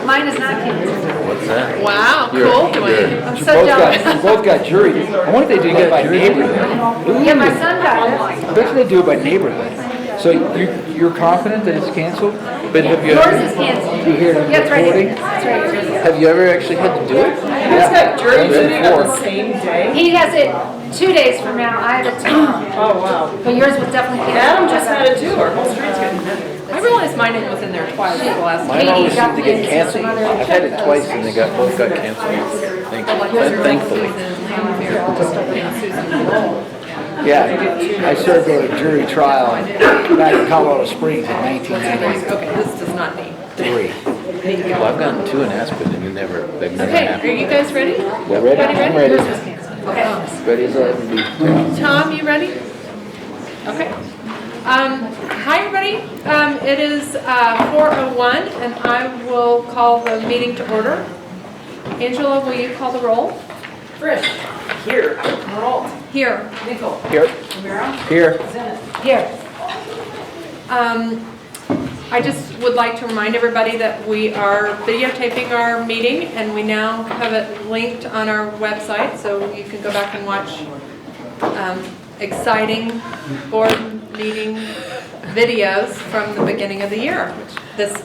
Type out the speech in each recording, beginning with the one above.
Mine is not canceled. What's that? Wow, cool, Dwayne. I'm so jealous. You both got jury. I wonder if they do that by neighborhood. Yeah, my son got it. I bet you they do it by neighborhood. So you're confident that it's canceled? But have you Yours ever, is canceled. You hear it on Yeah, it's right recording? here. It's right here. have you ever actually had to do it? He's got jury duty on the same day. He has it 2 days from now. I have it tomorrow. Oh, wow. But yours was definitely Adam canceled. just had it too. Our whole street's getting it. I realized mine was in there twice the last Mine week. always seem to get canceled. I've had it twice and they both got canceled. Thankfully. Yeah, I served on a jury trial back in Colorado Springs in 1993. Okay, this does not need. Well, I've gotten 2 in Aspen and they've never Okay, are happened. you guys ready? You ready? I'm ready. Ready as I'll ever be. Tom, you ready? Okay. Hi, everybody. It is 4:01, and I will call the meeting to order. Angela, will you call the roll? Frisch. Here. Maralt. Here. Nickel. Here. Romero. Here. Zenit. Here. I just would like to remind everybody that we are videotaping our meeting, and we now have it linked on our website, so you can go back and watch exciting board meeting videos from the beginning of the year, this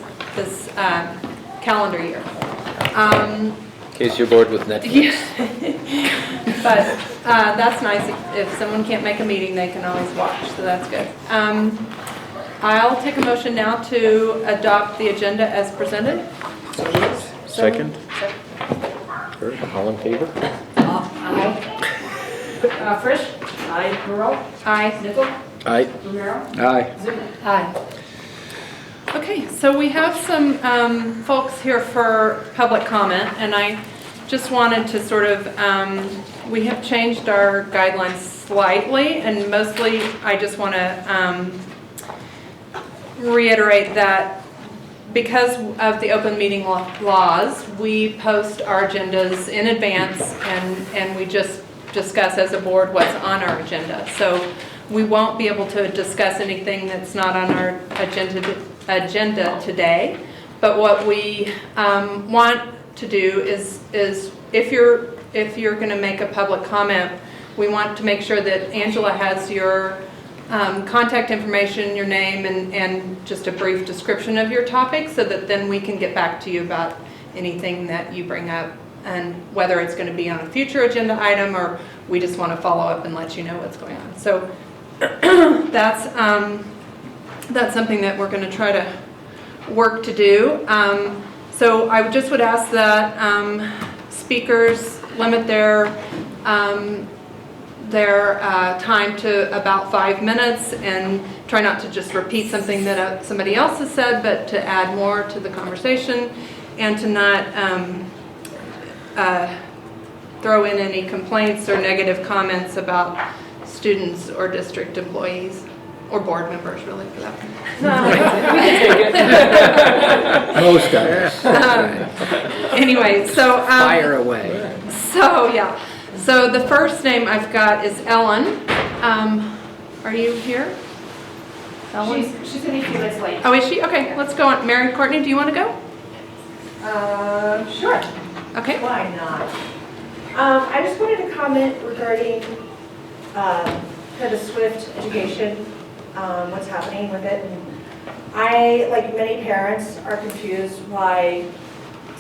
calendar year. In case you're bored with Netflix. But that's nice. If someone can't make a meeting, they can always watch, so that's good. I'll take a motion now to adopt the agenda as presented. Second? All in favor? Aye. Frisch. Aye. Maralt. Aye. Nickel. Aye. Romero. Aye. Zenit. Aye. Okay, so we have some folks here for public comment, and I just wanted to sort of, we have changed our guidelines slightly, and mostly I just want to reiterate that because of the open meeting laws, we post our agendas in advance, and we just discuss as a board what's on our agenda. So we won't be able to discuss anything that's not on our agenda today. But what we want to do is if you're going to make a public comment, we want to make sure that Angela has your contact information, your name, and just a brief description of your topic, so that then we can get back to you about anything that you bring up, and whether it's going to be on a future agenda item or we just want to follow up and let you know what's going on. So that's something that we're going to try to work to do. So I just would ask that speakers limit their time to about 5 minutes, and try not to just repeat something that somebody else has said, but to add more to the conversation, and to not throw in any complaints or negative comments about students or district employees, or board members, really, for that matter. Most of us. Anyway, so Fire away. So yeah, so the first name I've got is Ellen. Are you here? Ellen? She's gonna be a few minutes late. Oh, is she? Okay, let's go on. Mary Courtney, do you want to go? Sure. Okay. Why not? I just wanted to comment regarding kind of Swift education, what's happening with it. And I, like many parents, are confused why,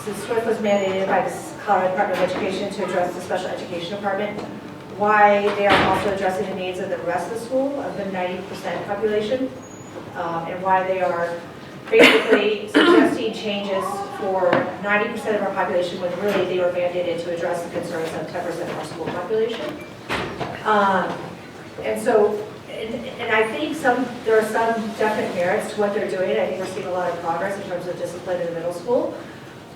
since Swift was mandated by the Colorado Department of Education to address the special education department, why they are also addressing the needs of the rest of the school, of the 90% population, and why they are basically suggesting changes for 90% of our population when really they were mandated to address the concerns of 10% of our school population. And so, and I think there are some definite merits to what they're doing. I think we're seeing a lot of progress in terms of discipline in the middle school.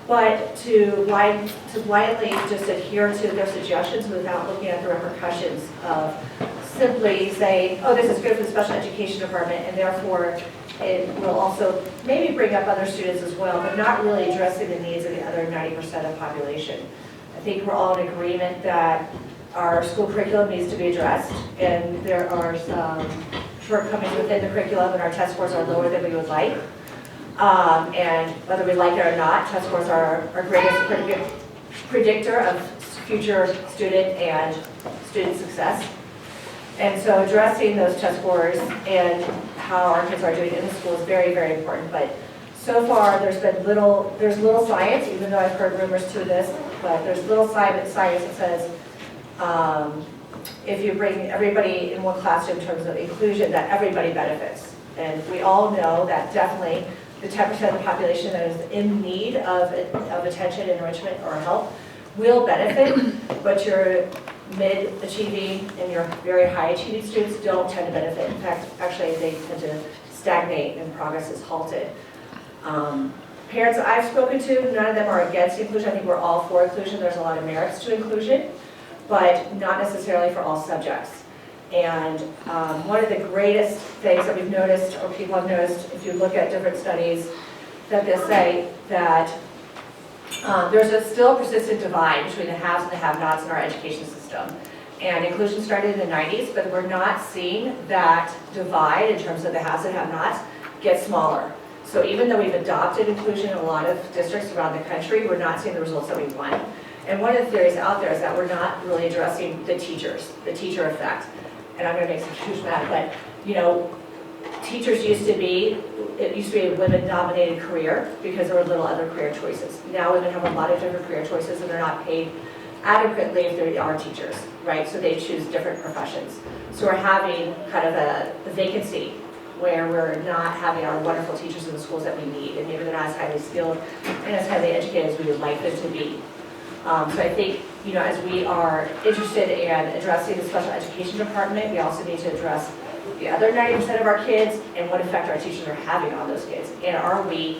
But to blindly just adhere to their suggestions without looking at the repercussions of simply saying, oh, this is good for the special education department, and therefore it will also maybe bring up other students as well, but not really addressing the needs of the other 90% of the population. I think we're all in agreement that our school curriculum needs to be addressed, and there are some shortcomings within the curriculum, and our test scores are lower than we would like. And whether we like it or not, test scores are our greatest predictor of future student and student success. And so addressing those test scores and how our kids are doing in the school is very, very important. But so far, there's little science, even though I've heard rumors to this, but there's little science that says if you bring everybody in one classroom in terms of inclusion, that everybody benefits. And we all know that definitely the 10% of the population that is in need of attention, enrichment, or help will benefit, but your mid-achieving and your very high-achieving students don't tend to benefit. In fact, actually, they tend to stagnate and progress is halted. Parents I've spoken to, none of them are against inclusion. I think we're all for inclusion. There's a lot of merits to inclusion, but not necessarily for all subjects. And one of the greatest things that we've noticed, or people have noticed, if you look at different studies, that they say that there's still a persistent divide between the haves and the have-nots in our education system. And inclusion started in the 90s, but we're not seeing that divide in terms of the haves and have-nots get smaller. So even though we've adopted inclusion in a lot of districts around the country, we're not seeing the results that we want. And one of the theories out there is that we're not really addressing the teachers, the teacher effect. And I'm going to make some huge mad, but you know, teachers used to be a women-dominated career because there were little other career choices. Now women have a lot of different career choices and they're not paid adequately if they are teachers, right? So they choose different professions. So we're having kind of a vacancy where we're not having our wonderful teachers in the schools that we need, and maybe they're not as highly skilled and as highly educated as we would like them to be. So I think, you know, as we are interested in addressing the special education department, we also need to address the other 90% of our kids and what effect our teachers are having on those kids. And are we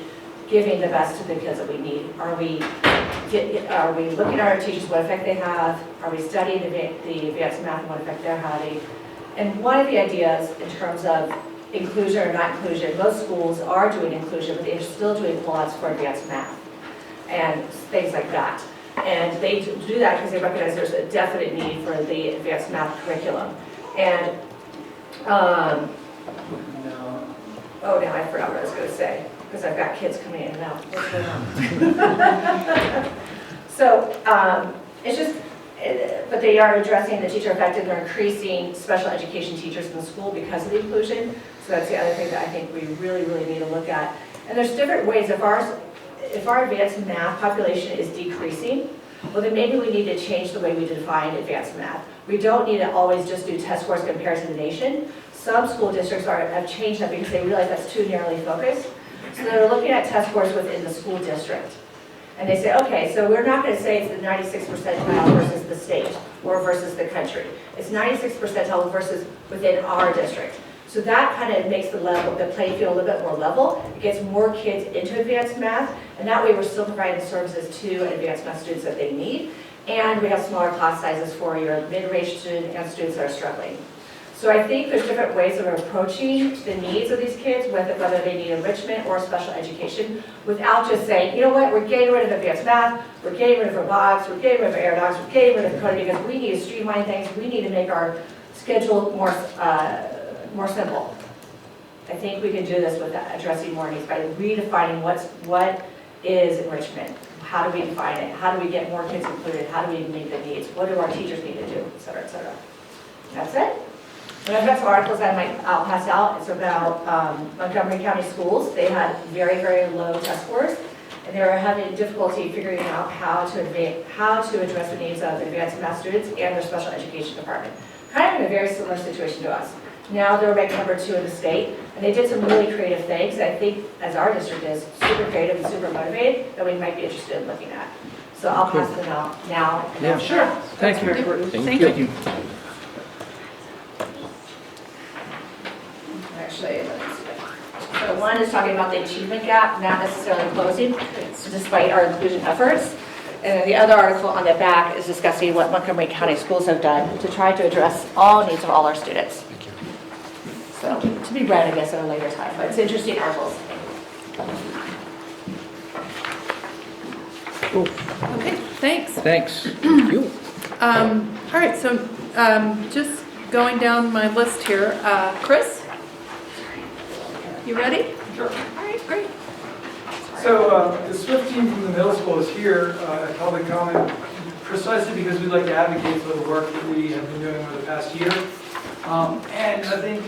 giving the best to the kids that we need? Are we looking at our teachers, what effect they have? Are we studying the advanced math and what effect they're having? And one of the ideas in terms of inclusion or not inclusion, most schools are doing inclusion, but they're still doing pull-outs for advanced math and things like that. And they do that because they recognize there's a definite need for the advanced math curriculum. And, oh, now I forgot what I was going to say, because I've got kids coming in and out. What's going on? So, it's just, but they are addressing the teacher effect, and they're increasing special education teachers in the school because of the inclusion. So that's the other thing that I think we really, really need to look at. And there's different ways. If our advanced math population is decreasing, well then maybe we need to change the way we define advanced math. We don't need to always just do test scores compared to the nation. Some school districts have changed that because they realize that's too narrowly focused. So they're looking at test scores within the school district. And they say, okay, so we're not going to say it's the 96th percentile versus the state or versus the country. It's 96th percentile versus within our district. So that kind of makes the playing field a little bit more level. It gets more kids into advanced math, and that way we're still providing the services to advanced math students that they need. And we have smaller class sizes for your mid-range student and students that are struggling. So I think there's different ways of approaching the needs of these kids, whether they need enrichment or special education, without just saying, you know what, we're getting rid of advanced math, we're getting rid of robotics, we're getting rid of air dogs, we're getting rid of coding, because we need to streamline things, we need to make our schedule more simple. I think we can do this with addressing more needs by redefining what is enrichment. How do we define it? How do we get more kids included? How do we meet the needs? What do our teachers need to do, et cetera, et cetera. That's it. And I've got some articles that I'll pass out. It's about Montgomery County schools. They had very, very low test scores, and they were having difficulty figuring out how to address the needs of advanced math students and their special education department. Kind of in a very similar situation to us. Now they're ranked #2 in the state, and they did some really creative things. I think, as our district is, super creative and super motivated, that we might be interested in looking at. So I'll pass them out now. Yeah, Sure. Thank you. Thank you. Actually, let me see. So one is talking about the achievement gap, not necessarily closing, despite our inclusion efforts. And then the other article on the back is discussing what Montgomery County schools have done to try to address all needs of all our students. So, to be read, I guess, at a later time, but it's interesting articles. Okay, thanks. Thanks. You. All right, so just going down my list here. Chris? You ready? Sure. All right, great. So the SWIFT team from the middle school is here at public comment precisely because we'd like to advocate for the work that we have been doing over the past year. And I think,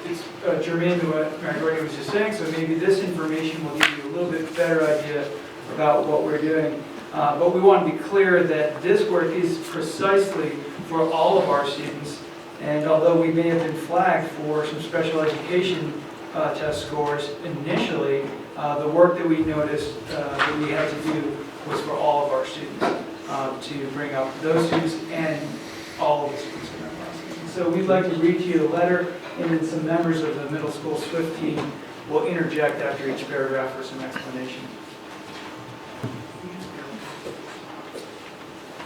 it's germane to what Mary Gordon was just saying, so maybe this information will give you a little bit better idea about what we're doing. But we want to be clear that this work is precisely for all of our students. And although we may have been flagged for some special education test scores initially, the work that we noticed that we had to do was for all of our students, to bring up those students and all of the students in our class. So we'd like to read to you the letter, and then some members of the middle school SWIFT team will interject after each paragraph for some explanation.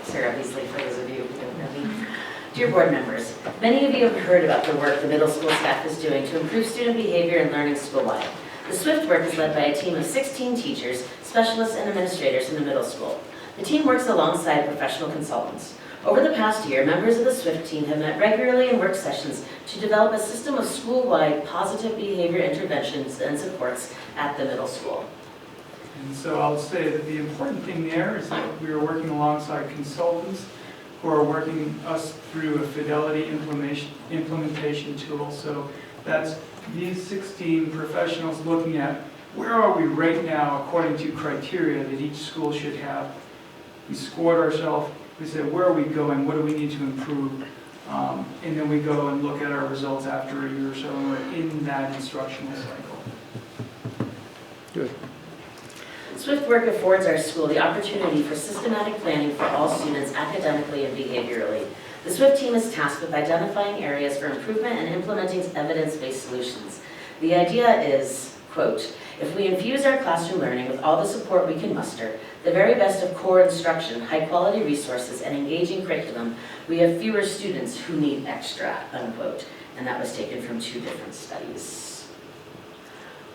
Sarah Beasley, for those of you who don't know me. Dear board members, many of you have heard about the work the middle school staff is doing to improve student behavior and learning school-wide. The SWIFT work is led by a team of 16 teachers, specialists, and administrators in the middle school. The team works alongside professional consultants. Over the past year, members of the SWIFT team have met regularly in work sessions to develop a system of school-wide positive behavior interventions and supports at the middle school. And so I'll say that the important thing there is that we are working alongside consultants who are working us through a fidelity implementation tool. So that's these 16 professionals looking at where are we right now according to criteria that each school should have. We scored ourselves, we said where are we going, what do we need to improve, and then we go and look at our results after a year or so, and we're in that instructional cycle. Good. SWIFT work affords our school the opportunity for systematic planning for all students academically and behaviorally. The SWIFT team is tasked with identifying areas for improvement and implementing evidence-based solutions. The idea is, quote, if we infuse our classroom learning with all the support we can muster, the very best of core instruction, high-quality resources, and engaging curriculum, we have fewer students who need extra, unquote. And that was taken from 2 different studies.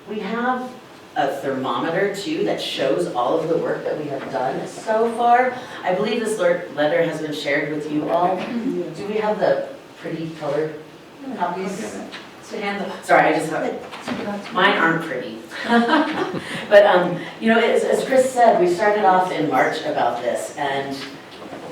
We have a thermometer too that shows all of the work that we have done so far. I believe this letter has been shared with you all. Do we have the pretty colored copies? To hand them? Sorry, I just have it. Mine aren't pretty. But you know, as Chris said, we started off in March about this, and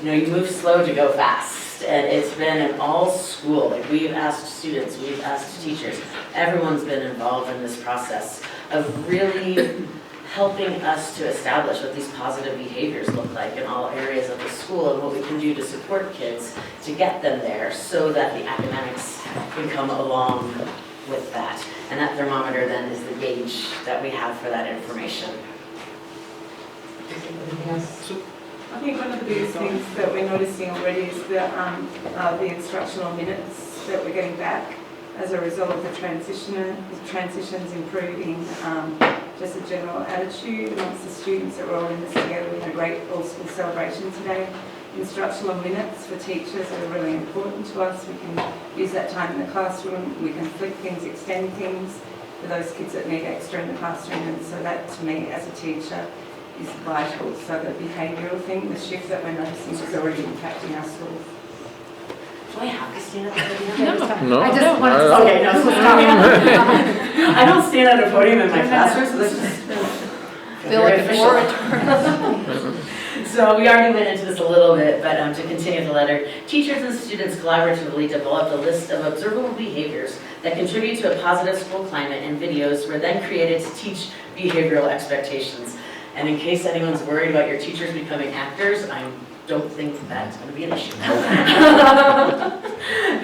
you know, you move slow to go fast. And it's been an all school. Like, we've asked students, we've asked teachers. Everyone's been involved in this process of really helping us to establish what these positive behaviors look like in all areas of the school and what we can do to support kids to get them there so that the academics can come along with that. And that thermometer then is the gauge that we have for that information. I think one of the biggest things that we're noticing already is the instructional minutes that we're getting back as a result of the transitions improving just a general attitude amongst the students that we're all in this together. We had a great all-school celebration today. Instructional minutes for teachers are really important to us. We can use that time in the classroom. We can flip things, extend things for those kids that need extra in the classroom. And so that, to me, as a teacher, is vital. So the behavioural thing, the shift that we're noticing is already impacting our schools. Do I have to stand at the podium? No. I just wanted to Okay, no, so stop. I don't stand at a podium in my classroom, so this is feel like an official. orator. So we already went into this a little bit, but to continue the letter, teachers and students collaboratively developed a list of observable behaviors that contribute to a positive school climate, and videos were then created to teach behavioral expectations. And in case anyone's worried about your teachers becoming actors, I don't think that's going to be an issue.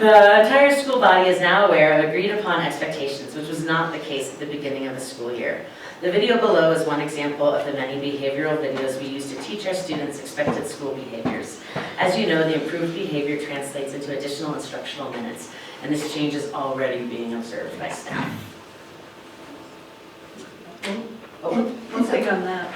The entire school body is now aware of agreed upon expectations, which was not the case at the beginning of the school year. The video below is one example of the many behavioral videos we use to teach our students expected school behaviors. As you know, the improved behavior translates into additional instructional minutes, and this change is already being observed by staff. One thing on that,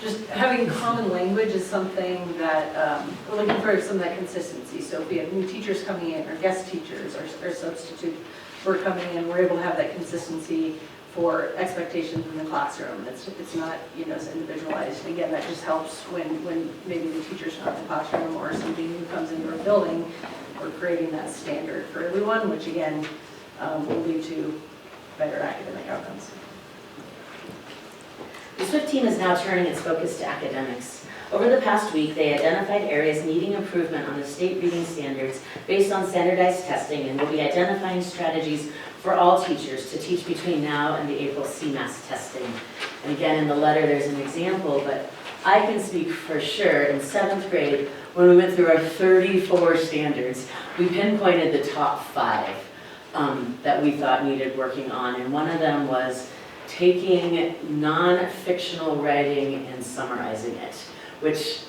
just having common language is something that we're looking for some of that consistency. So if we have new teachers coming in, or guest teachers, or substitute who are coming in, we're able to have that consistency for expectations in the classroom. It's not, you know, as individualized. And again, that just helps when maybe the teacher's not in the classroom or somebody new comes into our building. We're creating that standard for everyone, which again will lead to better academic outcomes. The SWIFT team is now turning its focus to academics. Over the past week, they identified areas needing improvement on the state reading standards based on standardized testing and will be identifying strategies for all teachers to teach between now and the April CMAS testing. And again, in the letter, there's an example, but I can speak for sure in 7th grade, when we went through our 34 standards, we pinpointed the top 5 that we thought needed working on. And one of them was taking non-fictional writing and summarizing it, which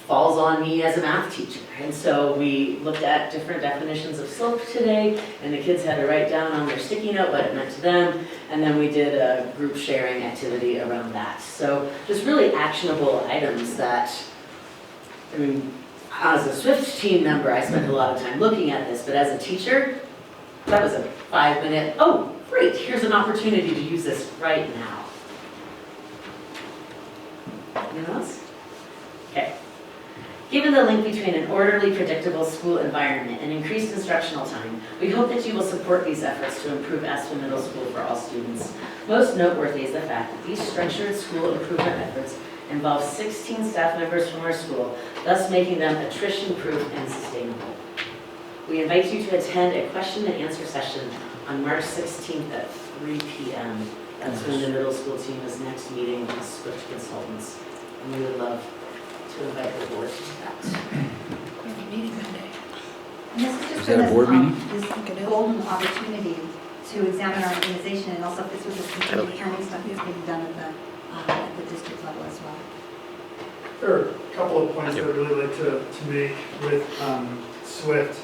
falls on me as a math teacher. And so we looked at different definitions of slope today, and the kids had to write down on their sticky note what it meant to them, and then we did a group sharing activity around that. So just really actionable items that, I mean, as a SWIFT team member, I spent a lot of time looking at this, but as a teacher, that was a 5-minute, oh, great, here's an opportunity to use this right now. Anyone else? Okay. Given the link between an orderly, predictable school environment and increased instructional time, we hope that you will support these efforts to improve Aspen Middle School for all students. Most noteworthy is the fact that these structured school improvement efforts involve 16 staff members from our school, thus making them attrition-proof and sustainable. We invite you to attend a question and answer session on March 16th at 3 p.m. That's when the middle school team is next meeting with the SWIFT consultants. And we would love to invite the board to that. Meeting that day. And this is just Is that a board meeting? This golden opportunity to examine our organization, and also if this was a strategic planning stuff that's being done at the district level as well. There are a couple of points that I'd really like to make with SWIFT.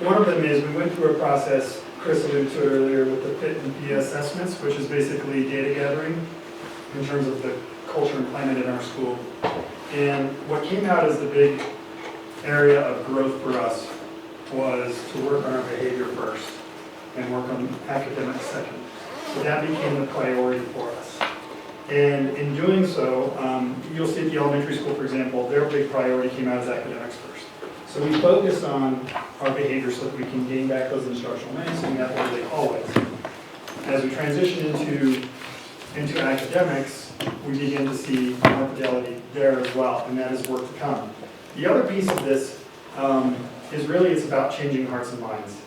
One of them is we went through a process, Chris alluded to it earlier, with the PIT and P assessments, which is basically data gathering in terms of the culture and climate in our school. And what came out as the big area of growth for us was to work on our behavior first and work on academics second. So that became the priority for us. And in doing so, you'll see at the elementary school, for example, their big priority came out as academics first. So we focused on our behavior so that we can gain back those instructional minutes and that way always. As we transition into academics, we begin to see more fidelity there as well, and that is work to come. The other piece of this is really it's about changing hearts and minds.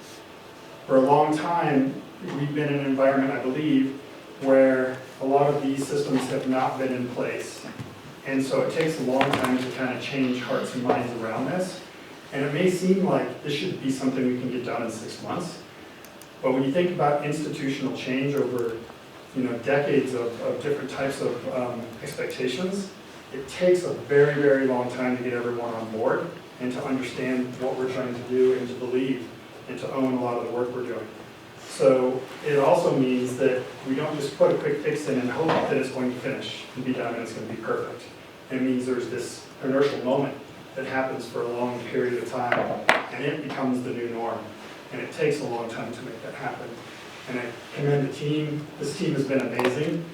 For a long time, we've been in an environment, I believe, where a lot of these systems have not been in place. And so it takes a long time to kind of change hearts and minds around this. And it may seem like this should be something we can get done in 6 months. But when you think about institutional change over decades of different types of expectations, it takes a very, very long time to get everyone on board and to understand what we're trying to do and to believe and to own a lot of the work we're doing. So it also means that we don't just put a quick fix in and hope that it's going to finish and be done and it's going to be perfect. It means there's this inertial moment that happens for a long period of time and it becomes the new norm. And it takes a long time to make that happen. And I commend the team. This team has been amazing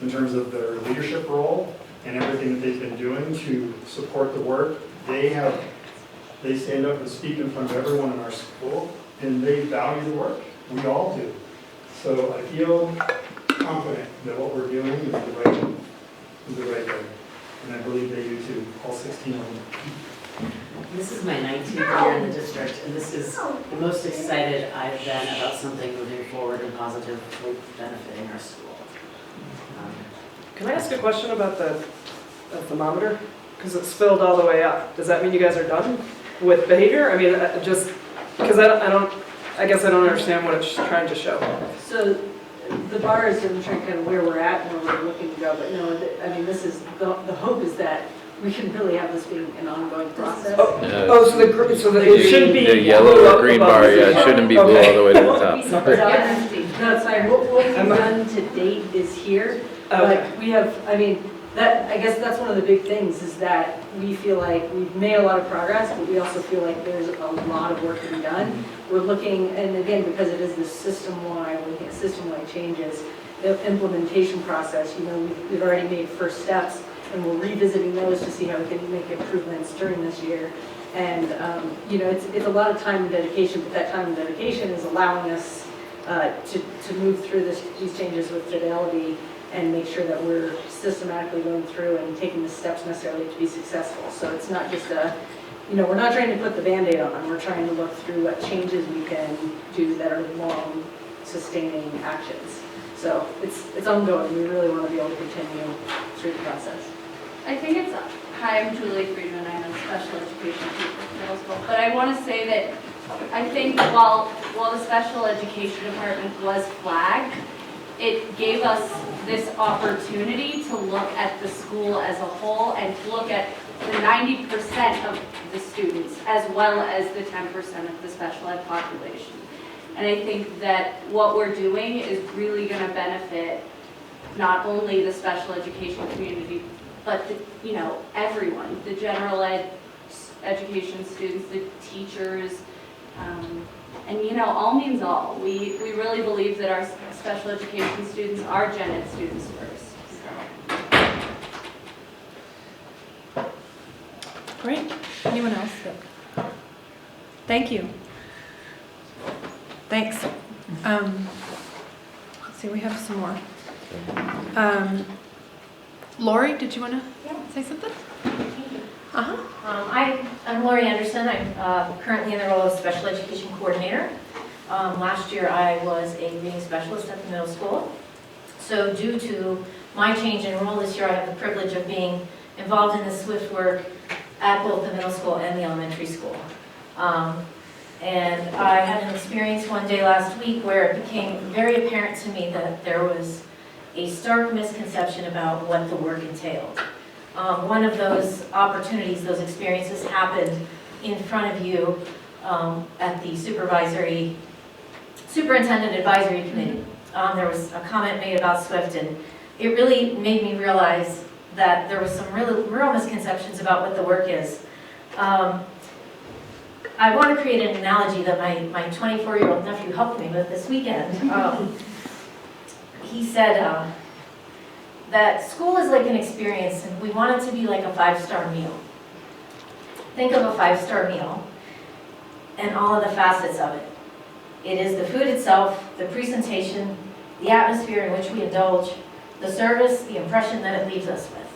in terms of their leadership role and everything that they've been doing to support the work. They stand up and speak in front of everyone in our school, and they value the work. We all do. So I feel confident that what we're doing is the right way. And I believe they do too, all 16 of them. This is my 19th year in the district, and this is the most excited I've been about something moving forward and positively benefiting our school. Can I ask a question about the thermometer? Because it's filled all the way up. Does that mean you guys are done with behavior? I mean, just because I guess I don't understand what it's trying to show. So the bar is demonstrating kind of where we're at and where we're looking to go, but no, I mean, this is, the hope is that we can really have this being an ongoing process. So it shouldn't be the yellow or green bar, yeah, it shouldn't be blue all the way to the top. No, it's fine. What we've done to date is here, but we have, I mean, I guess that's one of the big things is that we feel like we've made a lot of progress, but we also feel like there's a lot of work to be done. We're looking, and again, because it is this system-wide, we're looking at system-wide changes, the implementation process, we've already made first steps, and we're revisiting those to see how we can make improvements during this year. And, it's a lot of time and dedication, but that time and dedication is allowing us to move through these changes with fidelity and make sure that we're systematically going through and taking the steps necessarily to be successful. So it's not just we're not trying to put the Band-Aid on, we're trying to look through what changes we can do that are long sustaining actions. So it's ongoing, we really want to be able to continue through the process. I think it's, hi, I'm Julie Friedman, I'm a special education teacher for middle school, but I want to say that I think while the special education department was flagged, it gave us this opportunity to look at the school as a whole and to look at the 90% of the students as well as the 10% of the special ed population. And I think that what we're doing is really going to benefit not only the special education community, but everyone, the general education students, the teachers, and all means all. We really believe that our special education students are gen ed students first. So. Great. Anyone else? Thank you. Thanks. Let's see, we have some more. Lori, did you want to say something? I'm Lori Anderson. I'm currently in the role of Special Education Coordinator. Last year I was a reading specialist at the middle school. So due to my change in role this year, I have the privilege of being involved in the SWIFT work at both the middle school and the elementary school. And I had an experience one day last week where it became very apparent to me that there was a stark misconception about what the work entailed. One of those opportunities, those experiences happened in front of you at the Superintendent Advisory Committee. There was a comment made about SWIFT, and it really made me realize that there was some real misconceptions about what the work is. I want to create an analogy that my 24-year-old nephew helped me with this weekend. He said that school is like an experience, and we want it to be like a 5-star meal. Think of a 5-star meal and all of the facets of it. It is the food itself, the presentation, the atmosphere in which we indulge, the service, the impression that it leaves us with.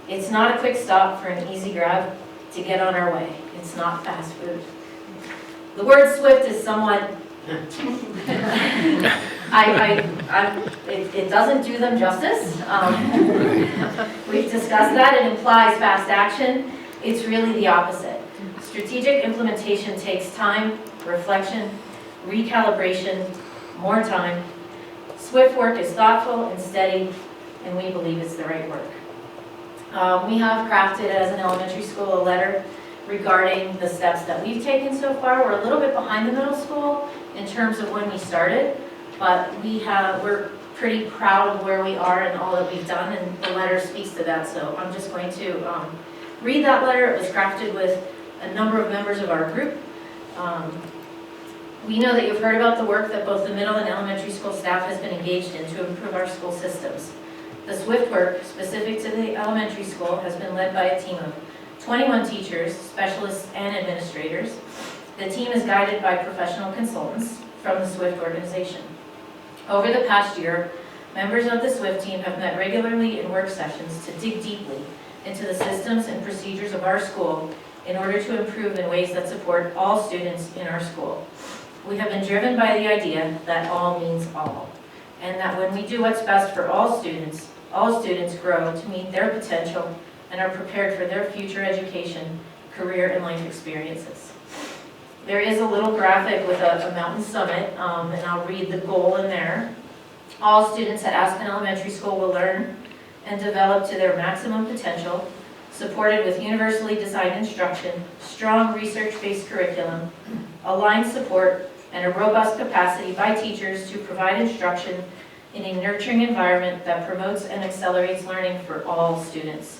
It's not a quick stop for an easy grab to get on our way. It's not fast food. The word SWIFT is somewhat, it doesn't do them justice. We've discussed that. It implies fast action. It's really the opposite. Strategic implementation takes time, reflection, recalibration, more time. SWIFT work is thoughtful and steady, and we believe it's the right work. We have crafted as an elementary school a letter regarding the steps that we've taken so far. We're a little bit behind the middle school in terms of when we started, but we're pretty proud of where we are and all that we've done, and the letter speaks to that. So I'm just going to read that letter. It was crafted with a number of members of our group. We know that you've heard about the work that both the middle and elementary school staff has been engaged in to improve our school systems. The SWIFT work, specific to the elementary school, has been led by a team of 21 teachers, specialists, and administrators. The team is guided by professional consultants from the SWIFT organization. Over the past year, members of the SWIFT team have met regularly in work sessions to dig deeply into the systems and procedures of our school in order to improve in ways that support all students in our school. We have been driven by the idea that all means all, and that when we do what's best for all students grow to meet their potential and are prepared for their future education, career, and life experiences. There is a little graphic with a mountain summit, and I'll read the goal in there. All students at Aspen Elementary School will learn and develop to their maximum potential, supported with universally designed instruction, strong research-based curriculum, aligned support, and a robust capacity by teachers to provide instruction in a nurturing environment that promotes and accelerates learning for all students.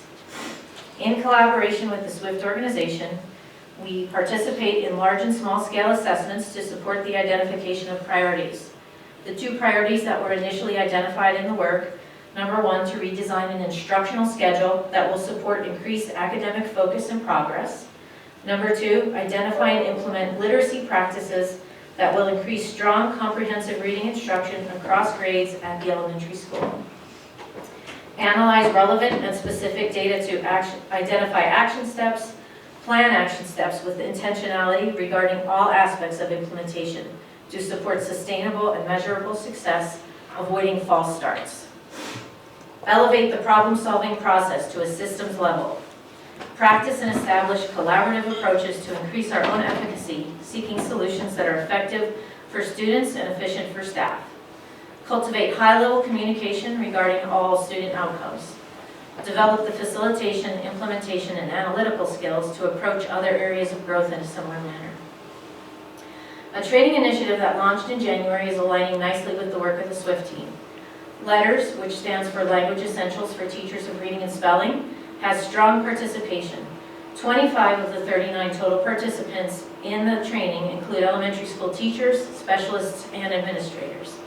In collaboration with the SWIFT organization, we participate in large and small scale assessments to support the identification of priorities. The 2 priorities that were initially identified in the work: number 1, to redesign an instructional schedule that will support increased academic focus and progress. Number 2, identify and implement literacy practices that will increase strong comprehensive reading instruction across grades at the elementary school. analyze relevant and specific data to identify action steps, plan action steps with intentionality regarding all aspects of implementation to support sustainable and measurable success, avoiding false starts. Elevate the problem-solving process to a systems level. Practice and establish collaborative approaches to increase our own efficacy, seeking solutions that are effective for students and efficient for staff. Cultivate high-level communication regarding all student outcomes. Develop the facilitation, implementation, and analytical skills to approach other areas of growth in a similar manner. A training initiative that launched in January is aligning nicely with the work of the SWIFT team. LETTERS, which stands for Language Essentials for Teachers of Reading and Spelling, has strong participation. 25 of the 39 total participants in the training include elementary school teachers, specialists, and administrators.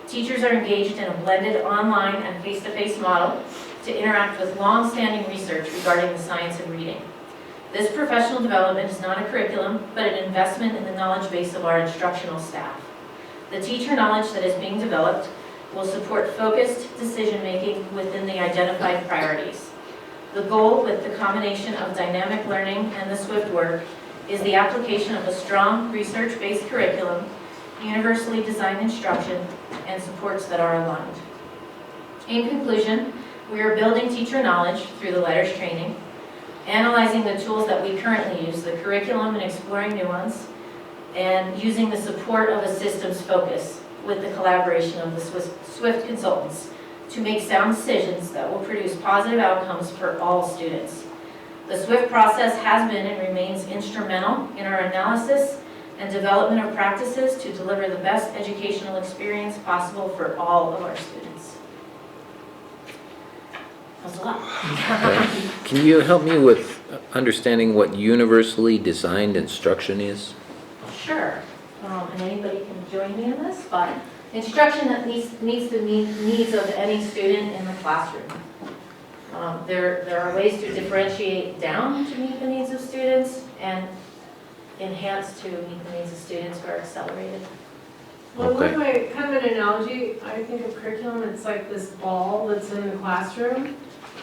Teachers are engaged in a blended online and face-to-face model to interact with long-standing research regarding the science of reading. This professional development is not a curriculum, but an investment in the knowledge base of our instructional staff. The teacher knowledge that is being developed will support focused decision-making within the identified priorities. The goal with the combination of dynamic learning and the SWIFT work is the application of a strong research-based curriculum, universally designed instruction, and supports that are aligned. In conclusion, we are building teacher knowledge through the LETTERS training, analyzing the tools that we currently use, the curriculum and exploring new ones, and using the support of a systems focus with the collaboration of the SWIFT consultants to make sound decisions that will produce positive outcomes for all students. The SWIFT process has been and remains instrumental in our analysis and development of practices to deliver the best educational experience possible for all of our students. That's a lot. Okay. Can you help me with understanding what universally designed instruction is? Sure, and anybody can join me in this, but instruction that meets the needs of any student in the classroom. There are ways to differentiate down to meet the needs of students and enhance to meet the needs of students who are accelerated. Well, Okay. one way, kind of an analogy, I think of curriculum, it's like this ball that's in the classroom,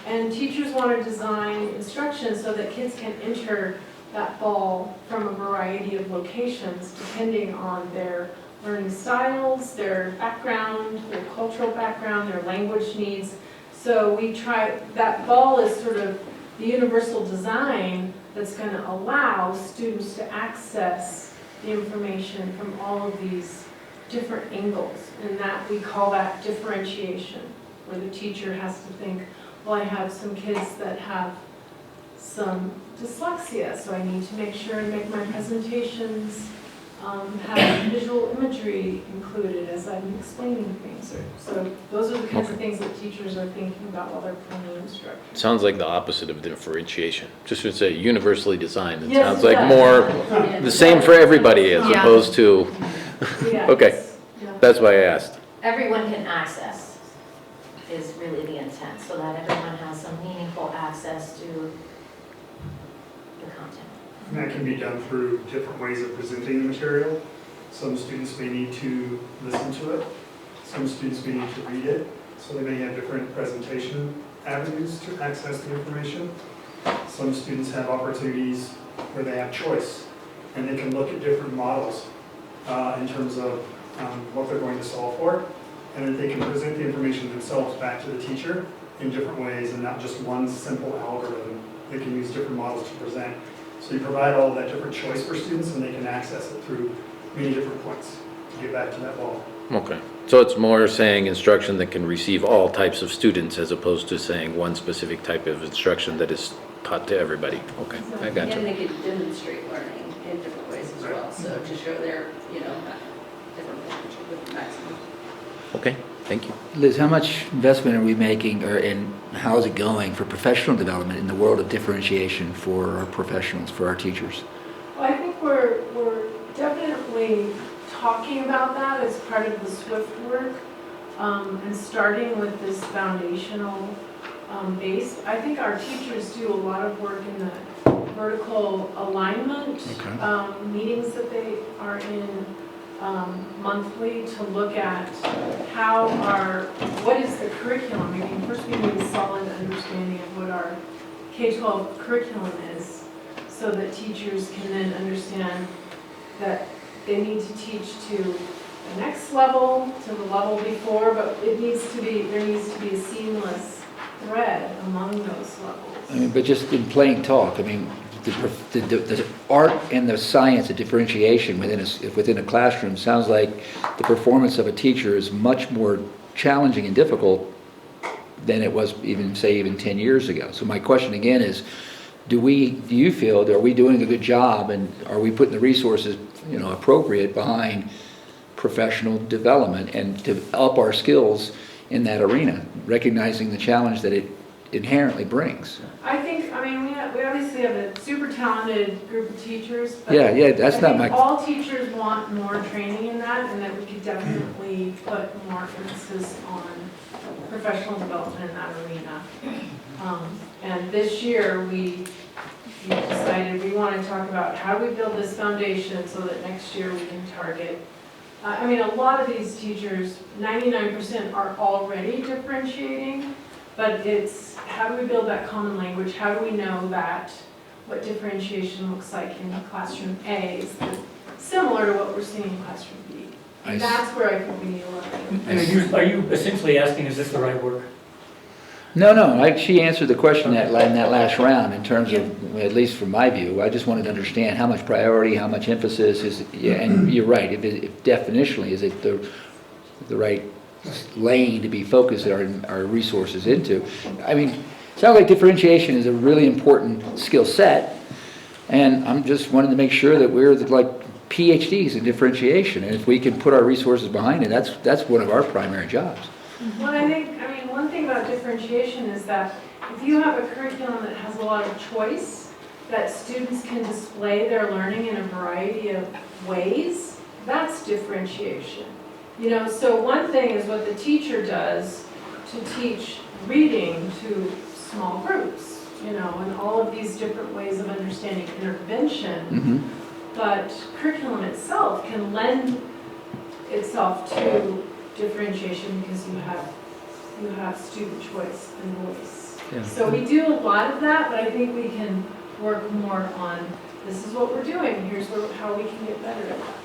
and teachers want to design instruction so that kids can enter that ball from a variety of locations depending on their learning styles, their background, their cultural background, their language needs. So we try, that ball is sort of the universal design that's going to allow students to access the information from all of these different angles, and that we call that differentiation, where the teacher has to think, well, I have some kids that have some dyslexia, so I need to make sure and make my presentations have visual imagery included as I'm explaining things. So those are the kinds of things that teachers are thinking about while they're planning instruction. Sounds like the opposite of differentiation. Just to say universally designed. It Yes, sounds it like does. more the same for everybody as Yeah. opposed to, Yes. okay, Yeah. that's why I asked. Everyone can access is really the intent, so that everyone has some meaningful access to the content. And that can be done through different ways of presenting the material. Some students may need to listen to it. Some students may need to read it. So they may have different presentation avenues to access the information. Some students have opportunities where they have choice and they can look at different models in terms of what they're going to solve for. And then they can present the information themselves back to the teacher in different ways and not just one simple algorithm. They can use different models to present. So you provide all that different choice for students and they can access it through many different points to get back to that ball. Okay. So it's more saying instruction that can receive all types of students as opposed to saying one specific type of instruction that is taught to everybody. Okay, I got And you. they could demonstrate learning in different ways as well, so to show their, different potential with maximum. Okay, thank you. Liz, how much investment are we making, and how's it going for professional development in the world of differentiation for our professionals, for our teachers? Well, I think we're definitely talking about that as part of the SWIFT work, and starting with this foundational base. I think our teachers do a lot of work in the vertical alignment meetings that they are in, monthly to look at what is the curriculum? I mean, first we need a solid understanding of what our K-12 curriculum is, so that teachers can then understand that they need to teach to the next level, to the level before, but there needs to be a seamless thread among those levels. I mean, but just in plain talk, I mean, the art and the science of differentiation within a classroom sounds like the performance of a teacher is much more challenging and difficult than it was even 10 years ago. So my question again is, do you feel, are we doing a good job, and are we putting the resources, appropriate behind professional development and to up our skills in that arena, recognizing the challenge that it inherently brings? We obviously have a super talented group of teachers, but Yeah, that's not my... all teachers want more training in that, and that we could definitely put more emphasis on professional development in that arena. And this year, we decided we want to talk about how do we build this foundation so that next year we can target. A lot of these teachers, 99% are already differentiating, but it's how do we build that common language? How do we know that what differentiation looks like in classroom A is similar to what we're seeing in classroom B? And that's where I think we need a lot of. And are you essentially asking, is this the right work? No, she answered the question in that last round in terms of, at least from my view, I just wanted to understand how much priority, how much emphasis is, and you're right, if definitionally, is it the right lane to be focused our resources into. It sounds like differentiation is a really important skill set, and I'm just wanting to make sure that we're like PhDs in differentiation, and if we can put our resources behind it, that's one of our primary jobs. Well, one thing about differentiation is that if you have a curriculum that has a lot of choice, that students can display their learning in a variety of ways, that's differentiation. So one thing is what the teacher does to teach reading to small groups, and all of these different ways of understanding intervention. Mm-hmm. But curriculum itself can lend itself to differentiation because you have student choice and voice. Yeah. So we do a lot of that, but I think we can work more on this is what we're doing, here's how we can get better at that.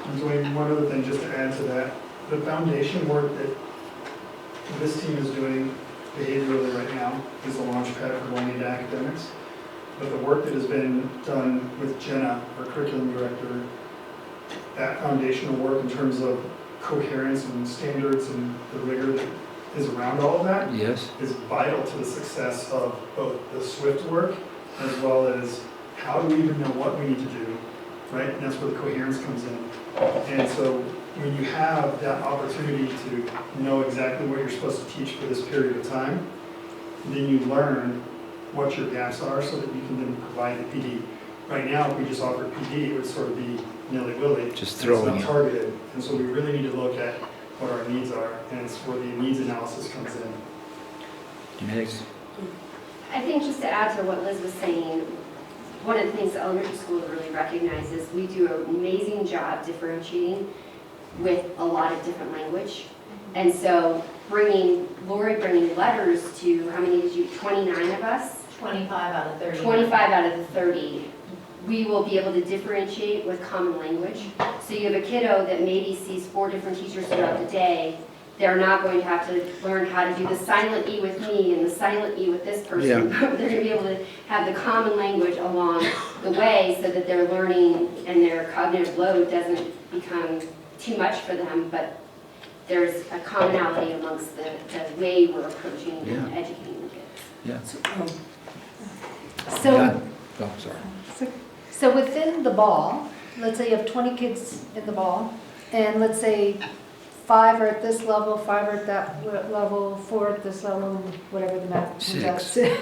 I'm doing one other thing just to add to that. The foundation work that this team is doing behaviorally right now is a launch pad for going into academics. But the work that has been done with Jenna, our curriculum director, that foundational work in terms of coherence and standards and the rigor that is around all of that yes, is vital to the success of both the SWIFT work as well as how do we even know what we need to do, right? And that's where the coherence comes in. And so when you have that opportunity to know exactly what you're supposed to teach for this period of time, then you learn what your gaps are so that you can then provide the PD. Right now, if we just offered PD, it would sort of be nilly-willy. Just throwing It's it. not targeted. And so we really need to look at what our needs are, and it's where the needs analysis comes in. Next. I think just to add to what Liz was saying, one of the things that elementary schools really recognize is we do an amazing job differentiating with a lot of different language. And so Lori bringing letters to, how many did you, 29 of us? 25 out of 30. 25 out of the 30. We will be able to differentiate with common language. So you have a kiddo that maybe sees 4 different teachers throughout the day. They're not going to have to learn how to do the silent E with me and the silent E with this person. Yeah. They're going to be able to have the common language along the way so that their learning and their cognitive load doesn't become too much for them, but there's a commonality amongst the way we're approaching and educating the kids. Yeah. So, Oh, sorry. so within the ball, let's say you have 20 kids in the ball, and let's say 5 are at this level, 5 are at that level, 4 at this level, whatever the math comes out. 6.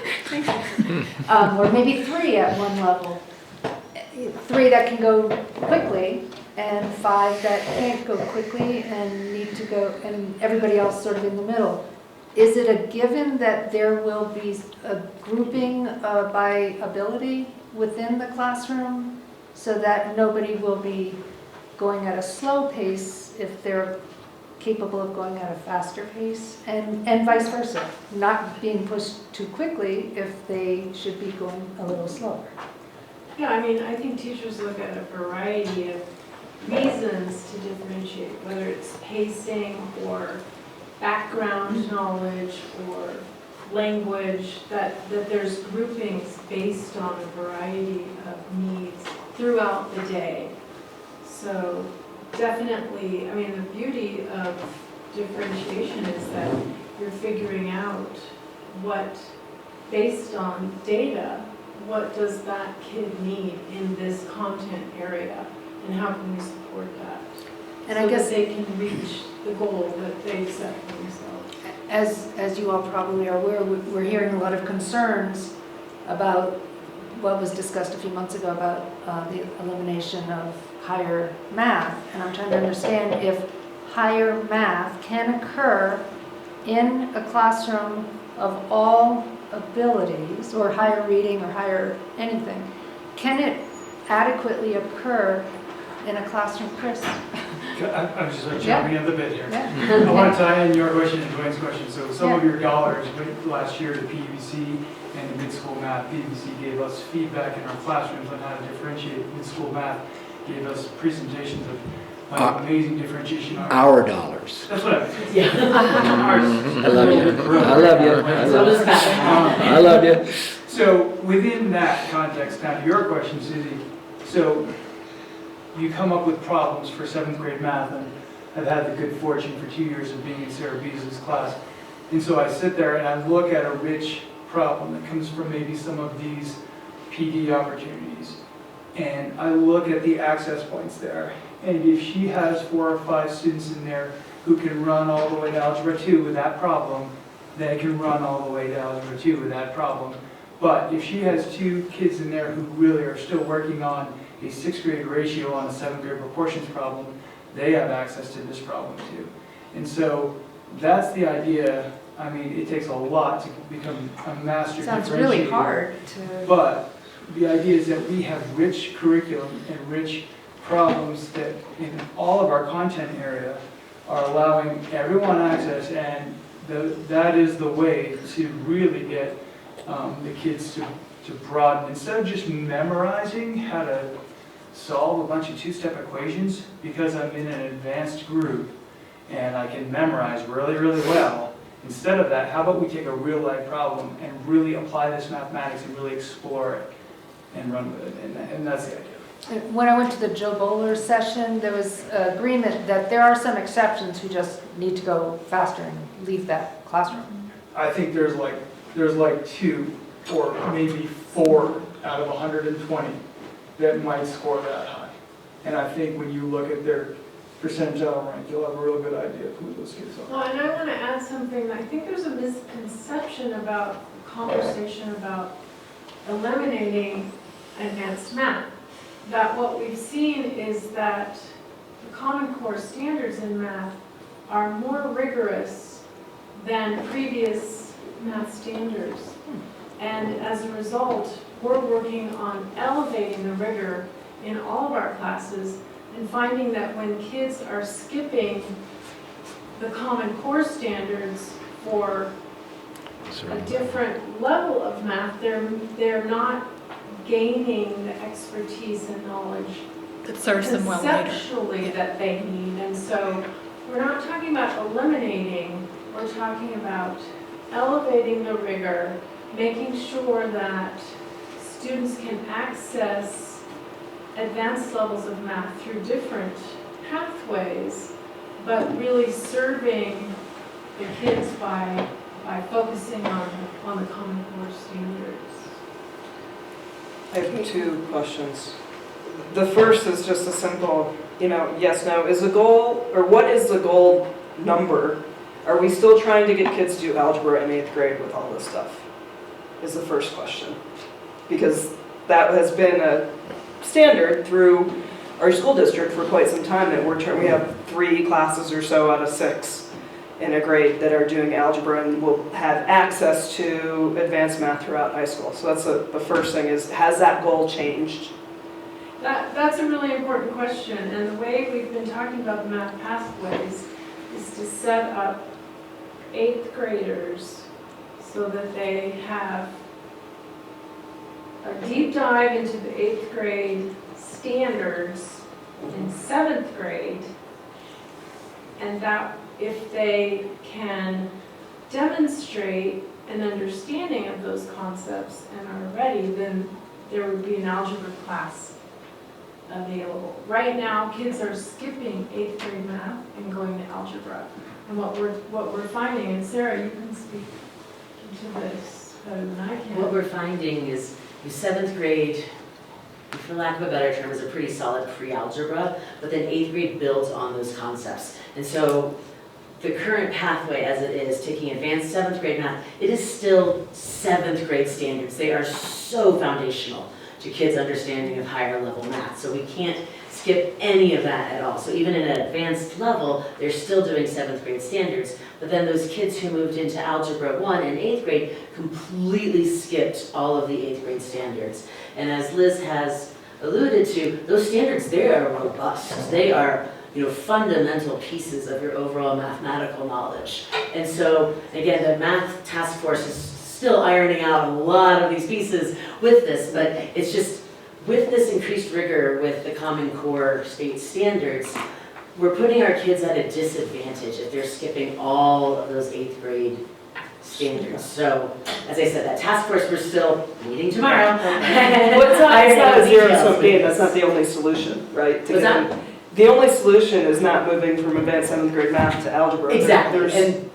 Or maybe 3 at one level. 3 that can go quickly, and 5 that can't go quickly and need to go, and everybody else sort of in the middle. Is it a given that there will be a grouping by ability within the classroom so that nobody will be going at a slow pace if they're capable of going at a faster pace, and vice versa, not being pushed too quickly if they should be going a little slower. Yeah, I mean, I think teachers look at a variety of reasons to differentiate, whether it's pacing or background knowledge or language, that there's groupings based on a variety of needs throughout the day. So definitely, I mean, the beauty of differentiation is that you're figuring out what, based on data, what does that kid need in this content area, and how can we support that? And so I guess that they can reach the goal that they've set for themselves. as you all probably are aware, we're hearing a lot of concerns about what was discussed a few months ago about the elimination of higher math. And I'm trying to understand if higher math can occur in a classroom of all abilities, or higher reading or higher anything. Can it adequately occur in a classroom, Chris? I'm just like jumping in the bit here. Yeah. I want to tie in your question and Dwayne's question. So some of Yeah. your dollars went last year to PVC and the mid-school math. PVC gave us feedback in our classrooms on how to differentiate. Mid-school math gave us presentations of amazing differentiation. Our dollars. That's what I mean. Yeah. I love you. I love you. I So does love Pat. you. I love you. So within that context, now to your question, Susie, so you come up with problems for 7th grade math, and I've had the good fortune for 2 years of being in Sarah Beasley's class. And so I sit there and I look at a rich problem that comes from maybe some of these PD opportunities. And I look at the access points there. And if she has 4 or 5 students in there who can run all the way to Algebra 2 with that problem, then it can run all the way to Algebra 2 with that problem. But if she has 2 kids in there who really are still working on a 6th grade ratio on a 7th grade proportions problem, they have access to this problem too. And so that's the idea. I mean, it takes a lot to become a master differentiator. Sounds really hard to... But the idea is that we have rich curriculum and rich problems that in all of our content area are allowing everyone access, and that is the way to really get the kids to broaden. Instead of just memorizing how to solve a bunch of 2-step equations, because I'm in an advanced group and I can memorize really, really well. Instead of that, how about we take a real life problem and really apply this mathematics and really explore it and run with it, and that's the idea. When I went to the Joe Bowler session, there was agreement that there are some exceptions who just need to go faster and leave that classroom. I think there's like 2 or maybe 4 out of 120 that might score that high. And I think when you look at their percentile rank, you'll have a real good idea of who those kids are. Well, and I want to add something. I think there's a misconception about conversation about eliminating advanced math. That what we've seen is that the Common Core standards in math are more rigorous than previous math standards. And as a result, we're working on elevating the rigor in all of our classes and finding that when kids are skipping the Common Core standards for a different level of math, they're not gaining the expertise and knowledge That serves them well later. conceptually that they need. And so we're not talking about eliminating, we're talking about elevating the rigor, making sure that students can access advanced levels of math through different pathways, but really serving the kids by focusing on the Common Core standards. I have 2 questions. The first is just a simple, yes, no. Is the goal, or what is the goal number? Are we still trying to get kids to do algebra in 8th grade with all this stuff? Is the first question. Because that has been a standard through our school district for quite some time, that we have 3 classes or so out of 6 in a grade that are doing algebra and will have access to advanced math throughout high school. So that's the first thing is, has that goal changed? That's a really important question, and the way we've been talking about the math pathways is to set up 8th graders so that they have a deep dive into the 8th grade standards in 7th grade, and that if they can demonstrate an understanding of those concepts and are ready, then there would be an algebra class available. Right now, kids are skipping 8th grade math and going to algebra. And what we're finding, and Sarah, you can speak to this better than I can. What we're finding is your 7th grade, for lack of a better term, is a pretty solid pre-algebra, but then 8th grade builds on those concepts. And so the current pathway as it is, taking advanced 7th grade math, it is still 7th grade standards. They are so foundational to kids' understanding of higher level math. So we can't skip any of that at all. So even at an advanced level, they're still doing 7th grade standards. But then those kids who moved into Algebra 1 in 8th grade completely skipped all of the 8th grade standards. And as Liz has alluded to, those standards, they are robust. They are, you know, fundamental pieces of your overall mathematical knowledge. And so, again, the math task force is still ironing out a lot of these pieces with this, but it's just, with this increased rigor with the Common Core state standards, we're putting our kids at a disadvantage if they're skipping all of those 8th grade standards. So, as I said, that task force, we're still meeting tomorrow. Well, it's not a zero-sum game, that's not the only solution, right? What's that? The only solution is not moving from advanced 7th grade math to algebra. Exactly. There's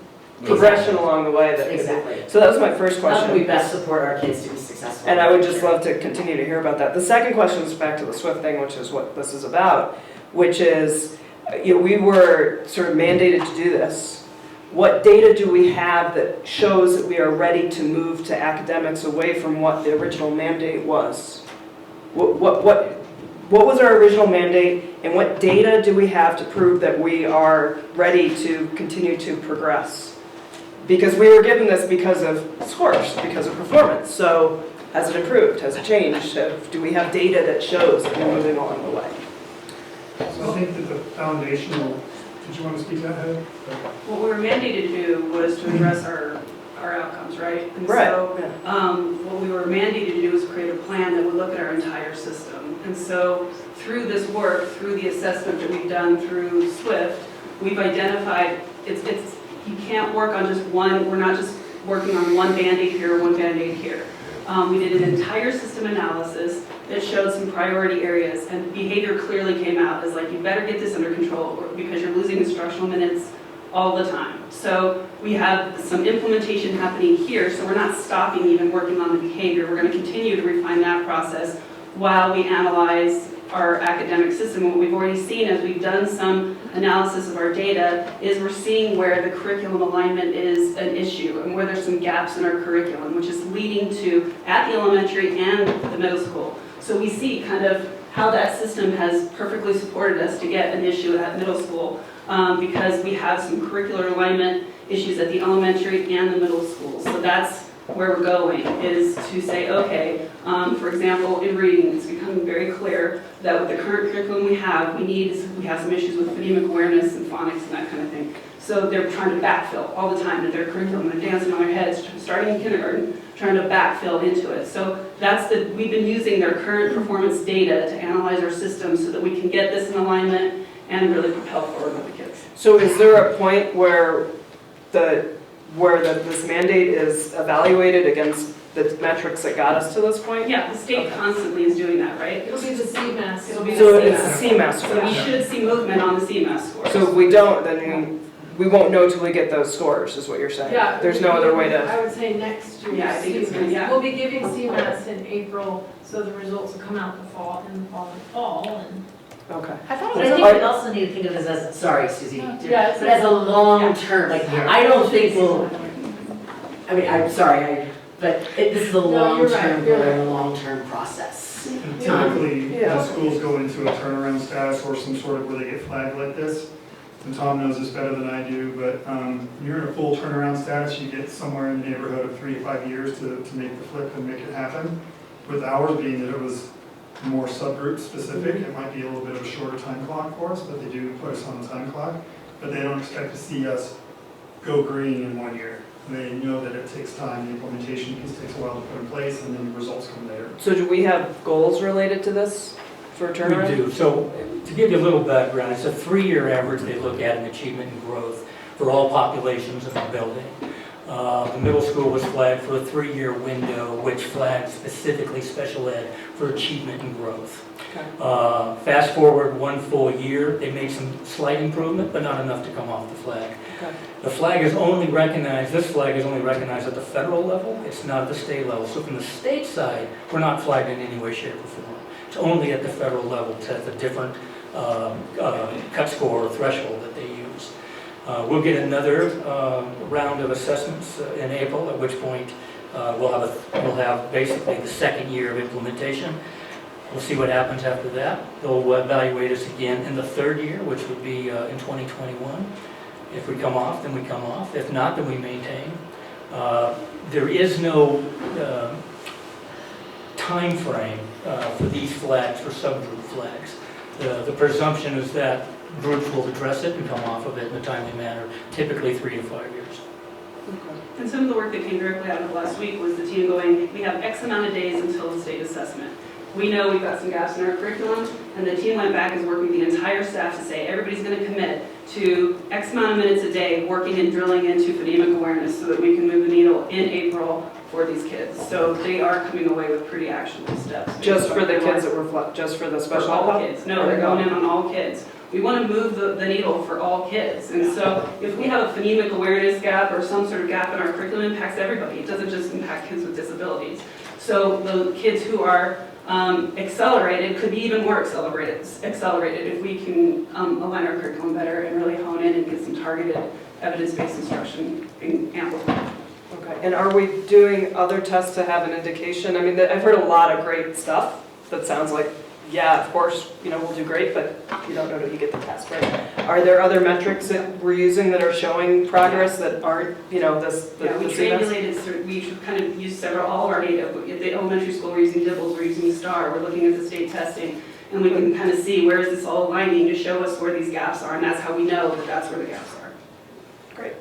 progression along the way. Exactly. So that was my first question. How can we best support our kids to be successful? And I would just love to continue to hear about that. The second question is back to the SWIFT thing, which is what this is about, which is, you know, we were sort of mandated to do this. What data do we have that shows that we are ready to move to academics away from what the original mandate was? What was our original mandate, and what data do we have to prove that we are ready to continue to progress? Because we were given this because of scores, because of performance. So has it improved? Has it changed? Do we have data that shows that we're moving along the way? So I think that the foundational, did you want to speak to that, Heather? What we were mandated to do was to address our outcomes, right? And Right. so what we were mandated to do was create a plan that would look at our entire system. And so through this work, through the assessment that we've done through SWIFT, we've identified you can't work on just one, we're not just working on one Band-Aid here, one Band-Aid here. We did an entire system analysis that showed some priority areas, and behavior clearly came out as like, you better get this under control because you're losing instructional minutes all the time. So we have some implementation happening here, so we're not stopping even working on the behavior. We're going to continue to refine that process while we analyze our academic system. What we've already seen as we've done some analysis of our data is we're seeing where the curriculum alignment is an issue and where there's some gaps in our curriculum, which is leading to, at the elementary and the middle school. So we see kind of how that system has perfectly supported us to get an issue at middle school because we have some curricular alignment issues at the elementary and the middle school. So that's where we're going, is to say, okay, for example, in reading, it's becoming very clear that with the current curriculum we have some issues with phonemic awareness and phonics and that kind of thing. So they're trying to backfill all the time in their curriculum. They're dancing on their heads, starting in kindergarten, trying to backfill into it. So we've been using their current performance data to analyze our system so that we can get this in alignment and really propel forward with the kids. So is there a point where this mandate is evaluated against the metrics that got us to this point? Yeah, the state constantly is doing that, right? It'll be the CMAS. So it's the CMAS score. So we should see movement on the CMAS scores. So if we don't, then we won't know till we get those scores, is what you're saying? Yeah. There's no other way to... I would say next year. Yeah, I think it's gonna, yeah. We'll be giving CMAS in April, so the results will come out in the fall and Okay. But I think we also need to think of this as, sorry, Susie, but as a long term. Like, I don't think I'm sorry, but this is a long-term goal and a long-term process. And typically, as schools go into a turnaround status or some sort of where they get flagged like this, and Tom knows this better than I do, but when you're in a full turnaround status, you get somewhere in the neighborhood of 3 to 5 years to make the flip and make it happen. With ours being that it was more subgroup specific. It might be a little bit of a shorter time clock for us, but they do put us on the time clock. But they don't expect to see us go green in 1 year. They know that it takes time, the implementation piece takes a while to put in place, and then the results come later. So do we have goals related to this for turnaround? We do. So to give you a little background, it's a 3-year average they look at in achievement and growth for all populations in the building. The middle school was flagged for a 3-year window, which flagged specifically special ed for achievement and growth. Okay. Fast forward 1 full year, they made some slight improvement, but not enough to come off the flag. Okay. The flag is only recognized, this flag is only recognized at the federal level, it's not at the state level. So from the state side, we're not flagged in any way, shape, or form. It's only at the federal level to have a different cut score or threshold that they use. We'll get another round of assessments in April, at which point we'll have basically the 2nd year of implementation. We'll see what happens after that. They'll evaluate us again in the 3rd year, which would be in 2021. If we come off, then we come off. If not, then we maintain. There is no time frame for these flags, for subgroup flags. The presumption is that groups will address it and come off of it in a timely manner, typically 3 to 5 years. And some of the work that came directly out of last week was the team going, we have X amount of days until the state assessment. We know we've got some gaps in our curriculum, and the team went back and is working with the entire staff to say everybody's going to commit to X amount of minutes a day working and drilling into phonemic awareness so that we can move the needle in April for these kids. So they are coming away with pretty actionable steps. Just for the kids that were, just for the special For all ed? kids. No, they're going in on all kids. We want to move the needle for all kids. And so if we have a phonemic awareness gap or some sort of gap in our curriculum, it impacts everybody. It doesn't just impact kids with disabilities. So the kids who are accelerated could be even more accelerated if we can align our curriculum better and really hone in and get some targeted evidence-based instruction and amplify. Okay, and are we doing other tests to have an indication? I mean, I've heard a lot of great stuff that sounds like, yeah, of course, we'll do great, but you don't know till you get the test, right? Are there other metrics that we're using that are showing progress that aren't, this? Yeah, we triangulated, we kind of used all of our data. At the elementary school, we're using DIBELS, we're using STAR, we're looking at the state testing, and we can kind of see where is this all aligning to show us where these gaps are, and that's how we know that that's where the gaps are. Great.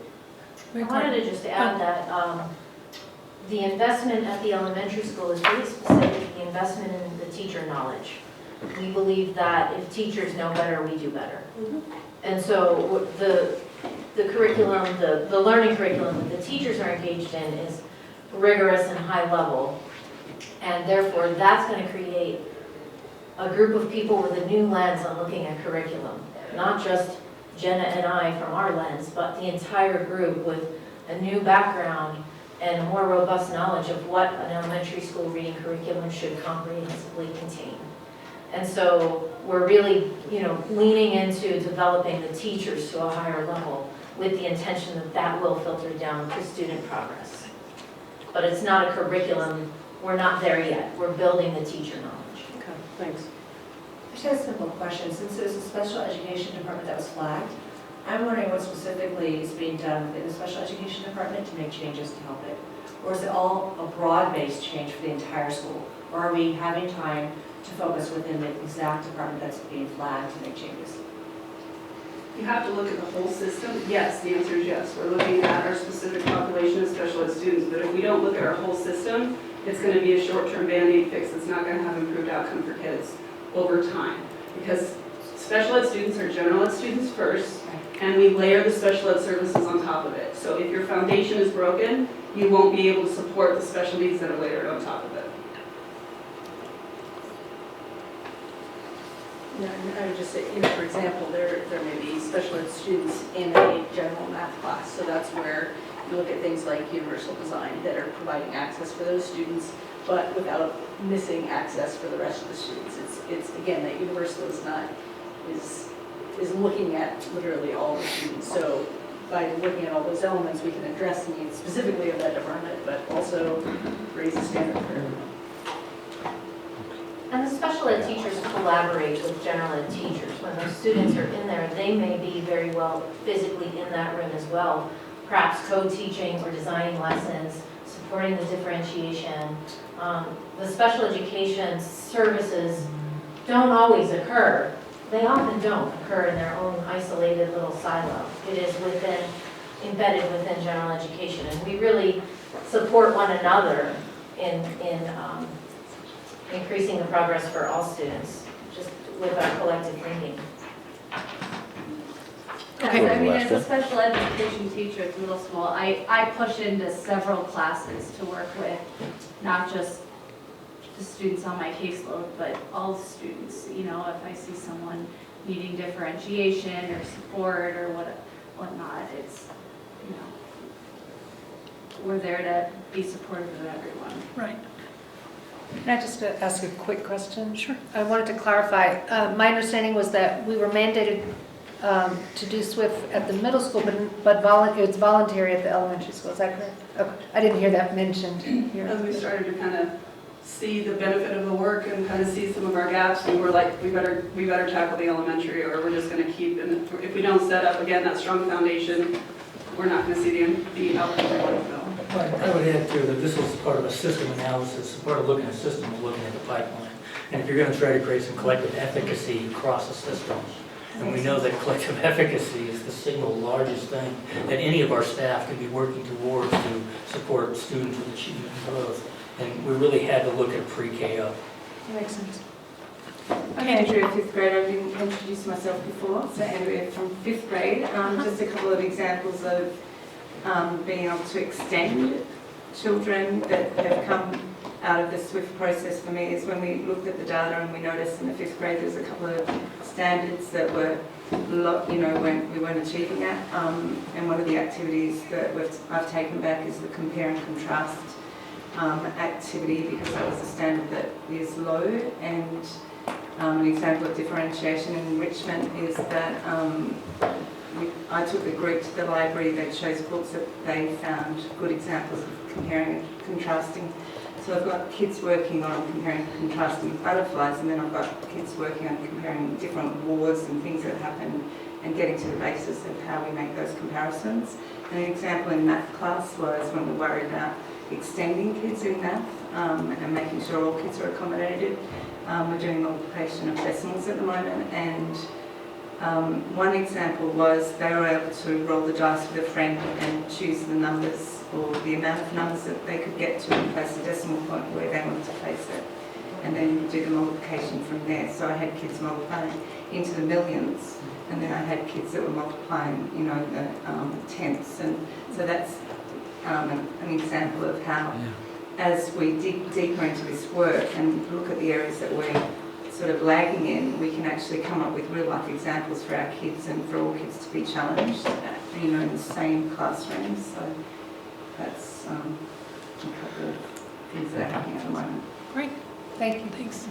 I wanted to just add that the investment at the elementary school is really specific, the investment in the teacher knowledge. We believe that if teachers know better, we do better. And so the curriculum, the learning curriculum that the teachers are engaged in is rigorous and high level. And therefore, that's going to create a group of people with a new lens on looking at curriculum. Not just Jenna and I from our lens, but the entire group with a new background and a more robust knowledge of what an elementary school reading curriculum should comprehensively contain. And so we're really, leaning into developing the teachers to a higher level with the intention that that will filter down to student progress. But it's not a curriculum, we're not there yet. We're building the teacher knowledge. Okay, thanks. I just have a simple question. Since it was a special education department that was flagged, I'm wondering what specifically is being done within the special education department to make changes to help it? Or is it all a broad-based change for the entire school? Or are we having time to focus within the exact department that's being flagged to make changes? You have to look at the whole system. Yes, the answer is yes. We're looking at our specific population of special ed students, but if we don't look at our whole system, it's going to be a short-term Band-Aid fix that's not going to have improved outcome for kids over time. Because special ed students are general ed students first, and we layer the special ed services on top of it. So if your foundation is broken, you won't be able to support the special needs that are layered on top of it. Yeah, and I would just say, for example, there may be special ed students in a general math class, so that's where you look at things like universal design that are providing access for those students, but without missing access for the rest of the students. It's again, that universal is looking at literally all the students. So by looking at all those elements, we can address the needs specifically of that department, but also raise the standard for everyone. And the special ed teachers collaborate with general ed teachers. When those students are in there, they may be very well physically in that room as well, perhaps co-teaching or designing lessons, supporting the differentiation. The special education services don't always occur. They often don't occur in their own isolated little silo. It is embedded within general education, and we really support one another in increasing the progress for all students, just with our collective thinking. Okay, I mean, as a special education teacher at middle school, I push into several classes to work with, not just the students on my caseload, but all the students. You know, if I see someone needing differentiation or support or whatnot, it's, you know, we're there to be supportive of everyone. Right. Can I just ask a quick question? Sure. I wanted to clarify. My understanding was that we were mandated to do SWIFT at the middle school, but it's voluntary at the elementary school. Is that correct? Okay. I didn't hear that mentioned here. As we started to kind of see the benefit of the work and kind of see some of our gaps, we were like, we better tackle the elementary, or we're just going to keep, and if we don't set up, again, that strong foundation, we're not going to see the outcomes we want to go. I would add too that this is part of a system analysis. Part of looking at systems is looking at the pipeline. And if you're going to try to create some collective efficacy across the systems, and we know that collective efficacy is the single largest thing that any of our staff can be working towards to support students with achievement and growth. And we really had to look at pre-K up. That makes sense. I'm Andrea, 5th grade. I didn't introduce myself before, so Andrea from 5th grade. Just a couple of examples of being able to extend children that have come out of the SWIFT process for me is when we looked at the data and we noticed in the 5th grade there's a couple of standards that were, when we weren't achieving at. And one of the activities that I've taken back is the compare and contrast activity, because that was a standard that is low. And an example of differentiation and enrichment is that I took the group to the library. They chose books that they found good examples of comparing and contrasting. So I've got kids working on comparing and contrasting butterflies, and then I've got kids working on comparing different wars and things that happen and getting to the basis of how we make those comparisons. And an example in math class was when we worried about extending kids in math and making sure all kids are accommodated. We're doing multiplication of decimals at the moment, and one example was they were able to roll the dice with a friend and choose the numbers or the amount of numbers that they could get to and place a decimal point where they wanted to place it, and then do the multiplication from there. So I had kids multiplying into the millions, and then I had kids that were multiplying, you know, the tenths, and so that's an example of how, as we dig deeper into this work and look at the areas that we're sort of lagging in, we can actually come up with real life examples for our kids and for all kids to be challenged, you know, in the same classrooms. So that's a couple of things that are happening at the moment. Great, thank you. Thanks.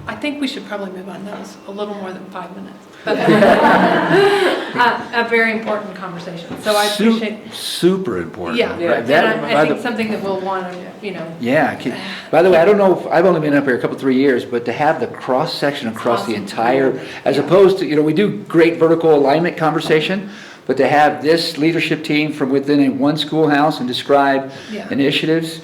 I think we should probably move on. That was a little more than 5 minutes. But a very important conversation. So I appreciate. Super important. Yeah, Right. and I think something that we'll want to, you know. Yeah. By the way, I don't know if I've only been up here a couple, 3 years, but to have the cross section across the entire, as opposed to, you know, we do great vertical alignment conversation, but to have this leadership team from within one schoolhouse and describe initiatives.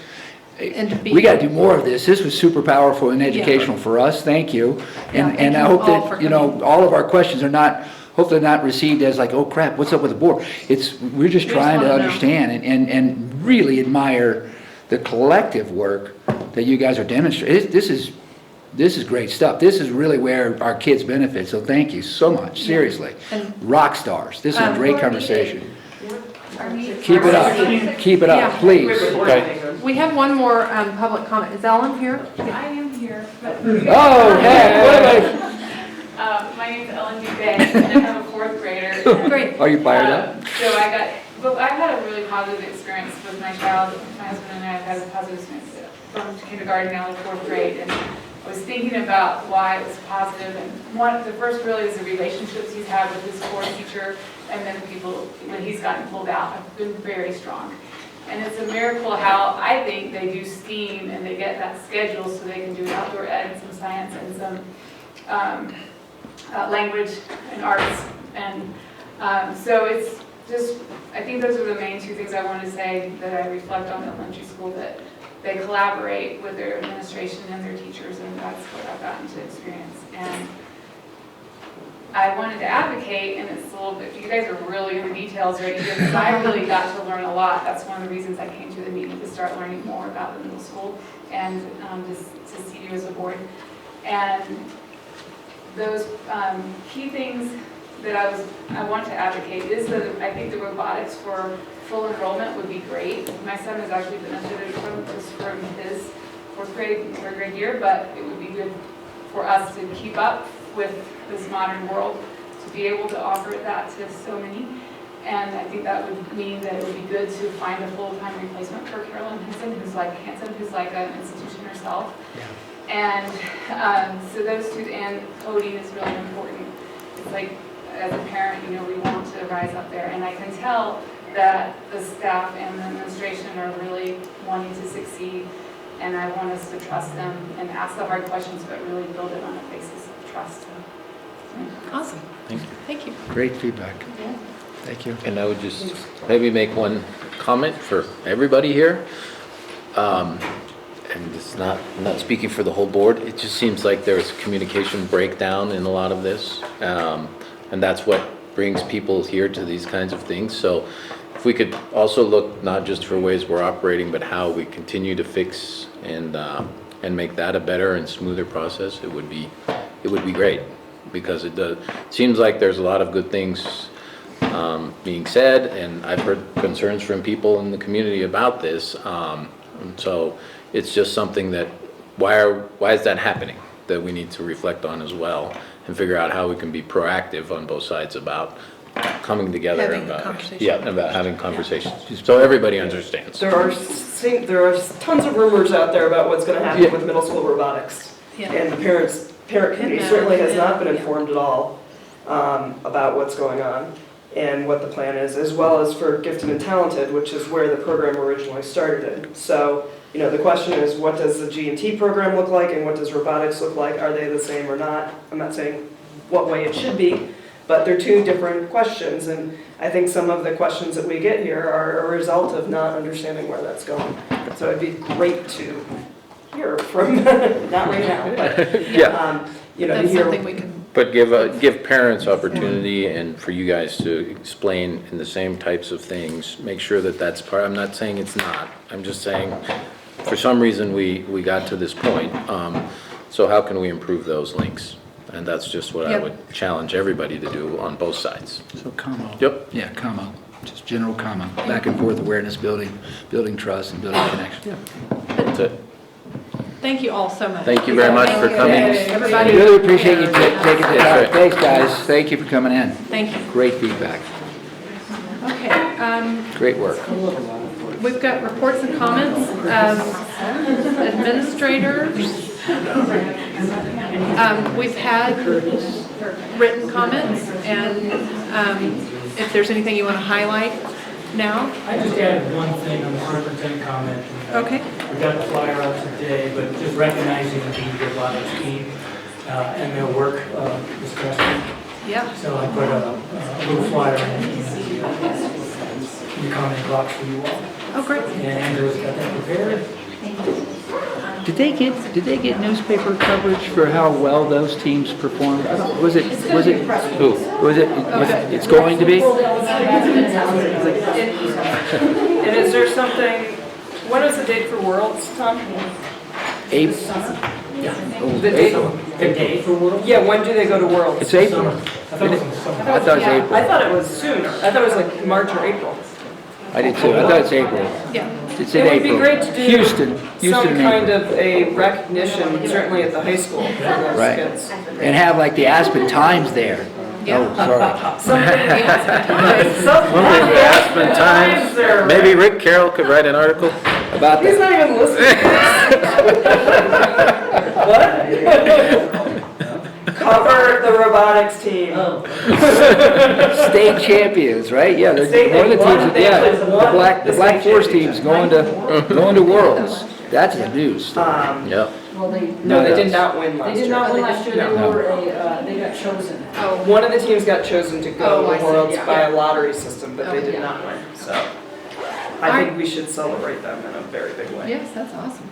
And We got to do more of this. This was super powerful and educational for us. Thank you. And I hope that, you know, all of our questions are not, hopefully not received as like, oh crap, what's up with the board? We're just trying to understand and really admire the collective work that you guys are demonstrating. This is great stuff. This is really where our kids benefit. So thank you so much. Seriously. Rock stars. This is a great conversation. Keep it up. Keep it up, please. Okay. We have one more public comment. Is Ellen here? I am here. But oh, heck. My name is Ellen Dubay, and I have a 4th grader. Great. Are you fired up? So I've had a really positive experience with my child. My husband and I have had a positive experience from kindergarten now to 4th grade. And I was thinking about why it was positive. And the first really is the relationships he's had with his core teacher, and then people, when he's gotten pulled out, have been very strong. And it's a miracle how I think they do STEAM and they get that schedule so they can do outdoor ed and some science and some language and arts. And so just, I think those are the main two things I want to say that I reflect on elementary school, that they collaborate with their administration and their teachers, and that's what I've gotten to experience. And I wanted to advocate, and it's a little bit, you guys are really in the details right here, because I really got to learn a lot. That's one of the reasons I came to the meeting, to start learning more about the middle school, and just to see you as a board. And those key things that I want to advocate is that I think the robotics for full enrollment would be great. My son has actually benefited from his fourth grade year, but it would be good for us to keep up with this modern world, to be able to offer that to so many. And I think that would mean that it would be good to find a full-time replacement for Carolyn Hansen, who's like an institution herself. And so those two, and coding is really important. It's like, as a parent, you know, we want to rise up there. And I can tell that the staff and the administration are really wanting to succeed. And I want us to trust them and ask the hard questions, but really build it on a basis of trust. Awesome. Thank you. Thank you. Great feedback. Yeah. Thank you. And I would just maybe make one comment for everybody here. And it's not, I'm not speaking for the whole board. It just seems like there's communication breakdown in a lot of this. And that's what brings people here to these kinds of things. So if we could also look not just for ways we're operating, but how we continue to fix and make that a better and smoother process, it would be great. Because it seems like there's a lot of good things being said, and I've heard concerns from people in the community about this. And so it's just something that, why is that happening, that we need to reflect on as well, and figure out how we can be proactive on both sides about coming together. Having a conversation. Yeah, about having conversations, so everybody understands. There are tons of rumors out there about what's going to happen with middle school robotics. Yeah. And the parent community certainly has not been informed at all about what's going on and what the plan is, as well as for gifted and talented, which is where the program originally started in. So, you know, the question is, what does the G&T program look like, and what does robotics look like? Are they the same or not? I'm not saying what way it should be, but they're two different questions, and I think some of the questions that we get here are a result of not understanding where that's going. So it'd be great to hear from, not right now, but, you know, That's to hear. something we can. But give parents opportunity, and for you guys to explain in the same types of things, make sure that that's part. I'm not saying it's not, I'm just saying, for some reason we got to this point. So how can we improve those links? And that's just what I would challenge everybody to do on both sides. So commo. Yep. Yeah, commo. Just general commo. Back and forth awareness building trust and building connection. That's it. Thank you all so much. Thank you very much for coming. Everybody. Really appreciate you taking the time. Thanks, guys. Thank you for coming in. Thank you. Great feedback. Okay, Great work. we've got reports and comments. Administrators. We've had written comments, and if there's anything you want to highlight now. I just added one thing on the superintendent comment. Okay. We got the flyer out today, but just recognizing the robotics team and their work discussed. Yeah. So I put a little flyer in the comment box for you all. Oh, great. And Andrew's got that prepared. Did they get newspaper coverage for how well those teams performed? Was it who? It's going to be? And is there something, when is the date for Worlds, Tom? April. The date? The day for World? Yeah, when do they go to Worlds? It's April. I thought it was in the summer. I thought it was April. I thought it was sooner. I thought it was like March or April. I did too. I thought it's April. Yeah. It's in It would April. be great to do Houston some in kind April. of a recognition, certainly at the high school, for those Right. kids. And have like the Aspen Times there. Oh, sorry. Something, Maybe the Aspen Times, maybe Rick Carroll could write an article about He's that. not even listening. What? Cover the robotics team. State champions, right? Yeah, they're State- one of the they won- teams. they Yeah, won the Black the Force state team's going to Worlds. That's the news story. Yep. Well, No, they did that's- not win last they year. did not win last year, they No. were they got chosen. Oh, one of the teams got chosen to go Oh, I to see, Worlds yeah. by a lottery system, but they Oh, did yeah. not win, so. I think we should celebrate them in a very big way. Yes, that's awesome.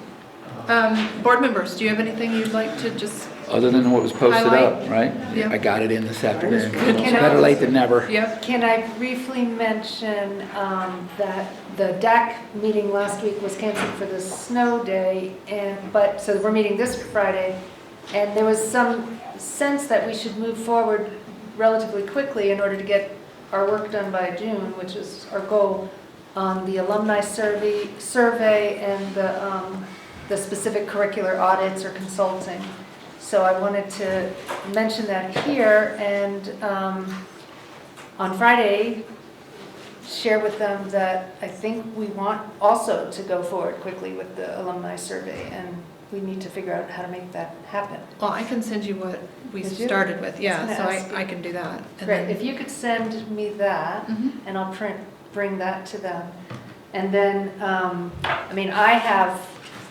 Board members, do you have anything you'd like to just, Other than what was posted Highlight. up, right? Yeah. I got it in this afternoon. Good. It's better late than never. yep, Can I briefly mention that the DAC meeting last week was canceled for the snow day, so we're meeting this Friday, and there was some sense that we should move forward relatively quickly in order to get our work done by June, which is our goal, on the alumni survey and the specific curricular audits or consulting. So I wanted to mention that here, and on Friday, share with them that I think we want also to go forward quickly with the alumni survey, and we need to figure out how to make that happen. well, I can send you what we Did you? started with, I yeah, was so gonna ask you. I can do that. And Great, then- if you could send me that, Mhm. and I'll bring that to them. And then, I have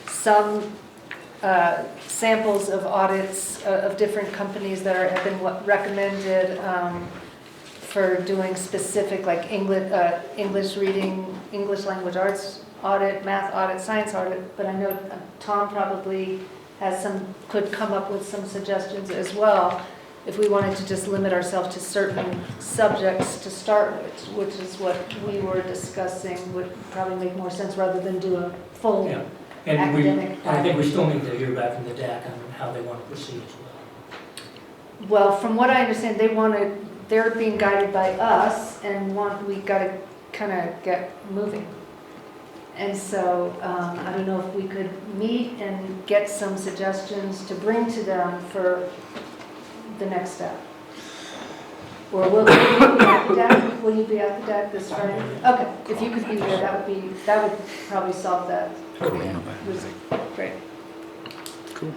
some samples of audits of different companies that have been recommended for doing specific, like English reading, English language arts audit, math audit, science audit, but I know Tom probably could come up with some suggestions as well, if we wanted to just limit ourselves to certain subjects to start with, which is what we were discussing, would probably make more sense rather than do a full Yeah. And academic. I think we still need to hear back from the DAC on how they want to proceed as well. Well, from what I understand, they're being guided by us and we gotta kind of get moving. And so, I don't know if we could meet and get some suggestions to bring to them for the next step. Or will you be at the DAC? Will you be at the DAC this Friday? Okay, if you could be there, that would probably solve that. Great. Cool.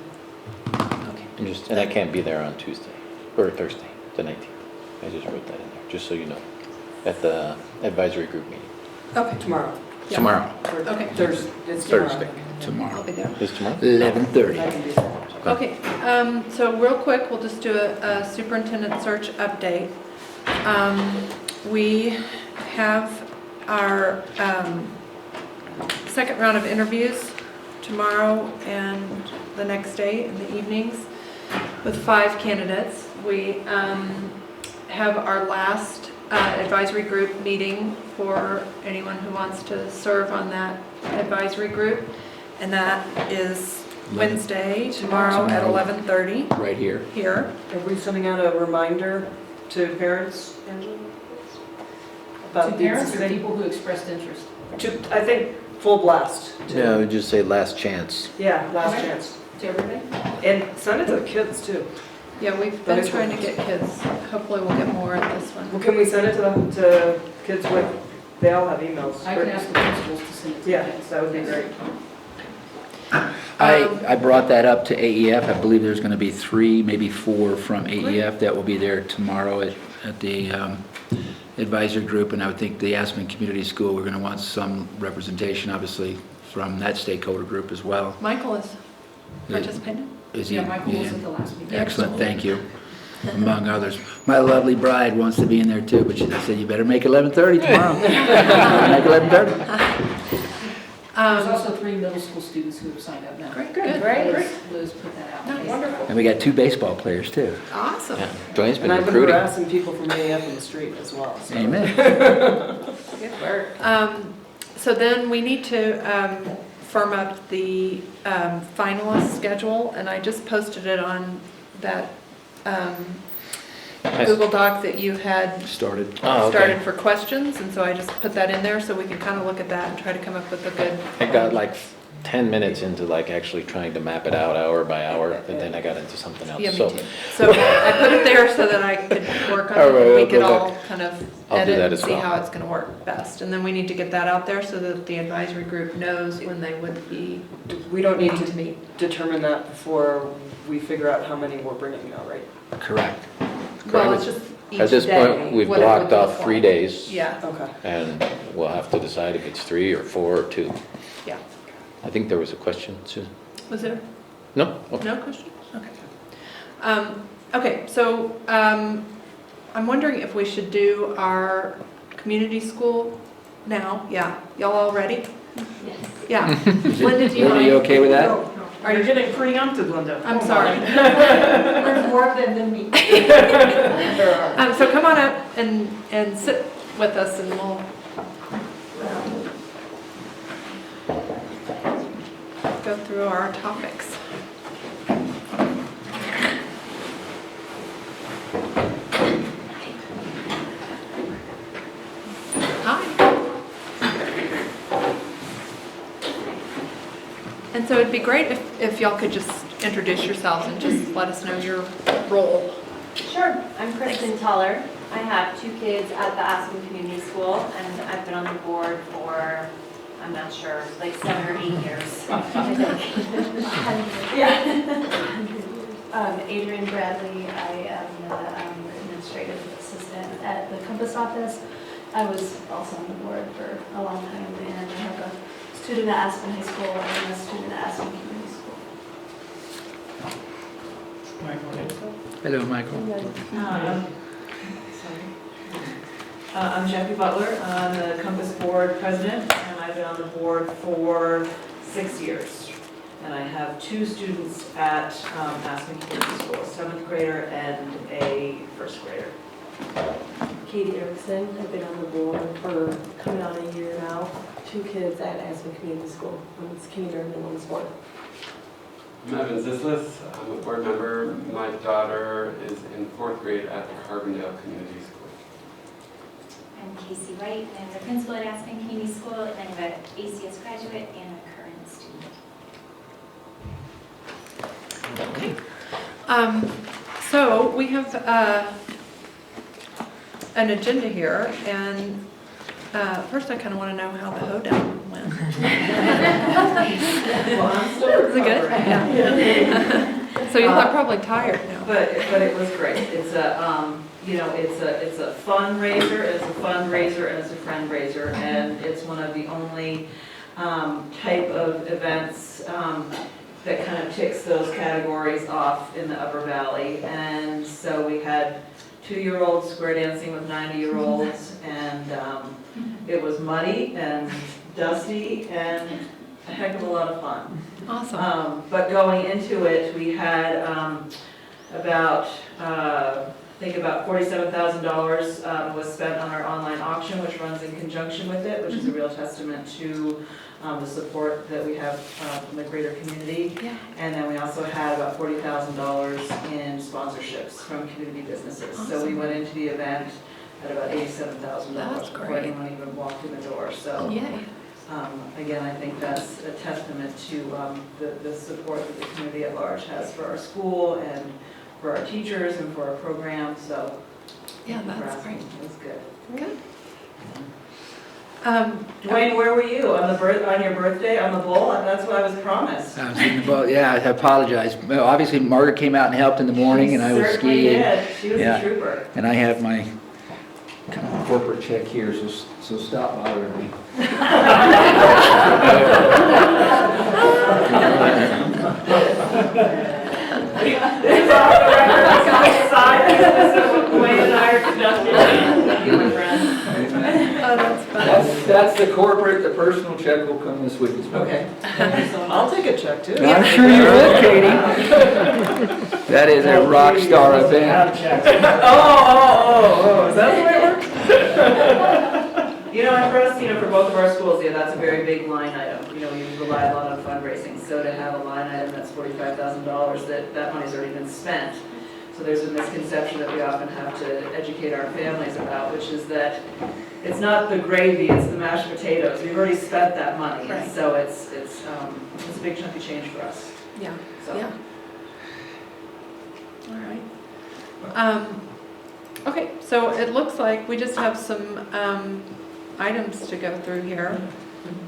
And I can't be there on Tuesday, or Thursday, the 19th. I just wrote that in there, just so you know, at the advisory group meeting. Okay. Tomorrow. Yeah. Tomorrow. Okay. Thursday. It's Thursday. Tomorrow. I'll be there. Is tomorrow? 11:30. I can do that. Okay, so real quick, we'll just do a superintendent search update. We have our second round of interviews tomorrow and the next day in the evenings with 5 candidates. We have our last advisory group meeting for anyone who wants to serve on that advisory group, and that is Wednesday, tomorrow at 11:30 Right here. here. Are we sending out a reminder to parents, Angela? About To the parents or existing- people who expressed interest? I think full blast. Yeah, we just say last chance. Yeah, last Okay. chance. To everybody? And send it to the kids too. Yeah, we've been trying to get kids. Hopefully we'll get more at this one. Well, can we send it to kids with, they all have emails. I can ask the principals to send it to Yeah, kids. that would be great. I brought that up to AEF. I believe there's going to be 3, maybe 4 from AEF that will be there tomorrow at the advisory group. And I would think the Aspen Community School, we're going to want some representation, obviously, from that stakeholder group as well. Michael is participating? Is he? Yeah, Michael was at the last meeting. Excellent, thank you. Among others. My lovely bride wants to be in there too, but I said, you better make 11:30 tomorrow. Make 11:30. There's also 3 middle school students who have signed up now. Great, good. Liz put that out. No, wonderful. And we got 2 baseball players too. Awesome. Yeah, Dwayne's been And I've been recruiting. harassing people from AF in the street as well. So. Amen. Good work. So then we need to firm up the finalist schedule, and I just posted it on that Google Doc that you had Started. Oh, okay. started for questions, and so I just put that in there so we can kind of look at that and try to come up with a good. I got like 10 minutes into like actually trying to map it out hour by hour, and then I got into something else. Yeah, me So too. So I put it there so that I could work on All it, right, and we I'll could go all back. kind of I'll do edit that and as see well. how it's gonna work best. And then we need to get that out there so that the advisory group knows when they would be. We don't need needing to meet. determine that before we figure out how many we're bringing now, right? Correct. Well, it's just each day. at this point, we've what it would blocked off look 3 like. days. Yeah, Okay. And we'll have to decide if it's 3 or 4 or 2. yeah. I think there was a question, Susan. Was there? No? Okay. No question? Okay. Okay, so I'm wondering if we should do our community school now. Yeah, y'all all ready? Yes. Yeah. Linda, do you mind? Are you okay with that? Are you getting preempted, Linda? I'm sorry. There's more of them than me. So come on up and sit with us and we'll go through our topics. And so it'd be great if y'all could just introduce yourselves and just let us know your role. Sure, I'm Kristen Tuller. I have 2 kids at the Aspen Community School, and I've been on the board for, I'm not sure, like 7 or 8 years, I think. Yeah. Adrienne Bradley, I am the administrative assistant at the Compass office. I was also on the board for a long time, and I have a student at Aspen High School and a student at Aspen Community School. Hello, Michael. I'm Jackie Butler. I'm the Compass Board President, and I've been on the board for 6 years. And I have 2 students at Aspen Community School, a 7th grader and a 1st grader. Katie Erickson, I've been on the board for coming on a year now. 2 kids at Aspen Community School. One's kindergarten and one's 1. I'm Evan Zislis. I'm a board member. My daughter is in 4th grade at the Carbondale Community School. I'm Casey White. I'm the principal at Aspen Community School, and I'm an ACS graduate and a current student. Okay. So we have an agenda here, and first I kind of want to know how the hoedown went. Well, I'm still Was it good? Yeah. So you're probably tired now. But it was great. It's a it's a fundraiser. It's a fundraiser and it's a friend-raiser, and it's one of the only type of events that kind of ticks those categories off in the Upper Valley. And so we had 2-year-olds square dancing with 90-year-olds, and it was muddy and dusty and a heck of a lot of fun. Awesome. But going into it, we had about $47,000 was spent on our online auction, which runs in conjunction with it, which is a real testament to the support that we have from the greater community. Yeah. And then we also had about $40,000 in sponsorships from community businesses. So we went into the event at about $87,000 before anyone even walked in the door. So Yay. Again, I think that's a testament to the support that the community at large has for our school and for our teachers and for our programs. So yeah, that's great. It was good. Good. Dwayne, where were you on your birthday on the bowl? That's what I was promised. I was in the boat. Yeah, I apologize. Well, obviously, Margaret came out and helped in the morning, and I was Certainly skiing. did. She was a trooper. And I have my kind of corporate check here, so stop bothering me. It's off the record. It's outside. This is what Dwayne and I are conducting. Thank you, my friend. Oh, that's fun. That's the corporate, the personal check will come this week as well. Okay. I'll take a check too. I'm sure you will, Katie. That is a rock star event. Oh, is that the way it works? And for us, for both of our schools, that's a very big line item. We rely a lot on fundraising, so to have a line item that's $45,000, that money's already been spent. So there's a misconception that we often have to educate our families about, which is that it's not the gravy, it's the mashed potatoes. We've already spent that money, Right. and so it's a big chunk of change for us. Yeah. So. Yeah. All right. Okay, so it looks like we just have some items to go through here.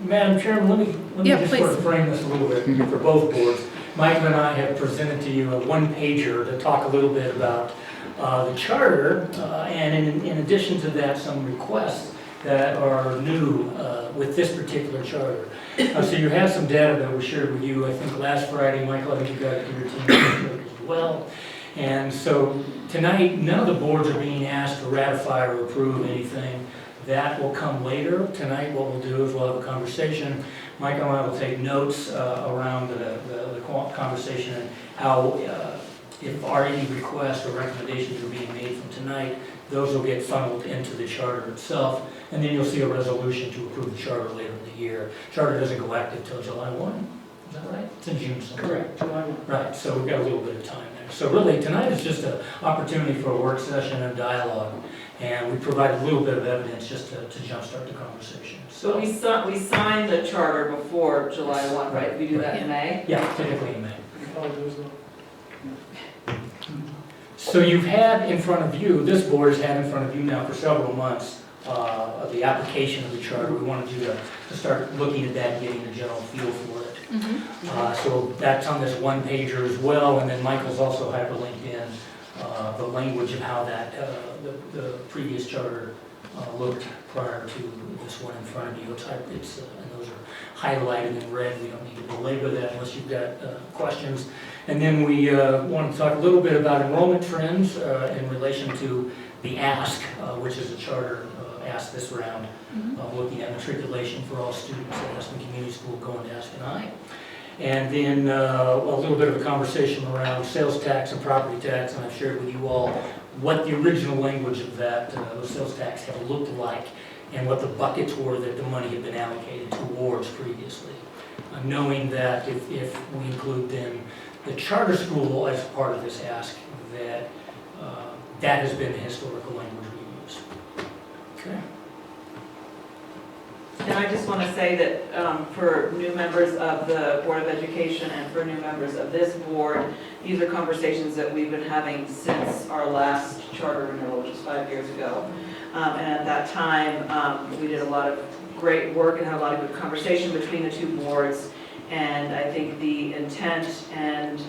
Madam Chairman, let me Yeah, just sort please. of frame this a little bit for both boards. Michael and I have presented to you a one-pager to talk a little bit about the charter, and in addition to that, some requests that are new with this particular charter. So you have some data that was shared with you, I think last Friday, Michael, I think you got it to your team as well. And so tonight, none of the boards are being asked to ratify or approve anything. That will come later. Tonight, what we'll do is we'll have a conversation. Michael and I will take notes around the conversation and how, if are any requests or recommendations are being made from tonight, those will get funneled into the charter itself. And then you'll see a resolution to approve the charter later in the year. Charter doesn't go active till July 1. Is that right? It's in June somewhere. Correct, July 1. Right, so we've got a little bit of time there. So really, tonight is just an opportunity for a work session and dialogue. And we provide a little bit of evidence just to jumpstart the conversation. So we signed the charter before July 1, right? We do that in May? Yeah, typically in May. So you've had in front of you, this board has had in front of you now for several months, of the application of the charter. We wanted you to start looking at that and getting a general feel for it. So that's on this one pager as well, and then Michael's also hyperlinked in the language of how that the previous charter looked prior to this one in front of you. And those are highlighted in red. We don't need to belabor that unless you've got questions. And then we want to talk a little bit about enrollment trends in relation to the ASK, which is a charter ask this round, looking at matriculation for all students at Aspen Community School going to Aspen High. And then a little bit of a conversation around sales tax and property tax, and I've shared with you all what the original language of that, those sales tax have looked like, and what the buckets were that the money had been allocated towards previously. Knowing that if we include then the charter school as part of this ask, that that has been the historical language we use. Okay. And I just want to say that for new members of the Board of Education and for new members of this board, these are conversations that we've been having since our last charter renewal, which was 5 years ago. And at that time, we did a lot of great work and had a lot of good conversation between the two boards. And I think the intent and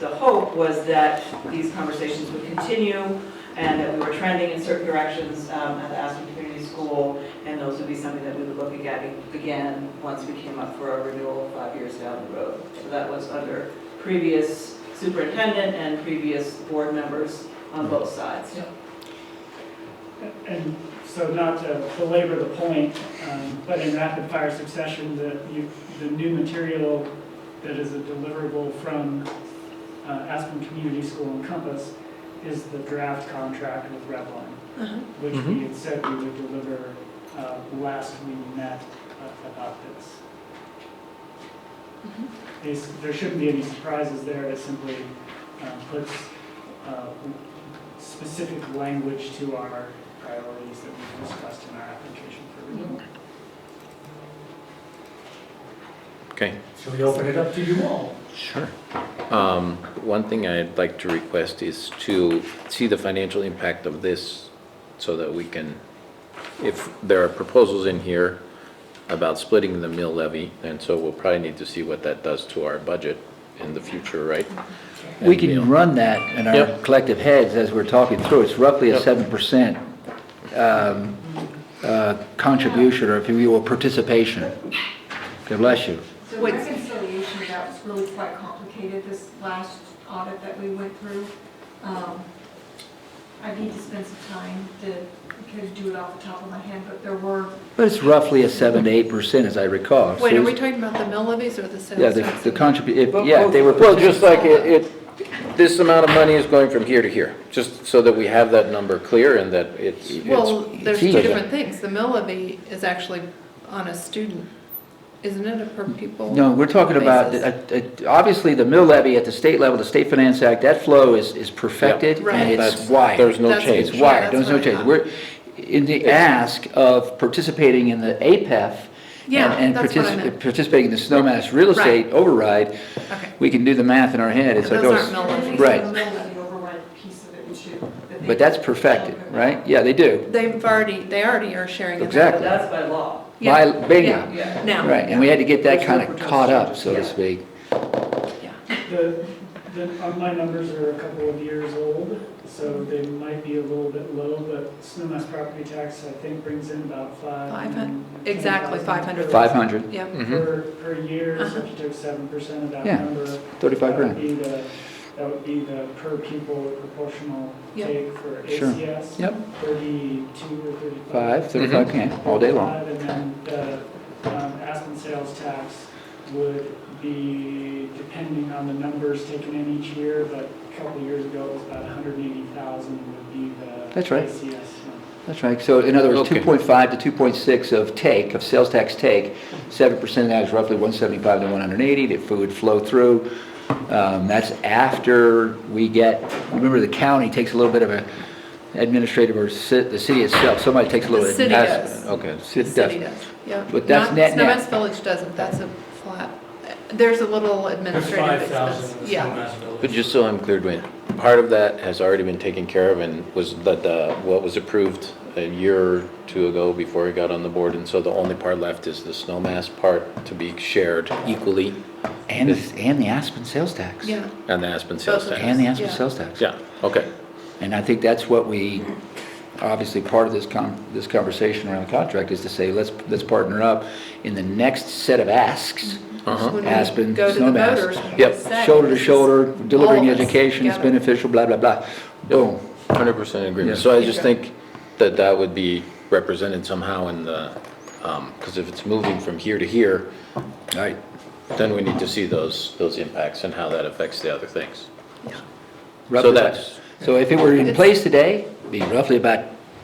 the hope was that these conversations would continue and that we were trending in certain directions at the Aspen Community School, and those would be something that we would look at again once we came up for a renewal 5 years down the road. So that was under previous superintendent and previous board members on both sides. Yeah. And so not to belabor the point, but in rapid fire succession, the new material that is a deliverable from Aspen Community School and Compass is the draft contract with Redline, which we had said we would deliver last we met about this. There shouldn't be any surprises there. It simply puts specific language to our priorities that we discussed in our application for renewal. Okay. So we open it up to you all. Sure. One thing I'd like to request is to see the financial impact of this so that we can, if there are proposals in here about splitting the mill levy, and so we'll probably need to see what that does to our budget in the future, right? We can run that in our collective heads as we're talking through. It's roughly a 7% contribution, or if you will, participation. God bless you. So the reconciliation of that was really quite complicated this last audit that we went through. I need to spend some time to kind of do it off the top of my head, but there were... But it's roughly a 7 to 8%, as I recall. Wait, are we talking about the mill levies or the sales Yeah, tax? the contribution, yeah, they were... Well, just like this amount of money is going from here to here, just so that we have that number clear and that it's... Well, there's two easy. different things. The mill levy is actually on a student, isn't it, a per pupil? No, we're talking about, obviously, the mill levy at the state level, the State Finance Act, that flow is perfected, Right. and it's That's- wide. there's no change. It's Yeah, wide, that's there's no what I change. thought. We're, in the ask of participating in the APEF, Yeah, and that's what I meant. participating in the Snowmass real estate override, Okay. we can do the math in our head. It's like, Those aren't mill levies. right, The mill levy override piece of it too. but that's perfected, right? Yeah, they do. They already are sharing in that. Exactly. But that's by law. Yeah. By bingo. Yeah. Now. Right, and we had to get that kind of caught up, so to speak. Yeah. My numbers are a couple of years old, so they might be a little bit low, but snowmass property tax, I think, brings in about 500. Exactly, 500. 500. Yep. Per year, so if you took 7% of that Yeah, number. 35 grand. That would be the per pupil proportional Yep. take for Sure. ACS. Yep. 32 or 35. 35 can, all day long. And then the Aspen sales tax would be, depending on the numbers taken in each year, but a couple of years ago, it was about 180,000 would be the That's right. ACS number. That's right. So in other words, Okay. 2.5 to 2.6 of sales tax take, 7% of that is roughly 175 to 180 that would flow through. That's after we get, remember the county takes a little bit of a administrative, or the city itself, somebody takes a little The bit. city does. Okay. The city does, yeah. But that's Not- net Snowmass net. Village doesn't, that's a flat, there's a little There's administrative expense. 5,000 in the Yeah, Snowmass Village. But just so I'm clear, Dwayne, part of that has already been taken care of and was what was approved a year or two ago before he got on the board, and so the only part left is the snowmass part to be shared equally. And the Aspen sales tax. yeah. And the Aspen sales Both of tax. And the Aspen Yeah. sales tax. Yeah, okay. And I think that's what we, obviously, part of this conversation around the contract is to say, let's partner up in the next set of asks. Uh-huh. When we Aspen, go to the snowmass. voters, we Yep. say, Shoulder to this is shoulder, delivering all of us education, it's together. beneficial, blah, blah, blah. Boom. 100% agreement. Yeah. So I just think that that would be represented somehow in the, because if it's moving from here to here, Right. then we need to see those impacts and how that affects the other things. So Roughly that's, So if it were in place today, it'd be roughly about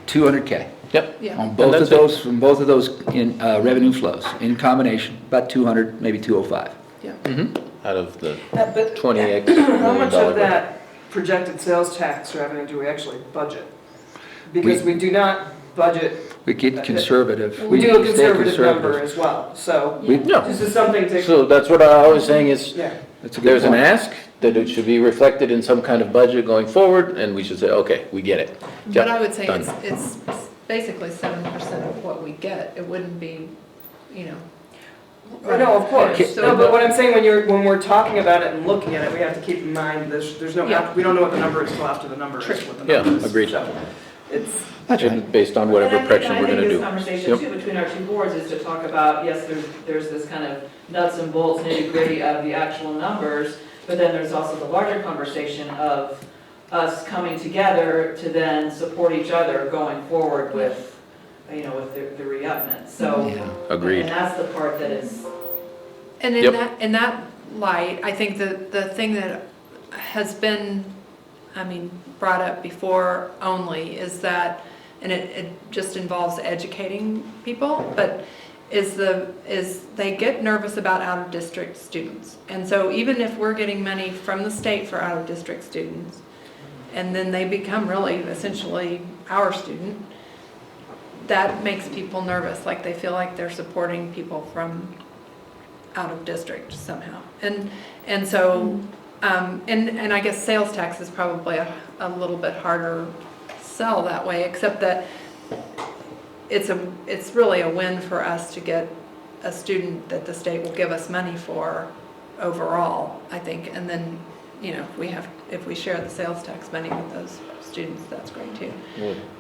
200K. yep. Yeah. On both And of that's it. those, from both of those in revenue flows, in combination, about 200, maybe 205. Out of the But 20X how million much dollar of that projected sales tax revenue do we actually budget? Because we do not budget, We get conservative. we do a stay conservative number as well, so Yeah. this is something to, So that's what I was saying is, yeah. That's a good there's an point. ask that it should be reflected in some kind of budget going forward, and we should say, okay, we get it. But Yep, I would say done. it's basically 7% of what we get. It wouldn't be, you know. Oh, no, of course. So- No, but what I'm saying, when we're talking about it and looking at it, we have to keep in mind, there's no, Yeah. we don't know what the number is till after the number is what the Yeah, number is. agreed. So it's, That's right. And based on whatever correction we're gonna And I do. think this conversation Yep. too between our two boards is to talk about, yes, there's this kind of nuts and bolts nitty gritty of the actual numbers, but then there's also the larger conversation of us coming together to then support each other going forward with, with the re-upment, so. Yeah. Agreed. And that's the part that is, And in Yep. that light, I think the thing that has been, brought up before only is that, and it just involves educating people, but is they get nervous about out-of-district students. And so even if we're getting money from the state for out-of-district students, and then they become really essentially our student, that makes people nervous, like they feel like they're supporting people from out of district somehow. And so, and I guess sales tax is probably a little bit harder sell that way, except that it's really a win for us to get a student that the state will give us money for overall, I think. And then, if we share the sales tax money with those students, that's great too.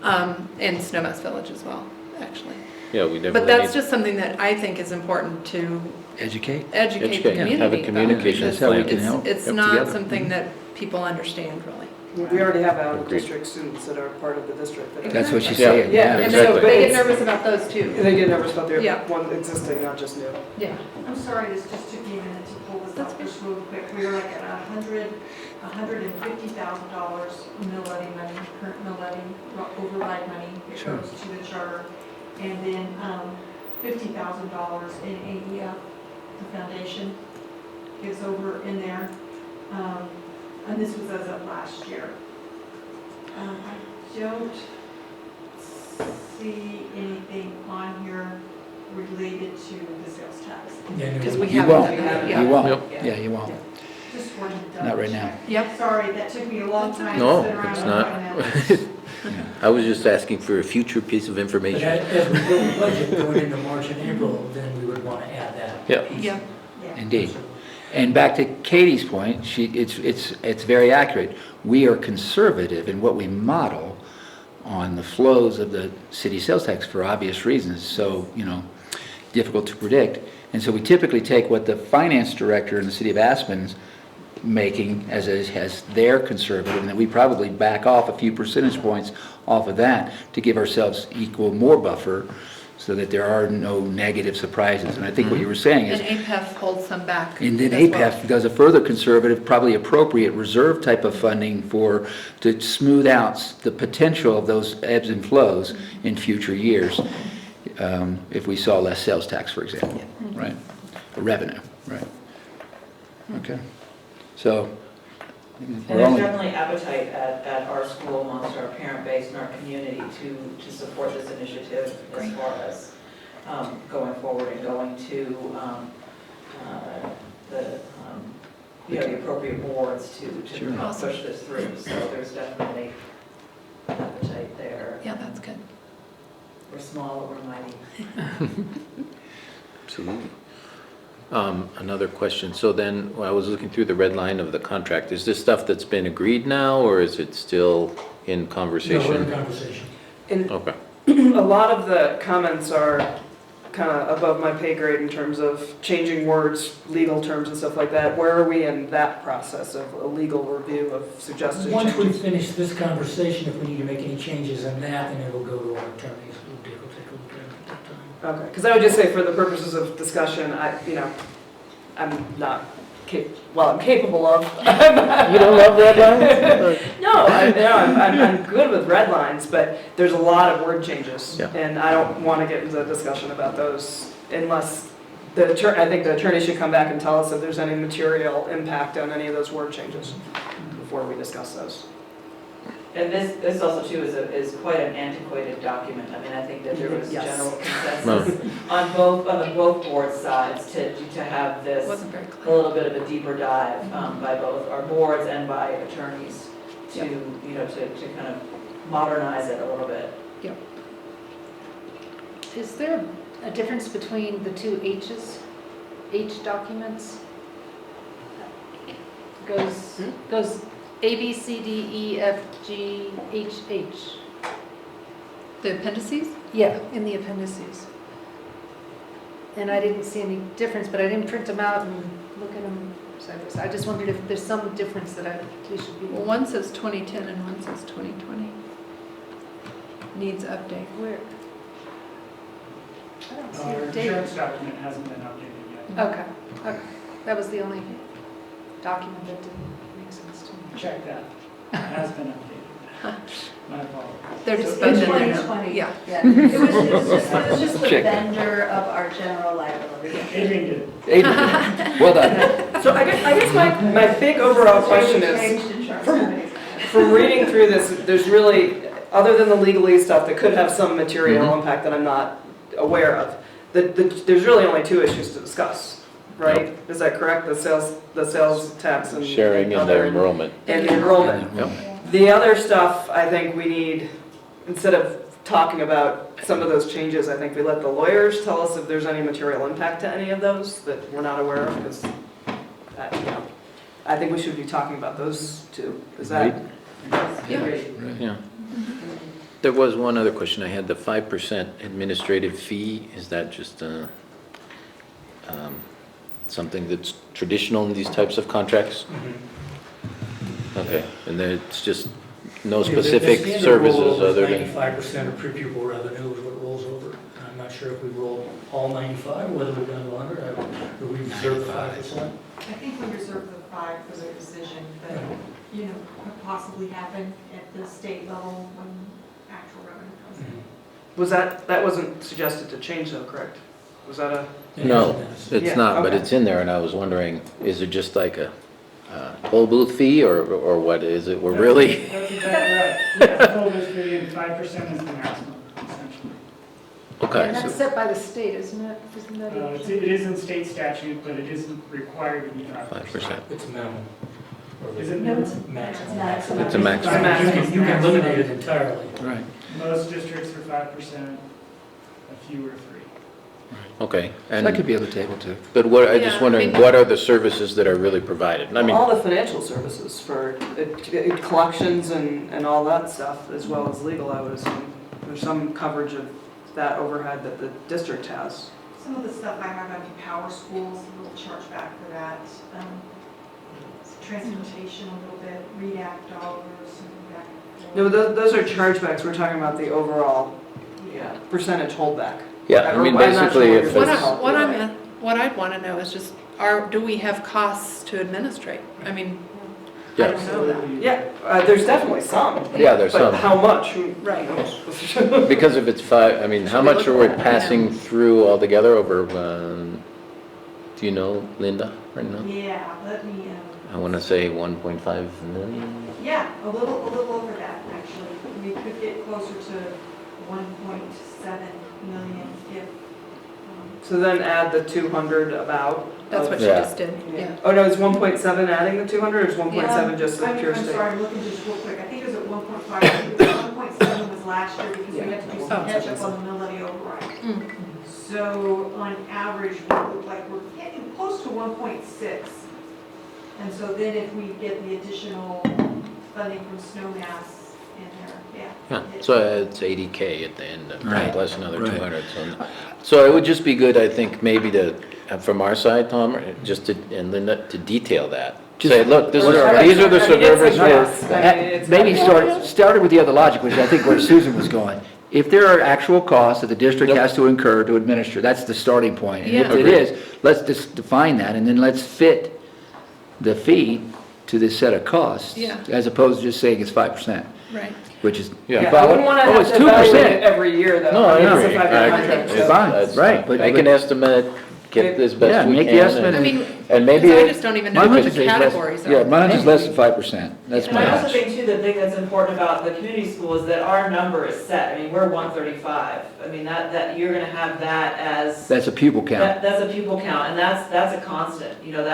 And Snowmass Village as well, actually. Yeah, we definitely But that's need- just something that I think is important to Educate. educate the Educate, yeah, community have a about. communication Because plan. That's how we can it's- help It's together. not something that people understand really. we already have out-of-district students that are part of the district. that are- That's what she's Yeah. saying. Yeah, And exactly. they get It's- nervous about those too. They get nervous about their Yeah. one existing, not just new. Yeah. I'm sorry, this just took me a minute to pull this up just real quick. We were like at $150,000 mill levy money, current mill levy, override money that Sure. goes to the charter. And then $50,000 in AEF, the foundation, is over in there. And this was as of last year. I don't see anything on here related to the sales tax. Because we You haven't won't. done that. You won't. Yep. Yeah, you won't. Just wanted to double Not right now. check. Yep. Sorry, that took me a long time to No, sit around it's and not. find that. I was just asking for a future piece of But information. as we build the budget going into March and April, then we would want to add that. Yeah. piece. Yeah. Yeah. Indeed. And back to Katie's point, it's very accurate. We are conservative in what we model on the flows of the city sales tax for obvious reasons. So, difficult to predict. And so we typically take what the finance director in the city of Aspen's making as their conservative, and then we probably back off a few percentage points off of that to give ourselves more buffer so that there are no negative surprises. And I think what you were saying is, And APEF holds some back. and then as well. APEF does a further conservative, probably appropriate reserve type of funding to smooth out the potential of those ebbs and flows in future years, if we saw less sales tax, for example, right? Or revenue, right? Okay. So, And there's definitely appetite at our school amongst our parent base and our community to support this initiative as far as going forward and going to the appropriate boards to push this through. So there's definitely appetite there. Yeah, that's good. We're small, but we're mighty. Absolutely. Another question. So then, I was looking through the red line of the contract. Is this stuff that's been agreed now, or is it still in conversation? No, we're in conversation. Okay. A lot of the comments are kind of above my pay grade in terms of changing words, legal terms and stuff like that. Where are we in that process of a legal review of suggested Once we changes? finish this conversation, if we need to make any changes in that, then it'll go to our attorneys. We'll take a look at it at that time. Okay, because I would just say for the purposes of discussion, I'm not I'm capable of. You don't love red lines? No, I'm good with red lines, but there's a lot of word changes. Yeah. And I don't want to get into a discussion about those unless I think the attorney should come back and tell us if there's any material impact on any of those word changes before we discuss those. And this also too is quite an antiquated document. I mean, I think that there was Yes. general consensus on both board sides to have this Wasn't very a clear. little bit of a deeper dive by both our boards and by attorneys to kind of modernize it a little bit. Is there a difference between the two H's, H documents? Goes A, B, C, D, E, F, G, H, H. The appendices? Yeah, in the appendices. And I didn't see any difference, but I didn't print them out and look at them side by side. I just wondered if there's some difference that we should be. Well, one says 2010 and one says 2020. Needs update. Where? I don't see Our a date. insurance document hasn't been updated yet. Okay. That was the only document that didn't make sense to me. Check that. It has been updated. My apologies. They're just It's budgeted in 2020. there. Yeah. It was just the Check. vendor of our general liability. Adrian did. Adrian, well done. So I guess my big overall question is, Changed insurance companies. from reading through this, there's really, other than the legalese stuff that could have some material impact that I'm not aware of, there's really only two issues to discuss, right? Is that correct? The sales tax and Sharing and the other- enrollment. And the enrollment. Yep. The other stuff, I think we need, instead of talking about some of those changes, I think we let the lawyers tell us if there's any material impact to any of those that we're not aware of, because, I think we should be talking about those two. Is that? Yeah. There was one other question I had, the 5% administrative fee, is that just something that's traditional in these types of contracts? Okay, and then it's just no specific services other than? 95% of per-pupil revenue is what rolls over. I'm not sure if we roll all 95, whether we've done 100, or we reserve the 5%. I think we reserve the 5 for their decision, but, could possibly happen at the state level when actual revenue comes in. Was that wasn't suggested to change though, correct? Was that a? No, it's not, but okay. it's in there, and I was wondering, is it just like a toll booth fee, or what is it? We're really? That's exactly right. Yeah, toll booth fee and 5% is the maximum, essentially. Okay. And that's set by the state, isn't it? Isn't that It is in state statute, but it isn't required to be 5%. 5%. It's a minimum. Is it No, minimum? Maximum. It's a maximum. You can eliminate it entirely. Right. Most districts are 5%, a few are 3%. Okay. So And that could be on the table too. But what, I'm Yeah, just I wondering, mean- what are the services that are really provided? I mean, All the financial services for collections and all that stuff, as well as legal, I would assume. There's some coverage of that overhead that the district has. Some of the stuff I have, Power Schools, we'll charge back for that. Transportation a little bit, REACT dollars, and back and forth. No, those are chargebacks. We're talking about the overall percentage holdback. yeah, I mean, Or I'm not basically, sure if what it's, you're What I'd want to know is just, do we have costs to administrate? I mean, I yes. don't know that. Yeah, there's definitely some. Yeah, there's some. But how much? Right. Because if it's five, I mean, how Should we much look are we at that? passing through altogether over, do you know, Linda, right now? Yeah, let me, I want to say 1.5 million. yeah, a little over that, actually. We could get closer to 1.7 million if, So then add the 200 about. That's what she Yeah. just did, yeah. Oh, no, is 1.7 adding the 200 or is 1.7 just the pure I'm state? sorry, I'm looking just real quick. I think it was at 1.5. I think it was 1.7 was last year because we had to do Oh. some catch up on the mill levy override. Mm. So on average, we look like we're getting close to 1.6. And so then if we get the additional funding from snowmass in there, yeah. Yeah, so it's 80K at the end, Right. plus another Right. 200. So it would just be good, I think, maybe to, from our side, Tom, just to, and Linda, to detail that. Just- Say, look, these What are, are- these are the I mean, it's a services guess. we're, I mean, it's- Maybe started with the other logic, which I think where Susan was going. If there are actual costs that the district Yep. has to incur to administer, that's the starting point. And if Yeah. it is, let's just define that, and then let's fit the fee to this set of costs. Yeah. As opposed to just saying it's 5%, Right. which is. Yeah. Yeah, I wouldn't want to Oh, have it's to evaluate it 2%. every year, though. No, I mean, it's a agree. five-year I contract, agree. so- Fine, That's right, fine. but- Make an estimate, get as Yeah, best we make the can. estimate I and- mean, And because maybe, I just don't even know My what hunch the is less, categories are. yeah, my hunch is less than 5%, that's And my I also hunch. think too, the thing that's important about the community school is that our number is set. I mean, we're 135. I mean, that you're gonna have that as. That's a pupil count. That's a pupil count, and that's a constant, you know,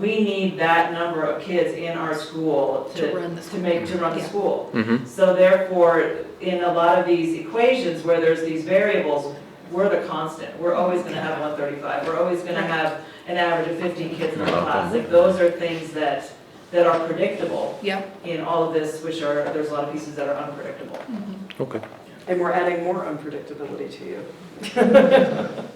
we need that number of kids in our school To run the school. to run the Yeah. school. Mhm. So therefore, in a lot of these equations where there's these variables, we're the constant. We're always gonna have 135. We're always gonna have an average of 15 kids in the class. Like, those are things that are predictable Yeah. in all of this, there's a lot of pieces that are unpredictable. okay. And we're adding more unpredictability to you.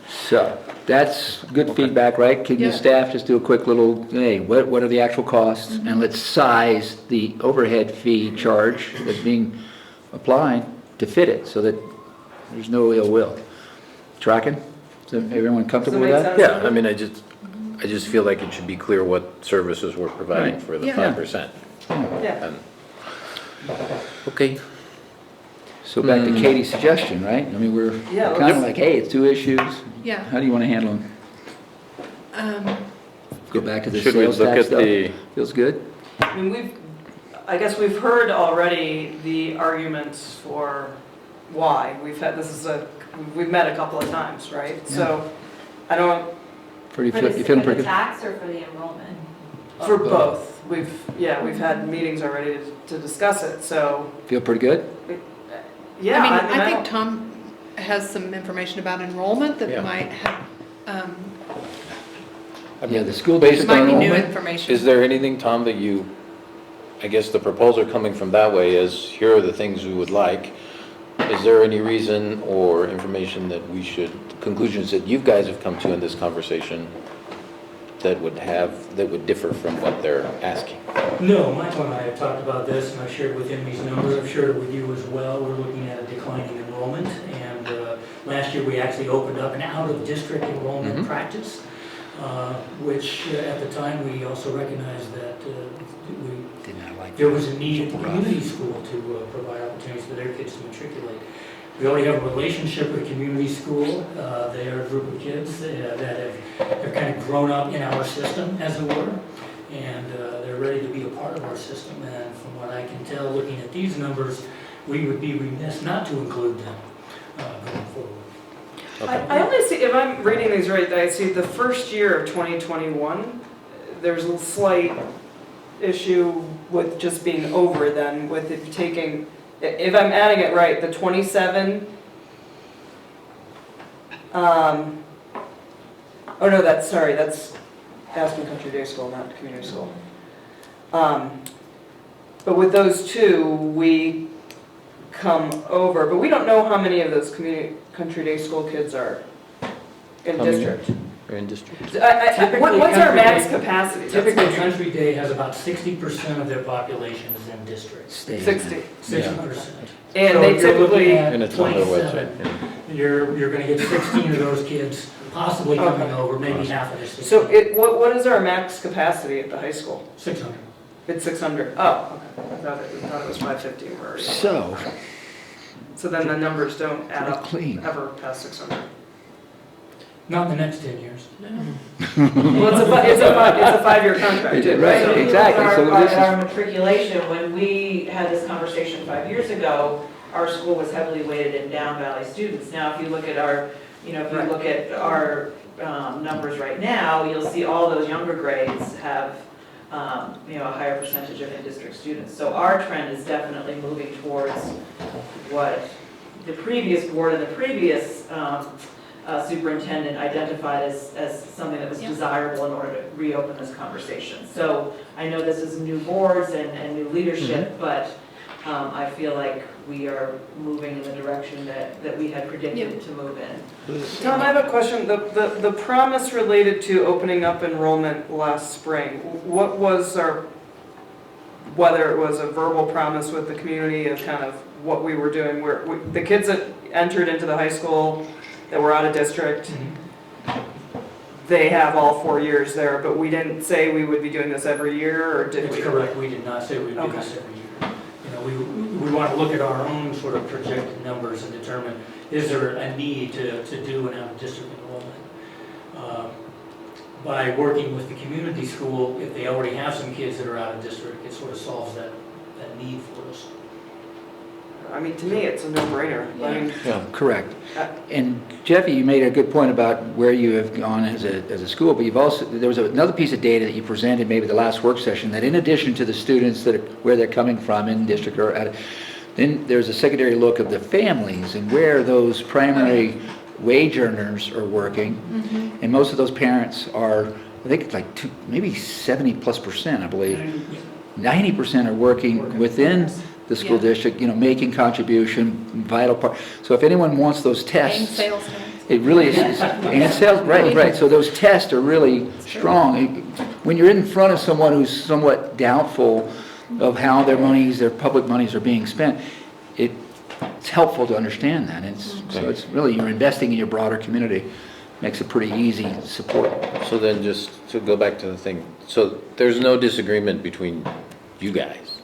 So, that's good feedback, right? Can the Yeah. staff just do a quick little, hey, what are the actual costs? And let's size the overhead fee charge that's being applied to fit it, so that there's no ill will. Tracking? Is everyone comfortable with Does that? it make sense? Yeah, I mean, I just feel like it should be clear what services we're providing Right. for the Yeah. 5%. Yeah. And- Okay. So back to Katie's suggestion, right? I mean, we're Yeah, kind of let's- like, hey, it's two issues. Yeah. How do you want to handle them? Go back to the Should we sales look tax at stuff? the, Feels good? I mean, I guess we've heard already the arguments for why. We've met a couple of times, right? So, I don't, Pretty, For you the, feeling for pretty the good? tax or for the enrollment? for both. We've had meetings already to discuss it, so, Feel pretty good? yeah. I think don't- Tom has some information about enrollment Yeah. that might have, Yeah, the school based district might on be new enrollment, information. is there anything, Tom, that you, I guess the proposal coming from that way is, here are the things we would like. Is there any reason or information that we should, conclusions that you guys have come to in this conversation that would differ from what they're asking? No, Michael and I have talked about this, and I've shared with him these numbers. I've shared it with you as well. We're looking at a declining enrollment, and last year we actually opened up an out-of-district enrollment practice, which at the time we also recognized that there was a need at the community school to provide opportunities for their kids to matriculate. We already have a relationship with community school. They are a group of kids that have kind of grown up in our system, as it were, and they're ready to be a part of our system. And from what I can tell, looking at these numbers, we would be remiss not to include them going forward. I only see, if I'm reading these right, I see the first year of 2021, there's a slight issue with just being over then, with it taking, if I'm adding it right, the 27 Oh, no, that's Aspen Country Day School, not community school. But with those two, we come over, but we don't know how many of those Country Day School kids are in How many? district. Or in district? What's our max capacity? Typically, Country Day has about 60% of their population is in district. 60. 60%. And So they if you're looking typically, at And it's on their 27, website. You're gonna get 16 of those kids possibly coming Okay. over, maybe half of the 16. so what is our max capacity at the high school? 600. It's 600. Oh, okay. I thought it was 550. We're already- So, then the numbers don't add pretty up clean. ever past 600. Not in the next 10 years. Well, it's a 5-year contract too. Right, so- exactly. So this is, Our matriculation, when we had this conversation 5 years ago, our school was heavily weighted in down valley students. Now, if you look at our, numbers right now, you'll see all those younger grades have, a higher percentage of in-district students. So our trend is definitely moving towards what the previous board and the previous superintendent identified as something that was desirable in order to reopen this conversation. So I know this is new boards and new leadership, but I feel like we are moving in the direction that we had predicted to move in. Tom, I have a question. The promise related to opening up enrollment last spring, what was whether it was a verbal promise with the community of kind of what we were doing, the kids that entered into the high school that were out of district, they have all 4 years there, but we didn't say we would be doing this every year, or did we? That's correct, we did not say we'd do this every year. We want to look at our own sort of projected numbers and determine, is there a need to do an out-of-district enrollment? By working with the community school, if they already have some kids that are out of district, it sort of solves that need for us. I mean, to me, it's a no-brainer. I mean, correct. And Jeffy, you made a good point about where you have gone as a school, but there was another piece of data that you presented maybe the last work session, that in addition to the students where they're coming from in district or out of, then there's a secondary look of the families and where those primary wage earners are working. And most of those parents are, I think it's like maybe 70+%, I believe. 90% are working within the school district, making contribution, vital part. So if anyone wants those tests, And sales tax. it really is, and sales, right. So those tests are really strong. When you're in front of someone who's somewhat doubtful of how their public monies are being spent, it's helpful to understand that. So it's really, you're investing in your broader community. Makes it pretty easy support. So then just to go back to the thing, so there's no disagreement between you guys.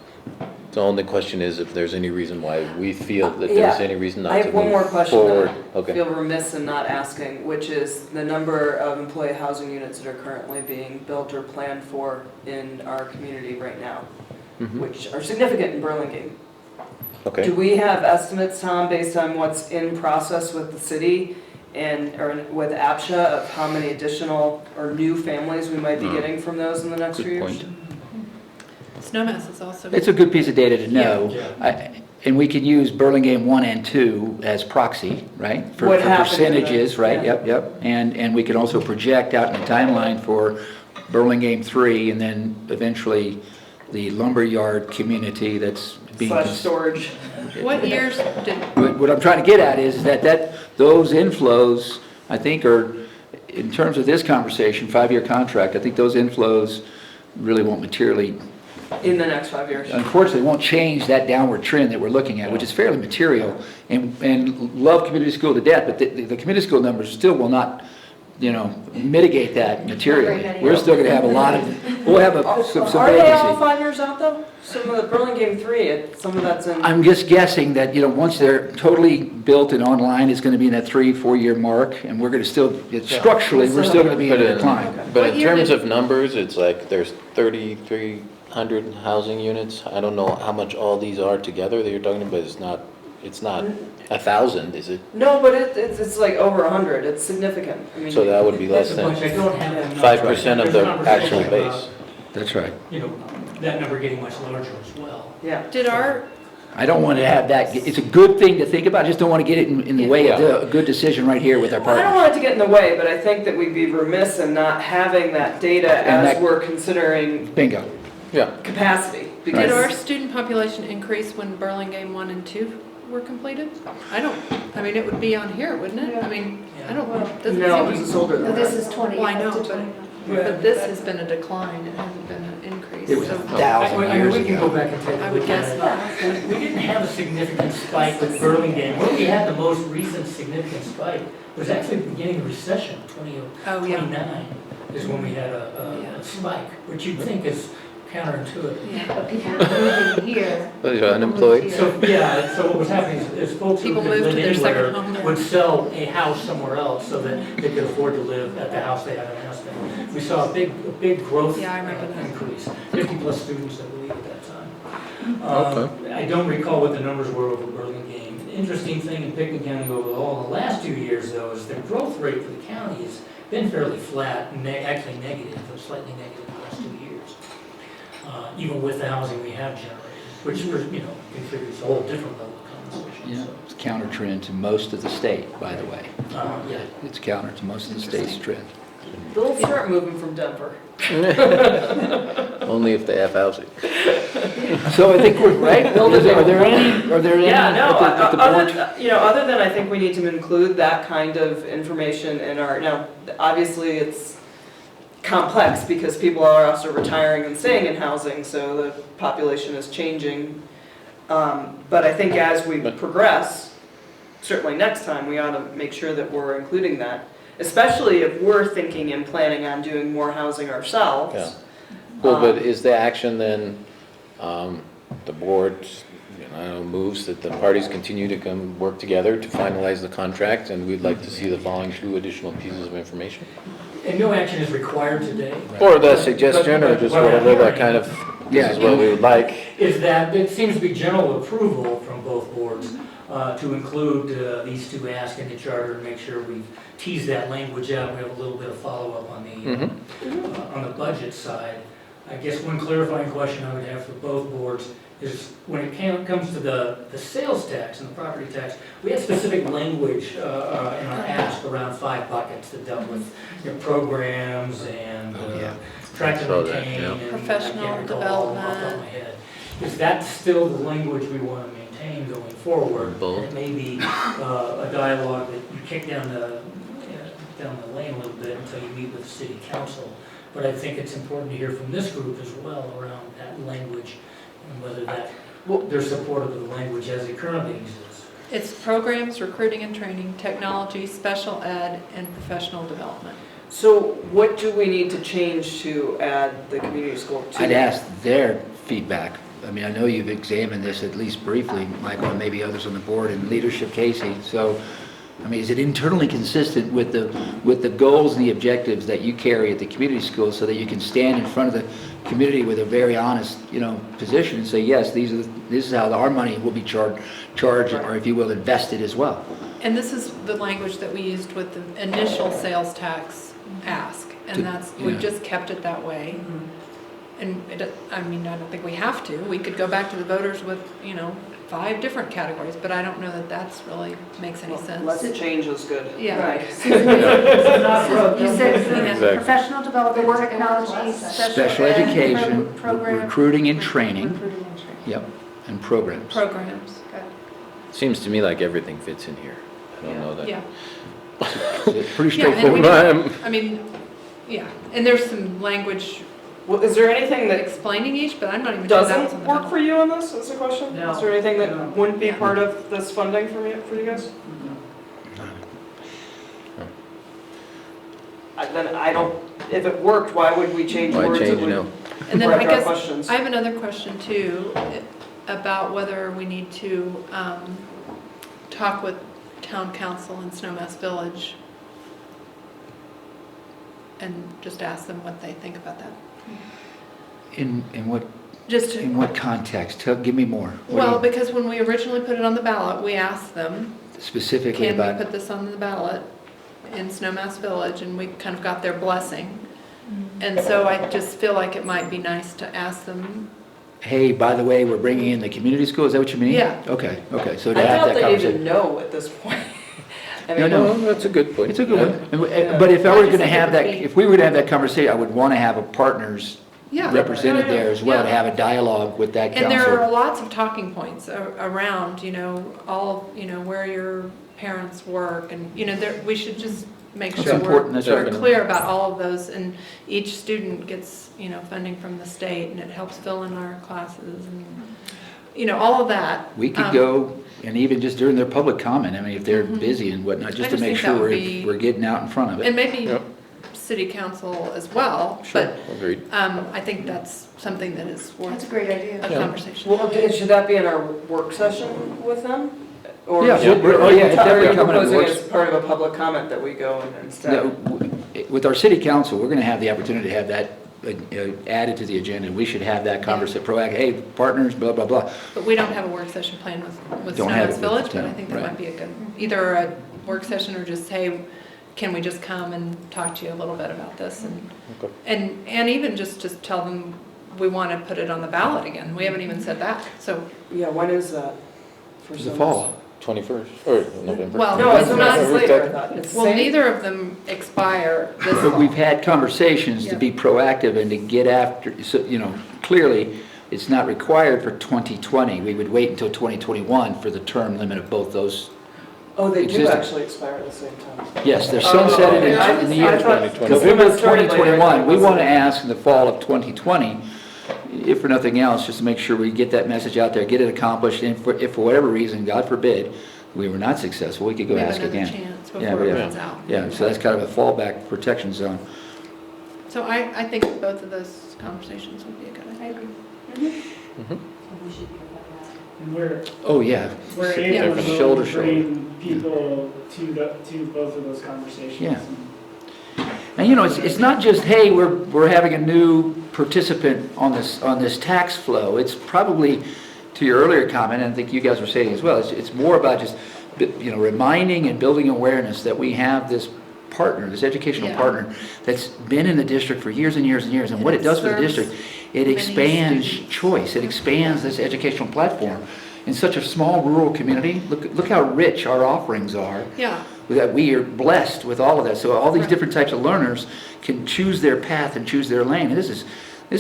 The only question is if there's any reason why we feel that there's any reason not to move forward. I have one more question that I Okay. feel remiss in not asking, which is the number of employee housing units that are currently being built or planned for in our community right now, which are significant in Burlingame. Okay. Do we have estimates, Tom, based on what's in process with the city or with APSHA of how many additional or new families we might be getting from those in the next few years? Snowmass is also. It's a good piece of data to know. And we can use Burlingame 1 and 2 as proxy, right? For percentages, right? Yep. And we can also project out in the timeline for Burlingame 3 and then eventually the lumberyard community that's being. Storage. What years did? What I'm trying to get at is that those inflows, I think, are, in terms of this conversation, 5-year contract, I think those inflows really won't materially. In the next 5 years. Unfortunately, won't change that downward trend that we're looking at, which is fairly material, and love community school to death, but the community school numbers still will not, mitigate that materially. We're still going to have a lot of, we'll have some vacancy. Are they all 5 years out though? Some of the Burlingame 3, some of that's in. I'm just guessing that, once they're totally built and online, it's going to be in that 3-4 year mark, and we're going to still, structurally, we're still going to be in decline. But in terms of numbers, it's like there's 3,300 housing units. I don't know how much all these are together that you're talking about. It's not 1,000, is it? No, but it's like over 100. It's significant. I mean, So that would be less than 5% of the actual base. That's right. That number getting much larger as well. Yeah. Did our I don't want to have that, it's a good thing to think about, I just don't want to get it in the way of a good decision right here with our I don't partners. want it to get in the way, but I think that we'd be remiss in not having that data And as that- we're considering Bingo. Yeah. capacity. Did Because our student population increase when Burlingame 1 and 2 were completed? I mean, it would be on here, wouldn't it? I mean, I don't, doesn't No, seem. this is older No, than this that. is 20. Well, I know, up to but, 20. but this has been a decline, it hasn't been an increase. It was So 1,000 I mean, years we can go ago. back and take I a would look guess at not. it. We didn't have a significant spike with Burlingame. Where we had the most recent significant spike was actually the beginning of the recession, Oh, yeah. 29 is when we had Yeah. a spike, which you'd think is counterintuitive. Yeah. But people are moving here. Well, you're unemployed. So, yeah, so what was happening is folks who People could moved live to their second anywhere home. would sell a house somewhere else so that they could afford to live at the house they had in Aspen. We saw a big growth Yeah, I remember that. increase, 50-plus students, I believe, at that time. Okay. I don't recall what the numbers were over Burlingame. The interesting thing in Pickton County overall, the last 2 years, though, is the growth rate for the county has been fairly flat, actually negative, or slightly negative the last 2 years. Even with the housing we have generated, which, contributes a whole different level of conversation. Yeah, So, it's counter trend to most of the state, by the way. yeah. It's counter to most of the state's trend. They'll start moving from Denver. Only if they have housing. So I think we're right. Are there any? Yeah, no, at the board? other than I think we need to include that kind of information in our, now, obviously it's complex because people are also retiring and staying in housing, so the population is changing. But I think as we progress, certainly next time, we ought to make sure that we're including that, especially if we're thinking and planning on doing more housing ourselves. Yeah. Well, but is the action then, the board, I don't know, moves that the parties continue to come work together to finalize the contract, and we'd like to see the following 2 additional pieces of information? And no action is required today. Or the suggestion, or just But what I'm whatever that hearing kind of, this is what we would like. Is that it seems to be general approval from both boards to include these 2 asks in the charter and make sure we tease that language out. We have a little bit of follow-up on the budget side. I guess one clarifying question I would have for both boards is when it comes to the sales tax and the property tax, we had specific language in our ask around 5 buckets that dealt with programs and track and retain and Professional I can't recall them off the top of my head. Is that still the language we want to maintain going forward? Both. It may be a dialogue that you kick down the lane a little bit until you meet with the city council. But I think it's important to hear from this group as well around that language and whether they're supportive of the language as it currently exists. It's programs, recruiting and training, technology, special ed, and professional development. So what do we need to change to add the community school to? I'd ask their feedback. I mean, I know you've examined this at least briefly, Michael, and maybe others on the board, and leadership Casey. So, I mean, is it internally consistent with the goals and the objectives that you carry at the community school so that you can stand in front of the community with a very honest, position and say, yes, this is how our money will be charged, or if you will, invested as well. And this is the language that we used with the initial sales tax ask, and we've just kept it that way. And I don't think we have to. We could go back to the voters with, 5 different categories, but I don't know that that's really makes any sense. Less change is good. Yeah. Right. You said Exactly. professional development, technology, Special education, program. recruiting and training. Recruiting and training. Yep, and programs. Programs, good. Seems to me like everything fits in here. I don't know that. Yeah. Pretty Yeah, and we straightforward. yeah, and there's some language Well, is there anything that explaining each, but I'm not even sure that was on doesn't the work ballot. for you on this, is the question? No. Is there anything that No. wouldn't be part of this funding for you guys? Then I don't, if it worked, why would we change Why words? that change would now? And then I correct our guess, questions? I have another question too, about whether we need to talk with town council in Snowmass Village and just ask them what they think about that. In what Just to, in what context? Give me more. well, because when we originally put it on the ballot, we asked them, Specifically can we about, put this on the ballot in Snowmass Village, and we kind of got their blessing. And so I just feel like it might be nice to ask them hey, by the way, we're bringing in the community school, is that what you mean? Yeah. Okay, so I to have doubt that they conversation. even know at this point. I No, mean, no. That's a good point. It's a good one. Yeah. But if I I were just gonna think it have would that, be- if we were to have that conversation, I would wanna have a partners Yeah. represented there as well, to Yeah. have a dialogue with that And there are council. lots of talking points around, where your parents work and, we should just make That's sure important, that's we're right. clear about all of those. And each student gets, funding from the state and it helps fill in our classes and, all of that. We could go, and even just during their public comment, I mean, if they're busy and whatnot, just to just make think that sure would be- we're getting out in front of it. And maybe Yep. city council as well. Sure, agreed. But I think that's something that is That's a worth great idea. a Yeah. conversation. well, should that be in our work session with them? Or Yeah, is it- oh, yeah, it's are definitely you coming up in proposing works- as part of a public comment that we go and instead? No, with our city council, we're gonna have the opportunity to have that added to the agenda. We should have that conversation, proactive, hey, partners, blah, blah, blah. But we don't have a work session planned with Don't have it Snowmass with Village, the but I town, think that right. might be a good, either a work session or just, hey, can we just come and talk to you a little bit about this? Okay. And even just tell them we want to put it on the ballot again. We haven't even said that, so. Yeah, when is that? For The some- fall. 21st, or November. Well, No, it's not not November. later, I thought. It's the Well, same? neither of them expire this But fall. we've had conversations to Yeah. be proactive and to get after, so, clearly, it's not required for 2020. We would wait until 2021 for the term limit of both those. Oh, they do existing. actually expire at the same time. Yes, they're sunsetted in the year I thought- 2020. November Because when it started later, I 2021. thought We it want to wasn't- ask in the fall of 2020, if for nothing else, just to make sure we get that message out there, get it accomplished, and if for whatever reason, God forbid, we were not successful, we could go We have ask another again. chance Yeah, before it yeah. runs out. Yeah, so that's kind of a fallback protection zone. So I think both of those conversations would be a good idea. And we're, Oh, yeah. we're Yeah. able Shoulder to to bring people to both of those conversations. Yeah. And it's not just, hey, we're having a new participant on this tax flow. It's probably, to your earlier comment, and I think you guys were saying as well, it's more about just, reminding and building awareness that we have this partner, this educational Yeah. partner that's been in the district for years and years and years. And what it does for the serves district, it many expands students. choice. It expands this educational platform. In such a small rural community, look how rich our offerings are. Yeah. That we are blessed with all of that. So all these Right. different types of learners can choose their path and choose their lane. And this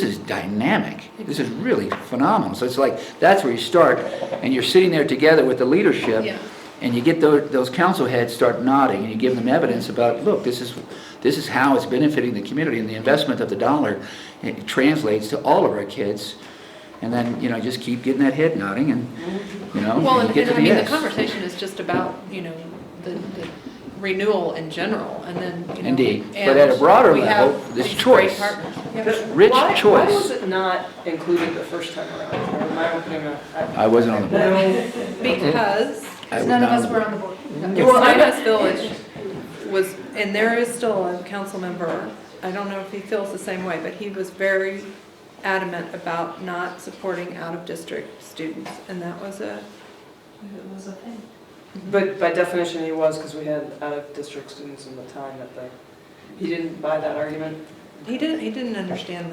is dynamic. This is really phenomenal. So it's like, that's where you start, and you're sitting there together with the leadership, Yeah. and you get those council heads start nodding, and you give them evidence about, look, this is how it's benefiting the community, and the investment of the dollar, it translates to all of our kids. And then, just keep getting that head nodding, and, Well, and you get to I the mean, the yes. conversation is just about, the renewal in general, and then, Indeed. and But at a broader we level, have this these choice. great partners. Yeah. Rich Why choice. was it not included the first time around? Or am I opening a? I wasn't on the board. No. Because I was None of not us were on the board. Well, Snowmass Village was, and there is still a council member, I don't know if he feels the same way, but he was very adamant about not supporting out-of-district students, and that was a thing. But by definition, he was, because we had out-of-district students in the time he didn't buy that argument? He didn't understand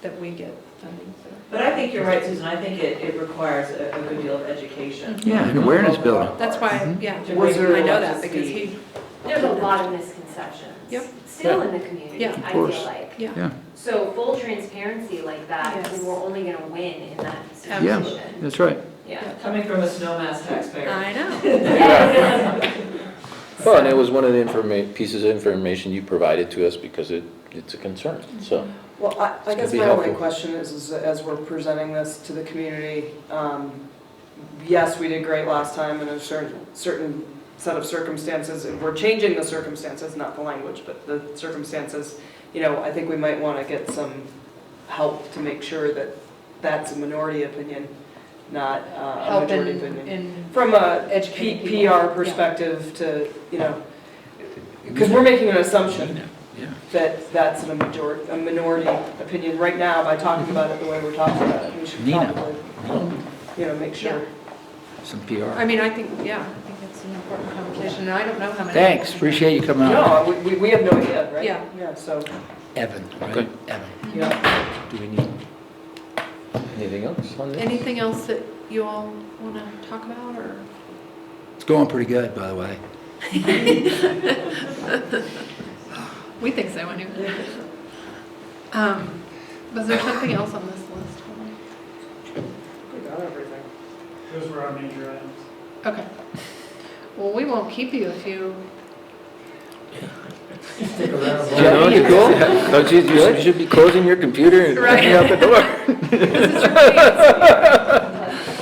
that we get funding for. But I think you're right, Susan, I think it requires a good deal of education. Yeah, and awareness building. That's why, yeah, To bring people I know up that to because speed. he, There's a lot of misconceptions. Yep. Still in the community, Yeah. I Of course. feel like. yeah. So full transparency like that, Yes. we're only gonna win in that Yeah, situation. that's right. Yeah. Coming from a Snowmass taxpayer. I know. Well, and it was one of the pieces of information you provided to us because it's a concern, so. Well, I gonna guess be my only helpful. question is as we're presenting this to the community, yes, we did great last time in a certain set of circumstances. If we're changing the circumstances, not the language, but the circumstances, I think we might want to get some help to make sure that that's a minority opinion, not a Help majority in opinion. From a educating people. PR perspective to, because we're making an assumption Yeah. that that's a minority opinion right now by talking about it the way we're talking about it. We should Nina. probably, make sure. Some PR. I mean, I think it's an important conversation, and I don't know how many. Thanks, appreciate you coming on. No, we have no idea, right? Yeah. Yeah, so, Evan, right? Okay. Evan. yeah. Do we need? Anything else on this? Anything else that you all want to talk about, or? It's going pretty good, by the way. We think so anyway. Was there something else on this list? We got everything. Those were our major items. Okay. Well, we won't keep you if you. Stick around. No, you're cool. Don't you should be closing your computer and running out the door.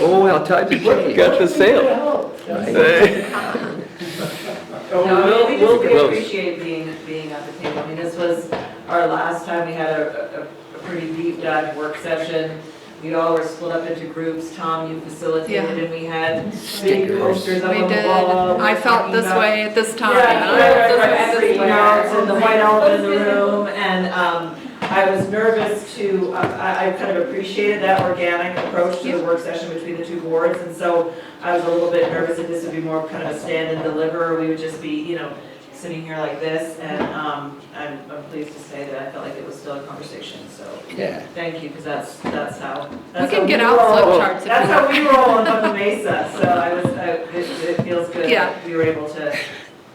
Oh, well, times have changed. Got the sale. No, we Well- appreciate being at the table. I mean, this was our last time we had a pretty deep dive work session. We all were split up into groups. Tom, you facilitated, and we had big Stickers. posters up We on the did. wall. I felt this talking way at this time. Yeah, I felt this way at every this notes time. and the white elephant in the room, and I was nervous to, I kind of appreciated that organic approach to the work session between the two boards, and so I was a little bit nervous that this would be more of kind of a stand and deliver, we would just be, you know, sitting here like this, and I'm pleased to say that I felt like it was still a conversation, so. Yeah. Thank you, because that's how. We can get out flip charts if That's you how want. we roll on Mother Mesa, so it feels good Yeah. that we were able to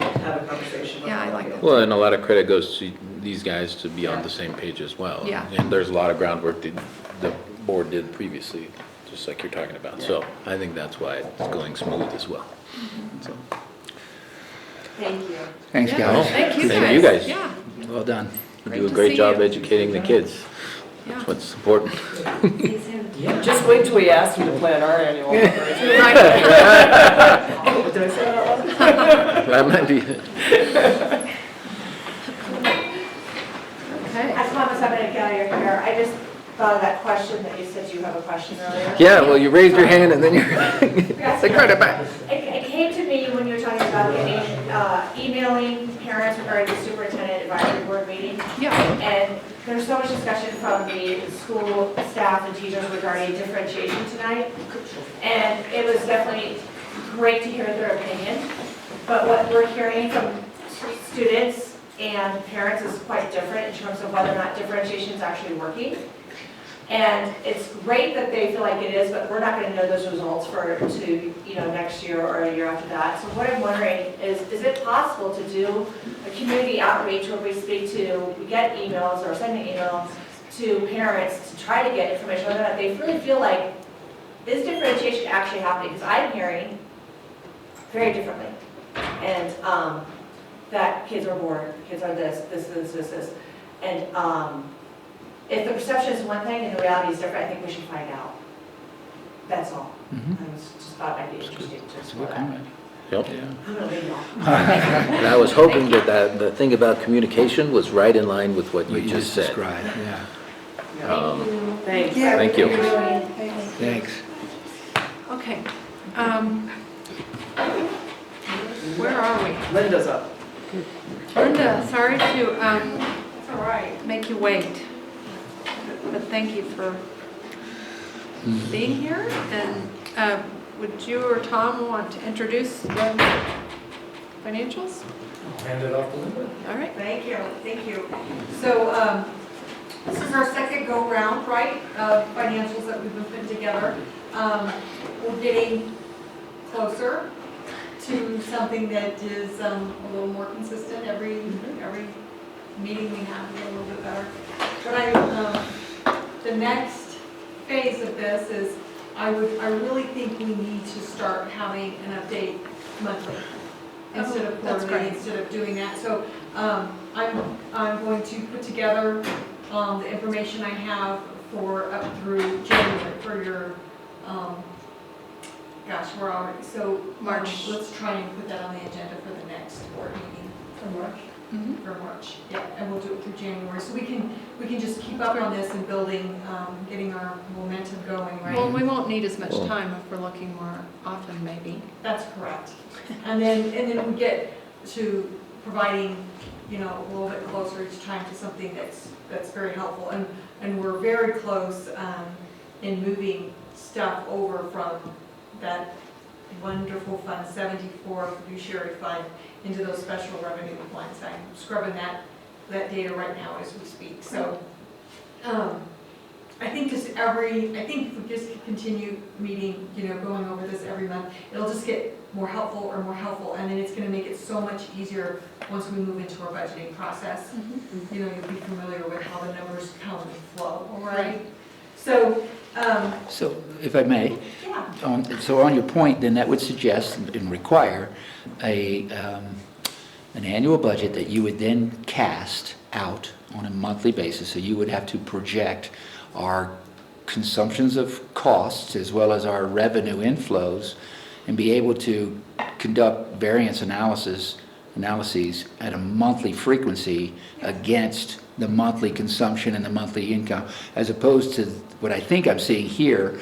have a conversation. Yeah, I like that. Well, and a lot of credit goes to these guys to be on the same page as well. Yeah. And there's a lot of groundwork that the board did previously, just like you're talking about. So I think that's why it's going smooth as well. So, Thank you. Thanks, Yeah. guys. Thank you Thank you guys. Yeah. Well done. You Great do a to great see job you. educating the kids. Yeah. That's what's important. Just wait till we ask them to plan our annual. Did Right. I say that wrong? That might be, Okay. I promise I'm gonna get out of your hair. I just thought of that question that you said you have a question earlier. yeah, well, you raised your hand and then you're, like, right back. It came to me when you were talking about emailing parents regarding the superintendent advisory board meeting. Yeah. And there's so much discussion from the school staff and teachers regarding differentiation tonight. And it was definitely great to hear their opinion. But what we're hearing from students and parents is quite different in terms of whether or not differentiation is actually working. And it's great that they feel like it is, but we're not going to know those results next year or a year after that. So what I'm wondering is it possible to do a community outreach where we get emails or send an email to parents to try to get information whether or not they really feel like, is differentiation actually happening? Because I'm hearing very differently. And that kids are bored, kids are this. And if the perception is one thing and the reality is different, I think we should find out. That's all. I just thought I'd be interested to explore that. Yep. I'm gonna leave y'all. And I was hoping that the thing about communication was right in line with what you just said. described, yeah. Thanks. Thank you. Thanks. Okay. Where are we? Linda's up. Linda, sorry to make you wait, but thank you for being here. And would you or Tom want to introduce the financials? I'll hand it off to Linda. All right. Thank you. So, this is our second go-round, right, of financials that we've been putting together. We're getting closer to something that is a little more consistent. Every meeting we have is a little bit better. But the next phase of this is, I really think we need to start having an update monthly instead of quarterly, instead of doing that. So I'm going to put together the information I have for up through January for your, we're already, so March. Let's try and put that on the agenda for the next board meeting. For March? For March, yeah, and we'll do it through January. So we can just keep up on this and building, getting our momentum going, right? Well, we won't need as much time if we're looking more often, maybe. That's correct. And then we get to providing, a little bit closer each time to something that's very helpful. And we're very close in moving stuff over from that wonderful Fund 74 fiduciary fund into those special revenue funds. I'm scrubbing that data right now as we speak. So I think if we just continue meeting, going over this every month, it'll just get more helpful, and then it's gonna make it so much easier once we move into our budgeting process. You'll be familiar with how the numbers come and flow, all right? So, So if I may, yeah. so on your point, then that would suggest and require an annual budget that you would then cast out on a monthly basis. So you would have to project our consumptions of costs as well as our revenue inflows and be able to conduct variance analyses at a monthly frequency against the monthly consumption and the monthly income, as opposed to what I think I'm seeing here.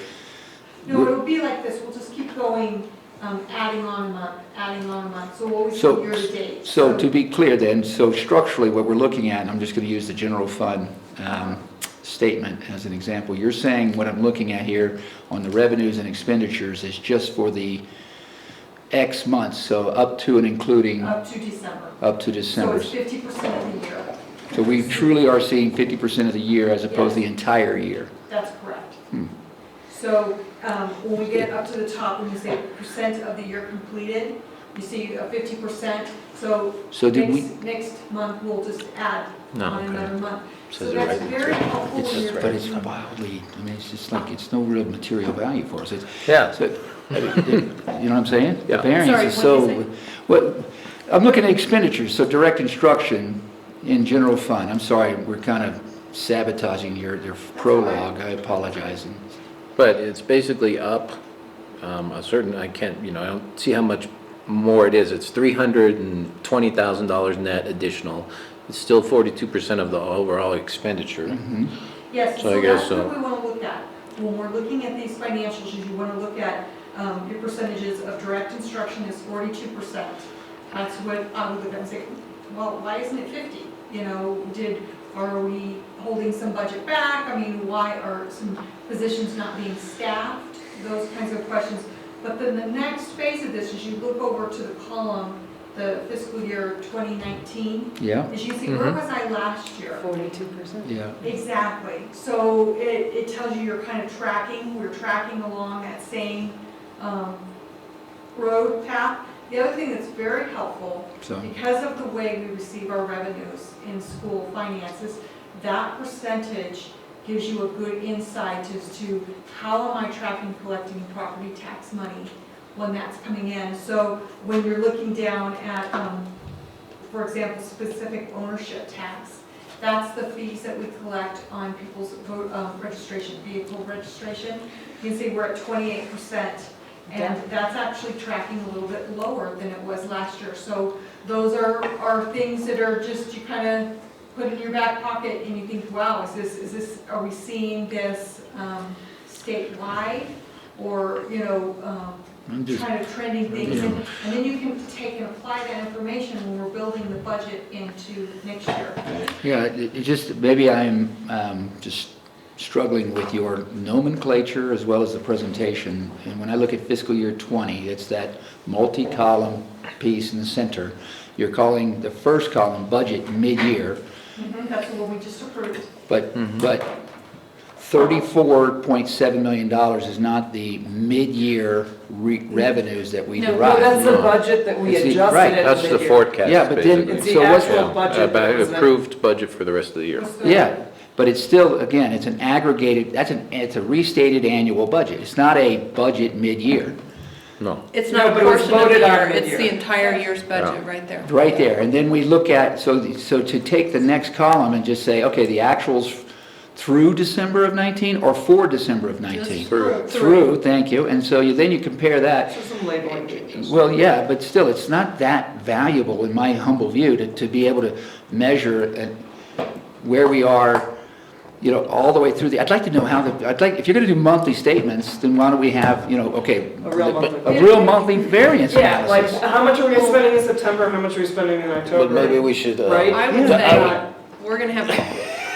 No, it'll be like this, we'll just keep going, adding on a month, so what we see year to date. So to be clear then, so structurally what we're looking at, and I'm just going to use the general fund statement as an example, you're saying what I'm looking at here on the revenues and expenditures is just for the X months, so up to and including? Up to December. Up to December. So it's 50% of the year. So we truly are seeing 50% of the year as opposed to the entire year. That's correct. So when we get up to the top, when you say percent of the year completed, you see a 50%. So next month we'll just add on another month. So that's very helpful. But it's wildly, I mean, it's just like, it's no real material value for us. Yeah. So, you know what I'm saying? Yeah. The variance is so, I'm looking at expenditures, so direct instruction in general fund. I'm sorry, we're kind of sabotaging your prologue, I apologize. But it's basically up a certain, I don't see how much more it is. It's $320,000 net additional. It's still 42% of the overall expenditure. Yes, so so I guess that's what we want to look at. When we're looking at these financials, you want to look at your percentages of direct instruction is 42%. That's what I would look at and say, well, why isn't it 50? Are we holding some budget back? I mean, why are some positions not being staffed? Those kinds of questions. But then the next phase of this is you look over to the column, the fiscal year 2019. Yeah. As you see, where was I last year? 42%. Yeah. Exactly. So it tells you you're kind of tracking. We're tracking along that same road path. The other thing that's very helpful, because of the way we receive our revenues in school finances, that percentage gives you a good insight as to how am I tracking collecting property tax money when that's coming in. So when you're looking down at, for example, specific ownership tax, that's the fees that we collect on people's registration, vehicle registration. You can see we're at 28%. And that's actually tracking a little bit lower than it was last year. So those are things that are just, you kind of put in your back pocket and you think, wow, are we seeing this statewide? Or, kind of trending things. And then you can take and apply that information when we're building the budget into next year. Yeah, maybe I'm just struggling with your nomenclature as well as the presentation. And when I look at fiscal year 20, it's that multi-column piece in the center. You're calling the first column budget mid-year. That's the one we just approved. But $34.7 million is not the mid-year revenues that we derive. No, that's the budget that we adjusted right. at That's the forecast, yeah, but then, it's the so actual budget. approved budget for the rest of the year. Yeah, but it's still, again, it's an aggregated, it's a restated annual budget. It's not a budget mid-year. No. It's not a portion of the year, it's the entire year's budget right there. Right there, and then we look at, so to take the next column and just say, okay, the actuals through December of 19 or for December of 19? Through, thank you. And so then you compare that. So some labeling changes. Well, yeah, but still, it's not that valuable in my humble view to be able to measure where we are, all the way through I'd like to know if you're going to do monthly statements, then why don't we have, a real monthly variance analysis. Like how much are we spending in September, how much are we spending in October? But maybe we should, right? I would say we're going to have to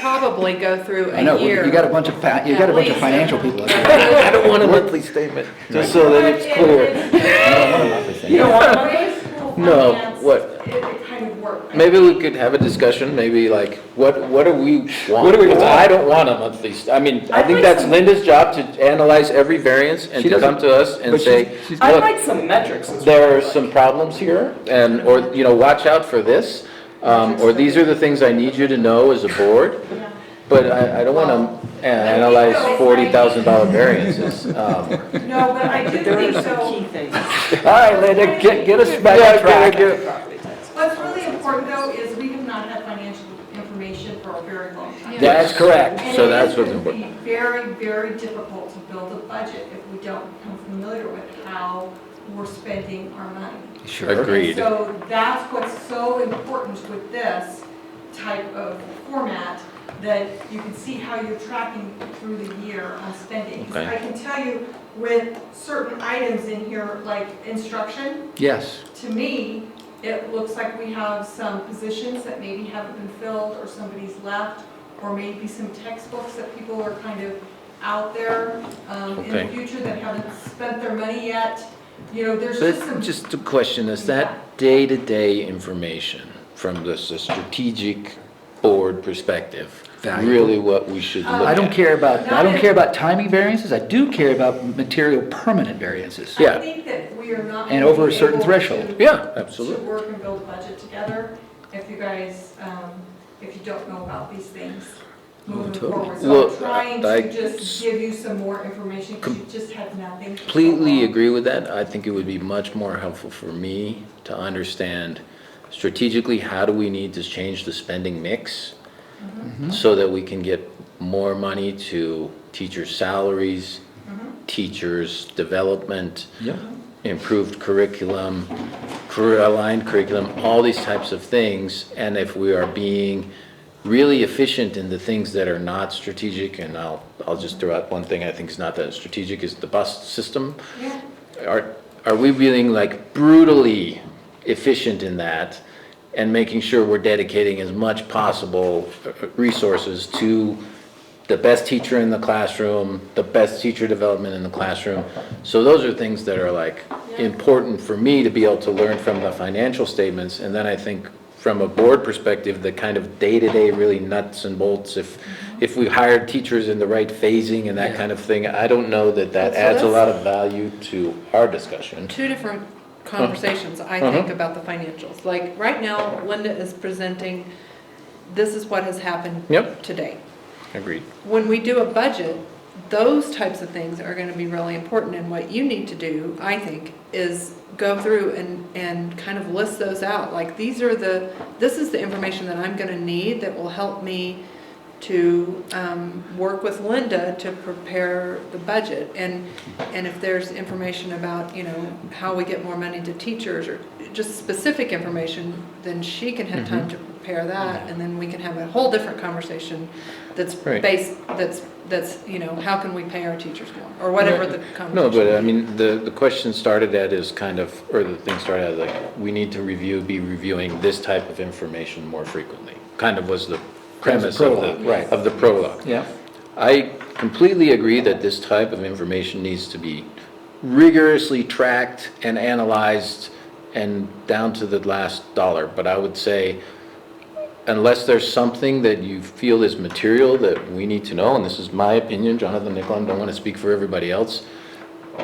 probably go through I know, a year. you got a bunch of financial people. I don't want a monthly statement, just so that it's clear. I don't want a monthly statement. You don't want School No, finance, what? It kind of works. maybe we could have a discussion, maybe like, what do we want? What do we Because want? I don't want a monthly, I mean, I think that's Linda's job to analyze every variance and She to come doesn't- to us and but say, I'd look, like some metrics. as there well, are some problems here, and, or, you know, watch out for this, or these are the things I need you to know as a board. But I don't want to analyze $40,000 variances. No, but I do There are think some so. key things. All right, Linda, get us back on track. What's really important though is we have not had financial information for a very long time. That's correct. And So it that's is what's going to be important. very, very difficult to build a budget if we don't become familiar with how we're spending our money. Sure. Agreed. So that's what's so important with this type of format, that you can see how you're tracking through the year on spending. 'Cause Okay. I can tell you with certain items in here, like instruction, Yes. to me, it looks like we have some positions that maybe haven't been filled, or somebody's left, or maybe some textbooks that people are kind of out there in the Okay. future that haven't spent their money yet. You know, there's But just some. just a question, is that day-to-day information from the strategic board perspective Valuable. really what we should look at? I don't care about timing variances. I do care about material permanent variances. Yeah. I think that we are not. And over a certain able threshold. to- Yeah, absolutely. To work and build a budget together, if you guys, if you don't know about these things moving totally. forward. Well, So I'm trying I to just give you some more information, because you just had nothing. for so Completely long. agree with that. I think it would be much more helpful for me to understand strategically, how do we need to change the spending mix so that we can get more money to teachers' salaries, teachers' development, Yep. improved curriculum, career-aligned curriculum, all these types of things. And if we are being really efficient in the things that are not strategic, and I'll just throw out one thing I think is not that strategic, is the bus system. Yeah. Are we being like brutally efficient in that and making sure we're dedicating as much possible resources to the best teacher in the classroom, the best teacher development in the classroom? So those are things that are like important for me to be able to learn from the financial statements. And then I think from a board perspective, the kind of day-to-day really nuts and bolts, if we hired teachers in the right phasing and that kind of thing, I don't know that So adds a that's- lot of value to our discussion. Two different conversations, I think, about the financials. Like, right now, Linda is presenting, this is what has happened Yep. today. Agreed. When we do a budget, those types of things are gonna be really important, and what you need to do, I think, is go through and kind of list those out. Like, this is the information that I'm gonna need that will help me to work with Linda to prepare the budget. And if there's information about, you know, how we get more money to teachers, or just specific information, then she can have time to prepare that, and then we can have a whole different conversation that's Right. based, that's, you know, how can we pay our teachers more, or whatever the conversation. No, but I mean, the question started at is kind of, or the thing started at like, we need to be reviewing this type of information more frequently. Kind of was the premise of the prologue. Yeah. I completely agree that this type of information needs to be rigorously tracked and analyzed and down to the last dollar. But I would say, unless there's something that you feel is material that we need to know, and this is my opinion, Jonathan Nicklin, don't want to speak for everybody else,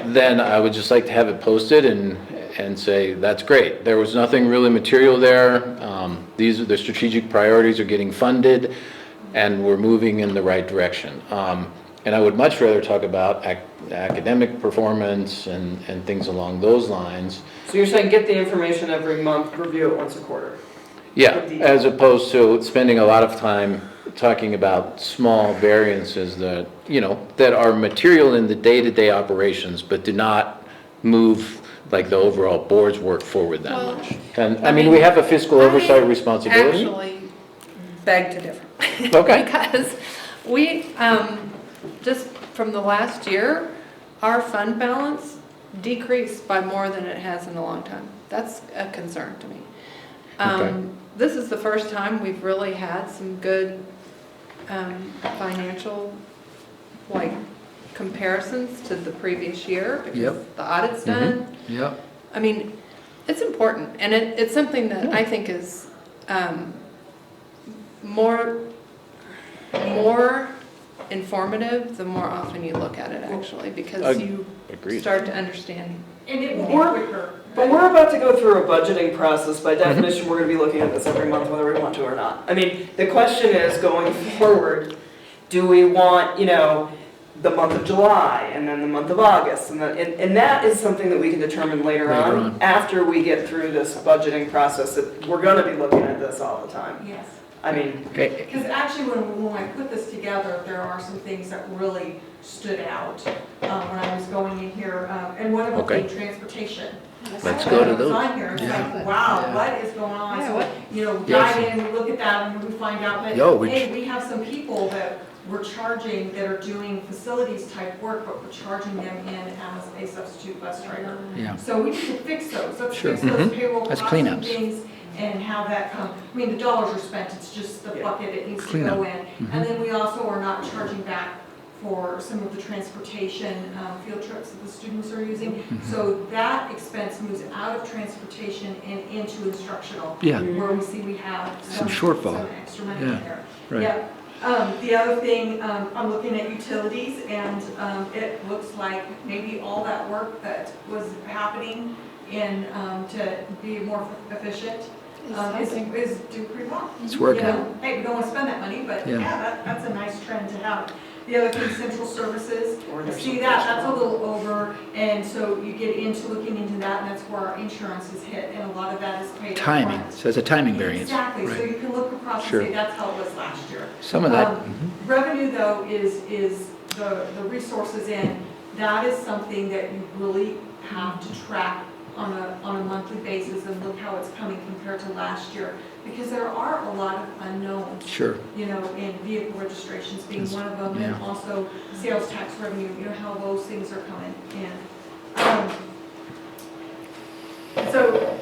then I would just like to have it posted and say, that's great. There was nothing really material there. These are the strategic priorities are getting funded, and we're moving in the right direction. And I would much rather talk about academic performance and things along those lines. So you're saying get the information every month, review it once a quarter? Yeah, as opposed to spending a lot of time talking about small variances that, you know, that are material in the day-to-day operations, but do not move like the overall board's work forward that much. And, I mean, we have a fiscal oversight responsibility. Actually, beg to differ. Okay. Because we, just from the last year, our fund balance decreased by more than it has in a long time. That's a concern to me. Okay. This is the first time we've really had some good financial, like, comparisons to the previous year, because the audit's done. Yep. I mean, it's important, and it's something that I think is more informative the more often you look at it, actually, because you Agreed. start to understand. And it will be Or- quicker. But we're about to go through a budgeting process. By definition, we're going to be looking at this every month, whether we want to or not. I mean, the question is, going forward, do we want, the month of July, and then the month of August, and that is something that we can determine later on, after we get through this budgeting process, that we're going to be looking at this all the time. Yes. I mean, Because actually, when I put this together, there are some things that really stood out when I was going in here, and one of them being transportation. Let's go to those. On here, it's like, wow, what is going on? Yeah, So, what- dive in, we look at that, and we find out that, Yo, hey, we have some people that we're charging that are doing facilities type work, but we're charging them in as a substitute bus driver. Yeah. So we need to fix those. Let's Sure. fix those payroll That's costs and cleanups. things and have that come. I mean, the dollars are spent, it's just the bucket it needs to Cleanup. go in. And then we also are not charging back for some of the transportation field trips that the students are using. So that expense moves out of transportation and into instructional. Yeah. Where we see we have Some shortfall. some extra money in Yeah, there. right. Yeah. The other thing, I'm looking at utilities, and it looks like maybe all that work that was happening in, to be more efficient, is doing pretty well. It's working. Hey, we don't want to spend that money, but Yeah. that's a nice trend to have. The other thing, central services, Or there's see some that's a little over, and so you get into looking into that, and that's where our insurance is hit, and a lot of that is paid up Timing, front. so it's a timing variance. Exactly, so Right. you can look across Sure. and say, that's how it was last year. Some of that, Revenue, though, is the resources in, that is something that you really have to track on a monthly basis and look how it's coming compared to last year. Because there are a lot of unknowns. Sure. In vehicle registrations being That's- one of them, and yeah. also sales tax revenue, how those things are coming in. So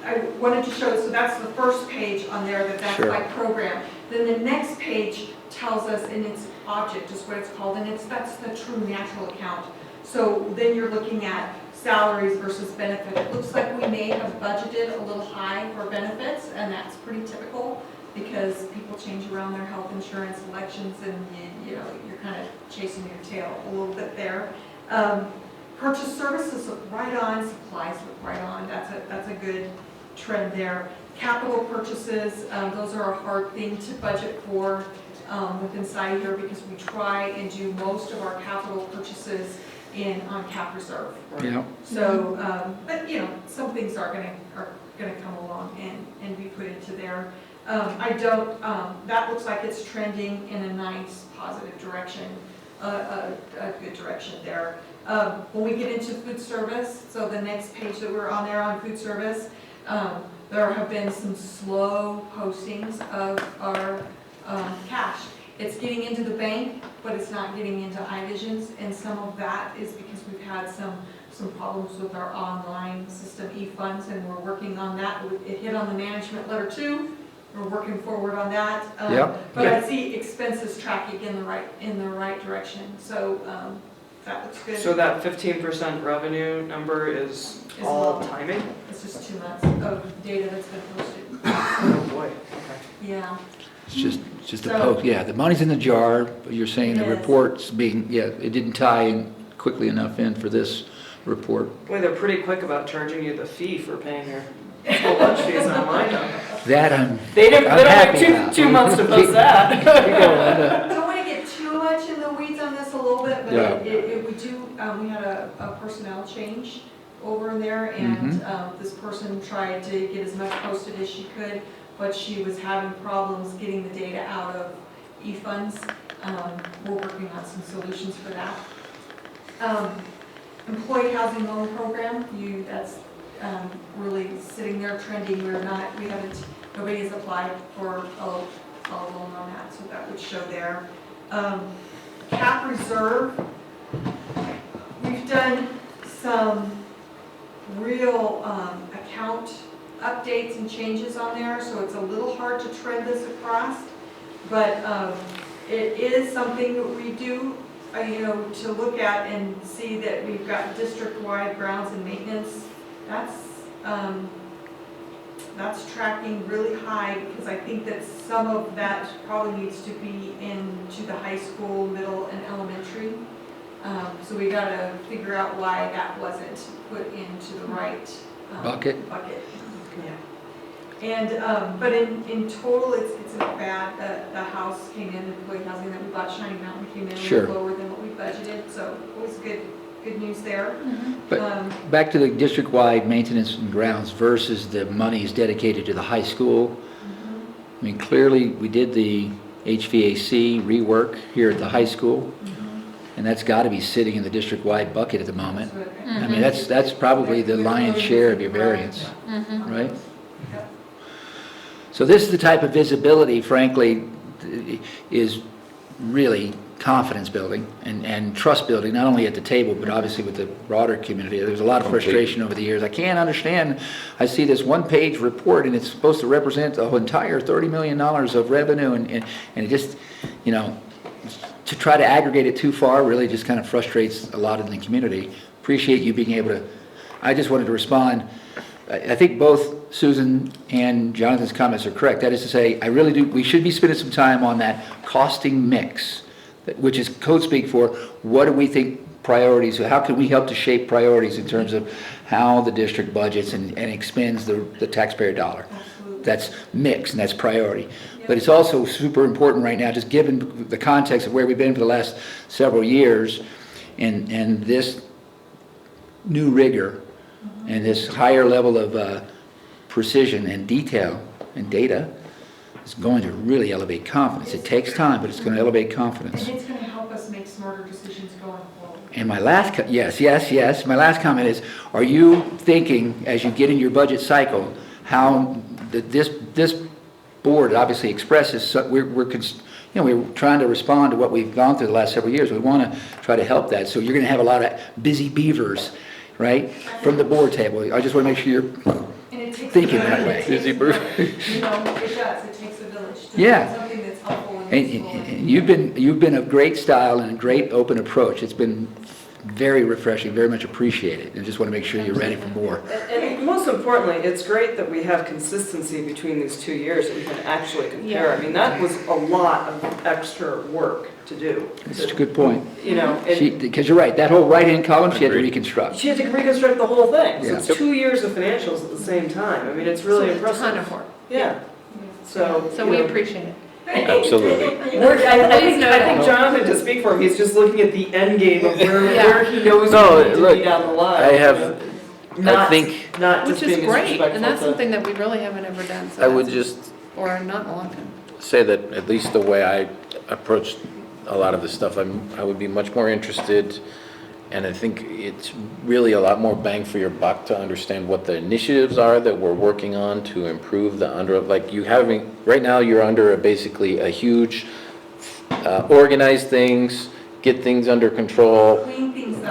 I wanted to show, so that's the first page on there, that's Sure. by program. Then the next page tells us, and its object is what it's called, and that's the true natural account. So then you're looking at salaries versus benefit. It looks like we may have budgeted a little high for benefits, and that's pretty typical because people change around their health insurance, elections, and you're kind of chasing your tail a little bit there. Purchase services look right on, supplies look right on. That's a good trend there. Capital purchases, those are a hard thing to budget for with inside here because we try and do most of our capital purchases on cap reserve. Yeah. So, but some things are gonna come along and be put into there. That looks like it's trending in a nice positive direction, a good direction there. When we get into food service, so the next page that we're on there on food service, there have been some slow postings of our cash. It's getting into the bank, but it's not getting into iVisions, and some of that is because we've had some problems with our online system eFunds, and we're working on that. It hit on the management letter too. We're working forward on that. But I see expenses tracking in the right direction, so that looks good. so that 15% revenue number is all timing? It's just 2 months of data that's been posted. Oh, boy, okay. Yeah. It's just the So- poke, the money's in the jar, but you're saying the Yes. report's being, it didn't tie in quickly enough in for this report. Boy, they're pretty quick about charging you the fee for paying your school lunch fees online. That They don't happy have about. two months to post that. Don't want to get too much in the weeds on this a little bit, but Yeah. we had a personnel change over in there, and this person tried to get as much posted as she could, but she was having problems getting the data out of eFunds. We're working on some solutions for that. Employee housing loan program, that's really sitting there trending. Nobody has applied for a loan on that, so that would show there. Cap reserve, we've done some real account updates and changes on there, so it's a little hard to trend this across, but it is something that we do, to look at and see that we've got district-wide grounds and maintenance. That's that's tracking really high, because I think that some of that probably needs to be into the high school, middle, and elementary. So we gotta figure out why that wasn't put into the right Bucket. Yeah. And, but in total, it's not bad. The house came in, the employee housing that we bought, Shining Mountain came in a Sure. little lower than what we budgeted, so it was good news there. But back to the district-wide maintenance and grounds versus the monies dedicated to the high school. I mean, clearly, we did the HVAC rework here at the high school, and that's got to be sitting in the district-wide bucket at the moment. I mean, that's probably the lion's share of your variance, right? So this is the type of visibility, frankly, is really confidence building and trust building, not only at the table, but obviously with the broader community. There's a lot of frustration over the years. I can't understand. I see this one-page report, and it's supposed to represent the entire $30 million of revenue, and it just, you know, to try to aggregate it too far really just kind of frustrates a lot in the community. Appreciate you being able to, I just wanted to respond. I think both Susan and Jonathan's comments are correct. That is to say, I really do, we should be spending some time on that costing mix, which is code speak for what do we think priorities, how can we help to shape priorities in terms of how the district budgets and expends the taxpayer dollar. That's mix and that's priority. But it's also super important right now, just given the context of where we've been for the last several years and this new rigor and this higher level of precision and detail and data is going to really elevate confidence. It takes time, but it's going to elevate confidence. And it's going to help us make smarter decisions going forward. And my last, yes. My last comment is, are you thinking, as you get in your budget cycle, how this board obviously expresses, we're trying to respond to what we've gone through the last several years. We want to try to help that. So you're going to have a lot of busy beavers, right, from the board table. I just want to make sure you're thinking that way. Busy beaver. You know, it does. It takes a village to Yeah. do something that's helpful in the school. And you've been a great style and a great open approach. It's been very refreshing, very much appreciated. And just want to make sure you're ready for more. And most importantly, it's great that we have consistency between these 2 years that we can actually compare. I mean, that was a lot of extra work to do. That's a good point. You know, Because you're right, that whole right-hand column, she had to reconstruct. she had to reconstruct the whole thing. So Yeah. it's 2 years of financials at the same time. I mean, it's really impressive. A ton of work. Yeah. So We appreciate it. Absolutely. I think Jonathan, to speak for him, he's just looking at the end game of where he knows No, he needs to look, be down the line. I think, Not Which just is being great, disrespectful and that's to- something that we really haven't ever done. So I would that's- just Or not in a long time. say that at least the way I approached a lot of this stuff, I would be much more interested, and I think it's really a lot more bang for your buck to understand what the initiatives are that we're working on to improve right now you're under basically a huge organize things, get things under control,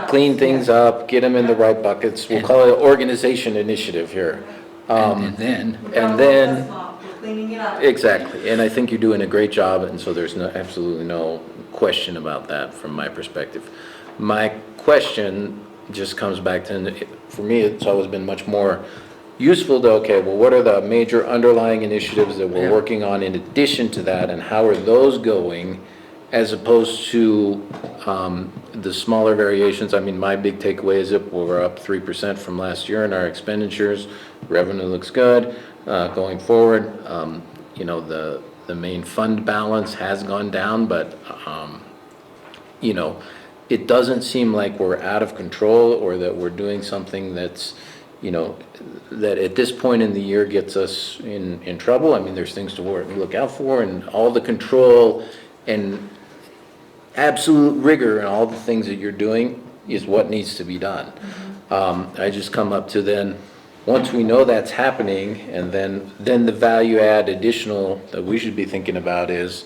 clean things up, get them in the right buckets. We'll call it an organization initiative here. And then We're cleaning it up. Exactly, and I think you're doing a great job, and so there's absolutely no question about that from my perspective. My question just comes back to, for me, it's always been much more useful to, okay, well, what are the major underlying initiatives that we're working on in addition to that, and how are those going, as opposed to the smaller variations? I mean, my big takeaway is that we're up 3% from last year in our expenditures. Revenue looks good going forward. The main fund balance has gone down, but it doesn't seem like we're out of control or that we're doing something that's, that at this point in the year gets us in trouble. I mean, there's things to look out for, and all the control and absolute rigor and all the things that you're doing is what needs to be done. I just come up to then, once we know that's happening, and then the value add additional that we should be thinking about is,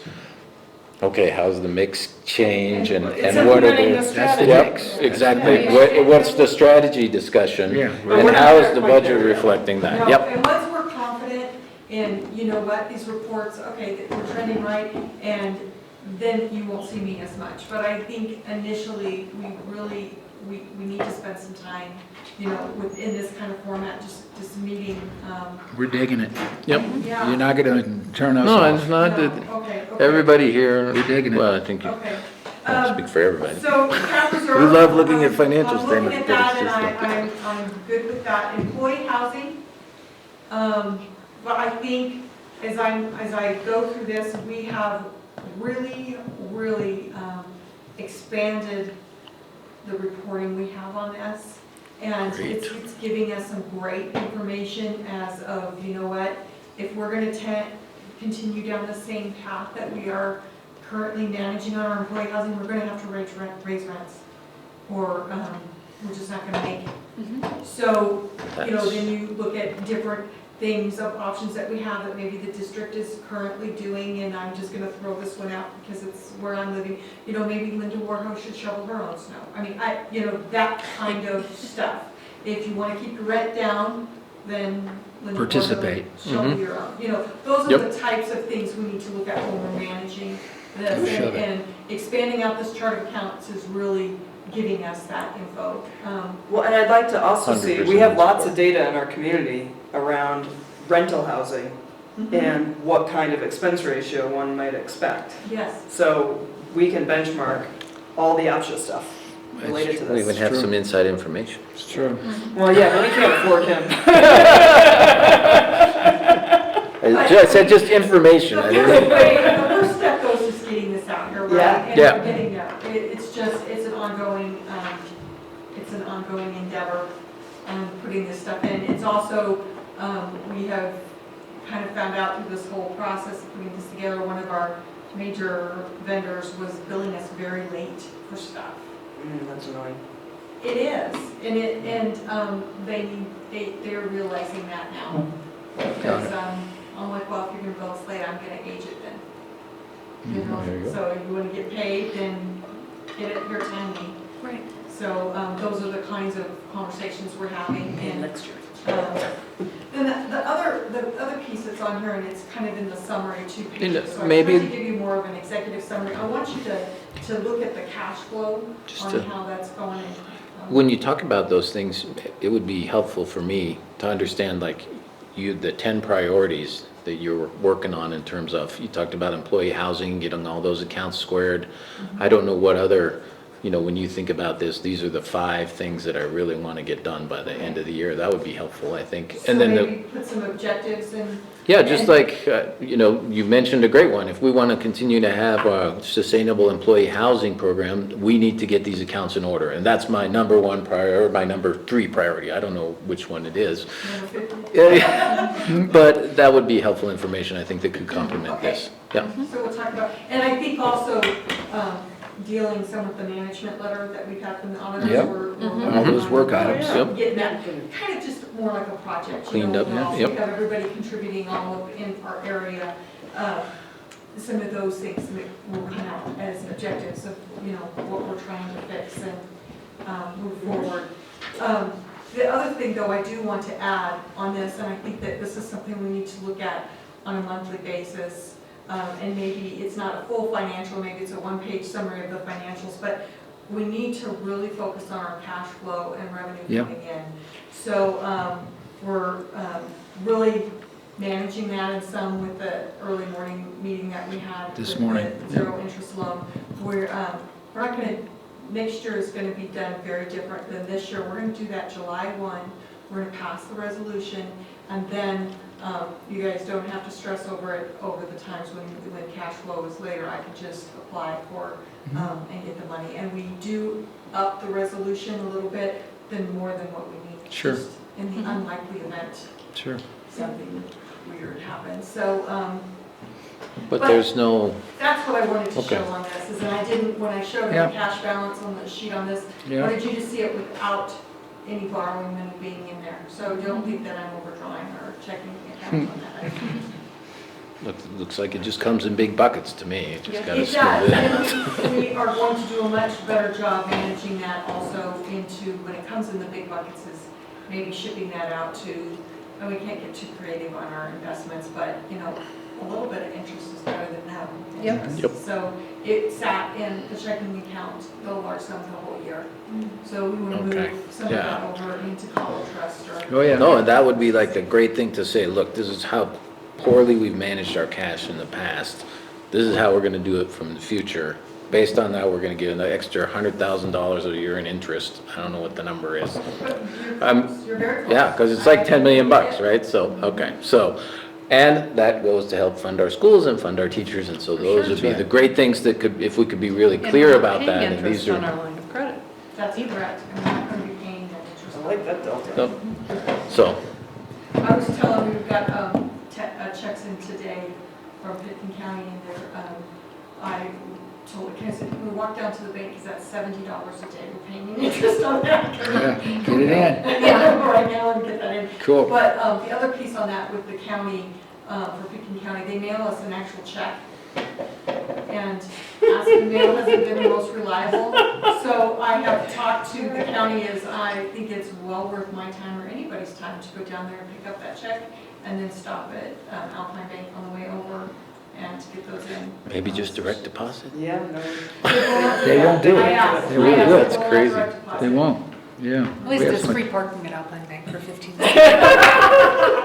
okay, how's the mix change and what are the strategy. Yep, exactly. What's the strategy discussion? Yeah. And how is the budget reflecting that? No, Yep. and once we're confident in, you know what, these reports, okay, that we're trending right, and then you won't see me as much. But I think initially, we really we need to spend some time, you know, within this kind of format, just meeting. We're digging it. Yep. Yeah. You're not gonna turn us No, off. it's not, No, that okay. everybody here, We're digging it. well, I think you Okay. don't speak for everybody. So cap reserve. We love looking at financial I'm statements, looking at but that, it's and just I'm good with that. Employee housing, but I think as I go through this, we have really expanded the reporting we have on this. And it's giving us some great information as of, you know what, if we're gonna continue down the same path that we are currently managing on our employee housing, we're gonna have to raise rents. Or we're just not gonna make it. So, you know, then you look at different things of options that we have that maybe the district is currently doing, and I'm just gonna throw this one out because it's where I'm living. You know, maybe Linda Warhouse should shovel her own snow. I mean, you know, that kind of stuff. If you wanna keep your rent down, then Linda Participate. Warhouse, shovel your own. You know, those are the types of things we need to look at when we're managing this. And expanding out this chart of accounts is really giving us that info. Well, and I'd like to also see, we 100% have lots of data in our community around rental housing and what kind of expense ratio one might expect. Yes. So we can benchmark all the OPSHA stuff related to this. We even have some inside information. It's true. Well, yeah, but we can't afford him. I said just information. I didn't- The first step though is just getting this out here, right? Yeah. And Yeah. we're getting there. It's an ongoing endeavor, putting this stuff in. It's also, we have kind of found out through this whole process of putting this together, one of our major vendors was billing us very late for stuff. That's annoying. It is, and they're realizing that now. Because I'm like, well, if you're gonna bill us late, I'm gonna age it then. You know, There you go. so if you wanna get paid, then get it your time. Right. So those are the kinds of conversations we're having. And next year. then the other piece that's on here, and it's kind of in the summary, 2 pages. So maybe- I tried to give you more of an executive summary. I want you to look at the cash flow on how that's going. When you talk about those things, it would be helpful for me to understand, like, the 10 priorities that you're working on in terms of, you talked about employee housing, getting all those accounts squared. I don't know what other, you know, when you think about this, these are the 5 things that I really want to get done by the end of the year. That would be helpful, I think. So And then maybe put some objectives and. yeah, just like, you know, you mentioned a great one. If we want to continue to have a sustainable employee housing program, we need to get these accounts in order. And that's my number 1 priority, my number 3 priority. I don't know which one it is. But that would be helpful information, I think, that could complement this. Yeah. So we'll talk about, and I think also dealing some with the management letter that we've had from the auditors. Yep. We're All those work on. items. Yep. Getting that kind of just more like a project. you Cleaned know, up, yeah, so yep. We have everybody contributing all of in our area. Some of those things that will come out as objectives of, you know, what we're trying to fix and move forward. The other thing, though, I do want to add on this, and I think that this is something we need to look at on a monthly basis, and maybe it's not a full financial, maybe it's a 1-page summary of the financials, but we need to really focus on our cash flow and revenue coming in. So we're really managing that in some with the early morning meeting that we had. This with morning, the zero interest loan. We're not going to, next year is going to be done very different than this year. We're going to do that July 1. We're going to pass the resolution, and then you guys don't have to stress over it over the times when cash flow is later. I can just apply for and get the money. And we do up the resolution a little bit, then more than what we need. Sure. Just in the unlikely event Sure. something weird happens. So, But there's no, that's what I wanted to Okay. show on this, is that I didn't, when I showed Yeah. the cash balance on the sheet on this, Yeah. wanted you to see it without any borrowing money being in there. So don't think that I'm overdrawing or checking the account on that. looks like it just comes in big buckets to me. You just gotta It smooth does, it and out. we are going to do a much better job managing that also into, when it comes in the big buckets, is maybe shipping that out to, and we can't get too creative on our investments, but, you know, a little bit of interest is better than no. Yep. Yep. So it sat in the checking account, the large sum the whole year. So we want to Okay. move some of Yeah. that over into college trust or. Oh, yeah. No, and that would be like the great thing to say, look, this is how poorly we've managed our cash in the past. This is how we're gonna do it from the future. Based on that, we're gonna get an extra $100,000 a year in interest. I don't know what the number is. But you're very close. Yeah, because it's like 10 million bucks, right? So, okay, so, and that goes to help fund our schools and fund our teachers, and so those would be the great things that could, if we could be really clear about that, and these Paying interest on are. our line of credit. That's correct. I'm not going to be paying that interest. I like that delta. Nope. So, I was telling we've got checks in today from Pitkin County, and I told the kids, we walked down to the bank, because that's $70 a day. We're paying interest on that. Yeah, get it in. Yeah, right now, and get that in. Cool. But the other piece on that with the county, for Pitkin County, they mail us an actual check. And Aspen mail hasn't been the most reliable. So I have talked to the county, as I think it's well worth my time or anybody's time to go down there and pick up that check, and then stop at Alpine Bank on the way over and to get those in. maybe just direct deposit? Yeah, no. They won't do it. I asked. They won't do it. That's crazy. They won't, yeah. At least We have there's some- free parking at Alpine Bank for 15 minutes.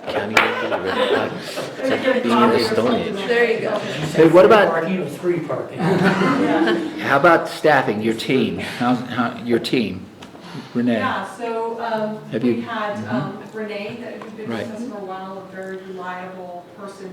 County would do direct deposit. It's like being in the Stone Age. There you go. Hey, what about, Parking or free parking? how about staffing, your team? Your team? Renee? Yeah, so Have we you- had Renee, that had been Right. with us for a while, a very reliable person,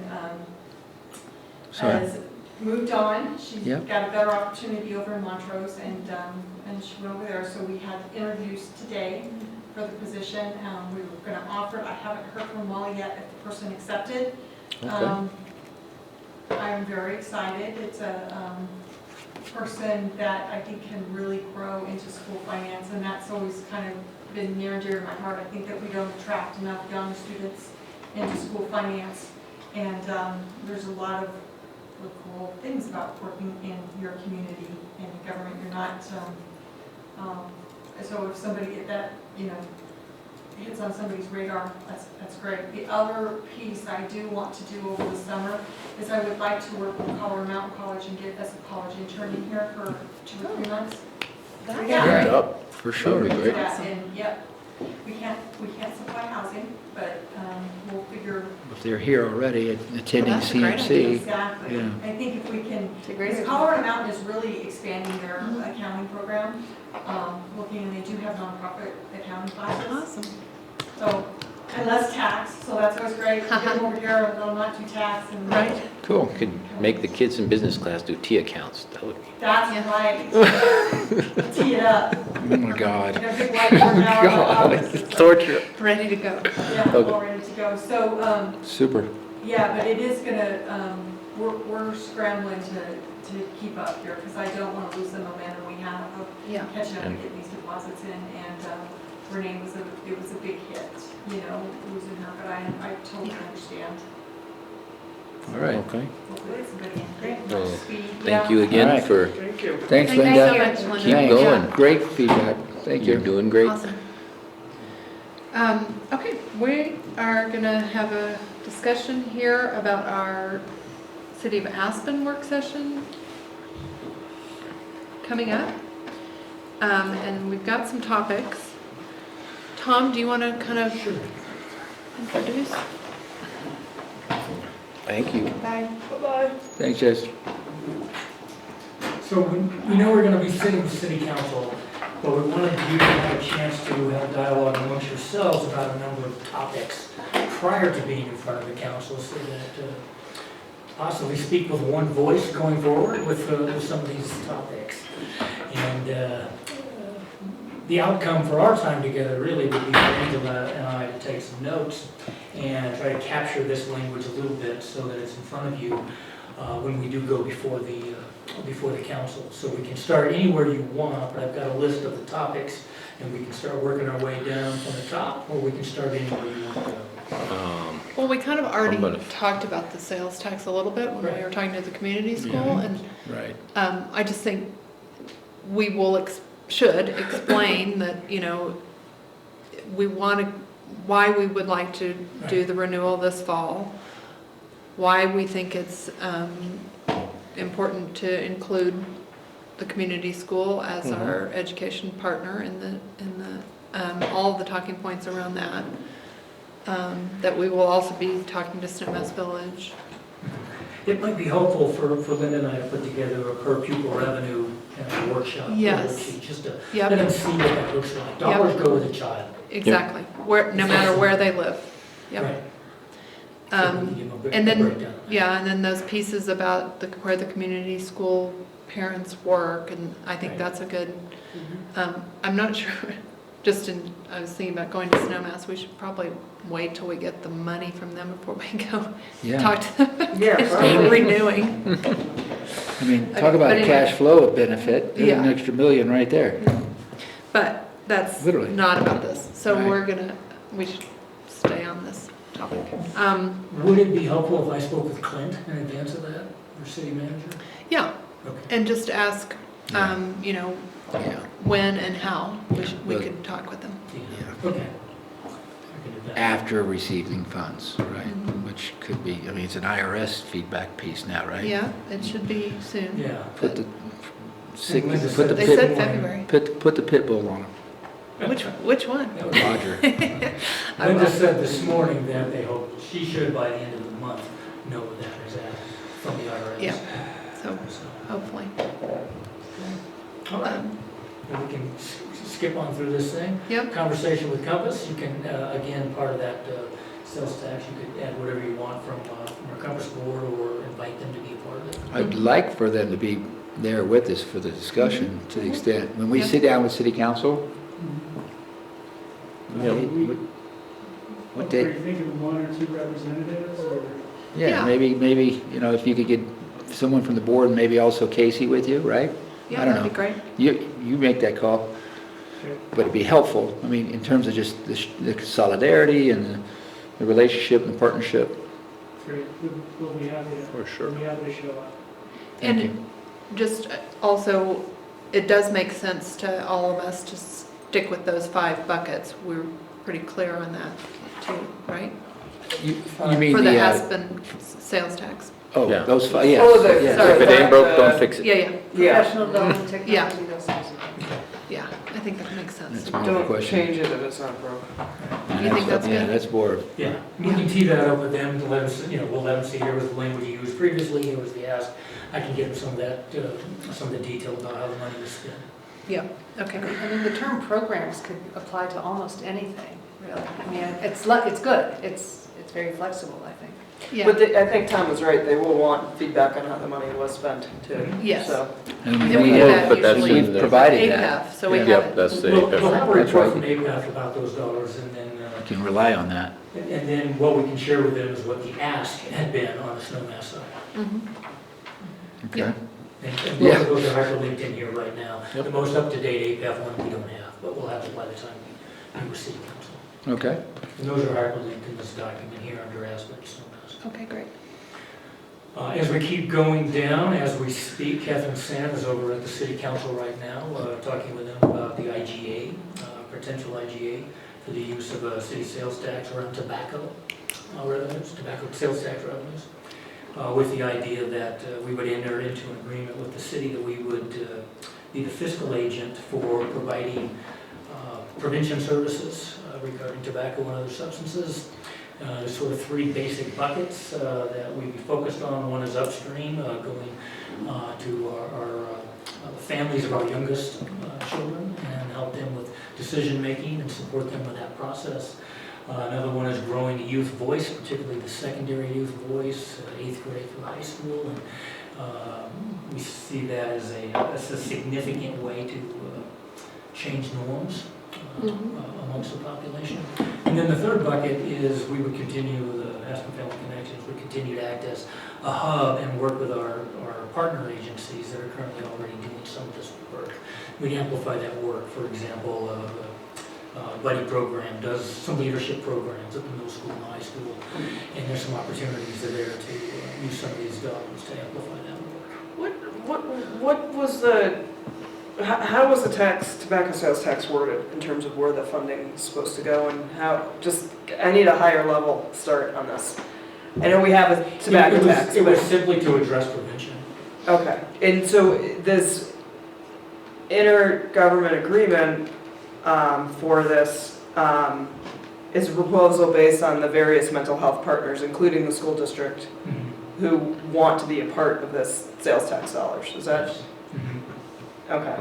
Sorry. has moved on. She's Yep. got a better opportunity over in Montrose, and she went over there. So we had interviews today for the position. We were going to offer it. I haven't heard from Molly yet if the person accepted. Okay. I'm very excited. It's a person that I think can really grow into school finance, and that's always kind of been near and dear to my heart. I think that we don't attract enough young students into school finance, and there's a lot of really cool things about working in your community and in government. You're not, so if somebody get that, hits on somebody's radar, that's great. The other piece I do want to do over the summer is I would like to work with Colorado Mountain College and get us a college intern in here for 2 or 3 months. That's Yeah. great. Up, for sure, Do be great. that, and, yep, we can't supply housing, but we'll figure. If they're here already attending Well, that's a great CMC. Exactly. Yeah. I think if we can, It's a great because idea. Colorado Mountain is really expanding their accounting program, looking, and they do have nonprofit accounting classes. Awesome. So, and less tax, so that's always great. Get them over here, they'll not do tax and. Right. Cool. Could make the kids in business class do T accounts. That would be. That's right. Tee it up. Oh, my God. Get a big whiteboard now in the office. Torture. Ready to go. Yeah, Okay. all ready to go. So, Super. yeah, but it is gonna, we're scrambling to keep up here, because I don't want to lose the momentum we have of Yeah. catching up and getting these deposits in, and Renee it was a big hit, losing her, but I totally understand. All right. Okay. Hopefully it's somebody in Great. great Well, speed. Thank you All again right. for, Thank you. Thanks, Thank you Linda. so much, Linda. Keep Thanks. going. Great feedback. Thank you're you. doing great. Awesome. Okay, we are going to have a discussion here about our City of Aspen work session coming up. And we've got some topics. Tom, do you want to kind of introduce? Thank you. Bye. Bye-bye. Thanks, Jess. So we know we're going to be sitting with city council, but we wanted you to have a chance to have dialogue amongst yourselves about a number of topics prior to being in front of the council, so that possibly speak with one voice going forward with some of these topics. And the outcome for our time together really would be for Angela and I to take some notes and try to capture this language a little bit so that it's in front of you when we do go before the council. So we can start anywhere you want, but I've got a list of the topics, and we can start working our way down from the top, or we can start anywhere you want to go. Well, we kind of already I'm gonna- talked about the sales tax a little bit when we Right. were talking to the community school, Yeah. and Right. I just think we should explain that, we want to, why we would like to do the renewal this fall. why we think it's important to include the community school as our education partner in the all of the talking points around that. That we will also be talking to Snowmass Village. It might be helpful for Linda and I to put together a per pupil revenue kind of workshop. Yes. Worksheet, just to Yep. let them see what that looks like. Dollars go with a child. Exactly, where, no matter where they live. Yep. Right. So we can give them a And then, breakdown. yeah, and then those pieces about where the community school parents work, and I think Right. that's a good, I'm not sure, I was thinking about going to Snowmass, we should probably wait till we get the money from them before we go Yeah. talk to them. Yeah, It's probably. renewing. I mean, I talk mean, about but a anyway. cash flow benefit, there's an Yeah. extra $1 million right there. But that's Literally. not about this, so Right. we should stay on this topic. Would it be helpful if I spoke with Clint in advance of that, our city manager? Yeah, Okay. and just ask, Yeah. Yeah. when and how we Well- could talk with them. Yeah. Okay. I can do that. After receiving funds, right? Which could be, I mean, it's an IRS feedback piece now, right? Yeah, it should be soon. Yeah. Put the, Linda put said the They pit, said February. put the pit bull on Which one? That was- him, Roger. Linda said this morning that they hope she should by the end of the month know what that is at from the IRS. Yeah, so So, hopefully. all right. And we can skip on through this thing. Yep. Conversation with Compass, you can, again, part of that sales tax, you could add whatever you want from our Compass board or invite them to be a part of it. I'd like for them to be there with us for the discussion to the extent, when we Yeah. sit down with city council, Yeah. what day? Are you thinking 1 or 2 representatives, or? Yeah, Yeah. maybe, if you could get someone from the board, and maybe also Casey with you, right? Yeah, I don't that'd be know. great. You make that call, Okay. but it'd be helpful, I mean, in terms of just the solidarity and the relationship and the partnership. Great, we'll be happy to. For sure. We'll be happy to show up. Thank And you. just also, it does make sense to all of us to stick with those 5 buckets. We're pretty clear on that too, right? You mean For the the, Aspen sales tax. oh, Yeah. those 5, yes. Oh, the- yes. sorry. If it ain't broke, don't fix it. Yeah, yeah, Yeah, Professional development, technology, those types of things. yeah, I think that makes sense. That's my don't question. change it if it's not broke. You think that's Yeah, good? that's more, Yeah, we can tee that up with them to let us, we'll let them see here with the language you used previously, here was the ask. I can give them some of that, some of the detail about how the money was spent. Yeah, okay. I mean, the term programs could apply to almost anything, really. I mean, it's good, it's very flexible, I think. Yeah, But I think Tom was right, they will want feedback on how the money was spent too. Yes. So, and then we we do hope, that but that's usually in we've the- provided that. APAF, so we Yeah. have Yep, it. that's the, We'll have a report That's right. from APAF about those dollars, and then, Can rely on that. and then what we can share with them is what the ask had been on the Snowmass side. Mhm. Okay. Yeah. And Yeah. both of those are hyperlinked in here right now. Yep. The most up-to-date APAF one we don't have, but we'll have it by the time we receive council. Okay. And those are hyperlinked in this document here under Aspen Snowmass. Okay, great. As we keep going down, as we speak, Catherine Sam is over at the city council right now, talking with them about the IGA, potential IGA for the use of city sales tax around tobacco revenues, tobacco sales tax revenues, with the idea that we would enter into an agreement with the city that we would be the fiscal agent for providing prevention services regarding tobacco and other substances. There's sort of 3 basic buckets that we focused on. One is upstream, going to our families of our youngest children and help them with decision-making and support them with that process. Another one is growing the youth voice, particularly the secondary youth voice, 8th grade through high school. And we see that as a significant way to change norms amongst the population. And then the third bucket is we would continue, the Aspen Family Connections would continue to act as a hub and work with our partner agencies that are currently already doing some of this work. We'd amplify that work. For example, Buddy program does some leadership programs at the middle school and high school, and there's some opportunities there to use some of these dollars to amplify that work. what was how was the tobacco sales tax worded in terms of where the funding is supposed to go and how, I need a higher level start on this. I know we have a tobacco tax, It was but, simply to address prevention. okay. And so this intergovernment agreement for this is a proposal based on the various mental health partners, including the school district, who want to be a part of this sales tax dollars. Is that? Okay.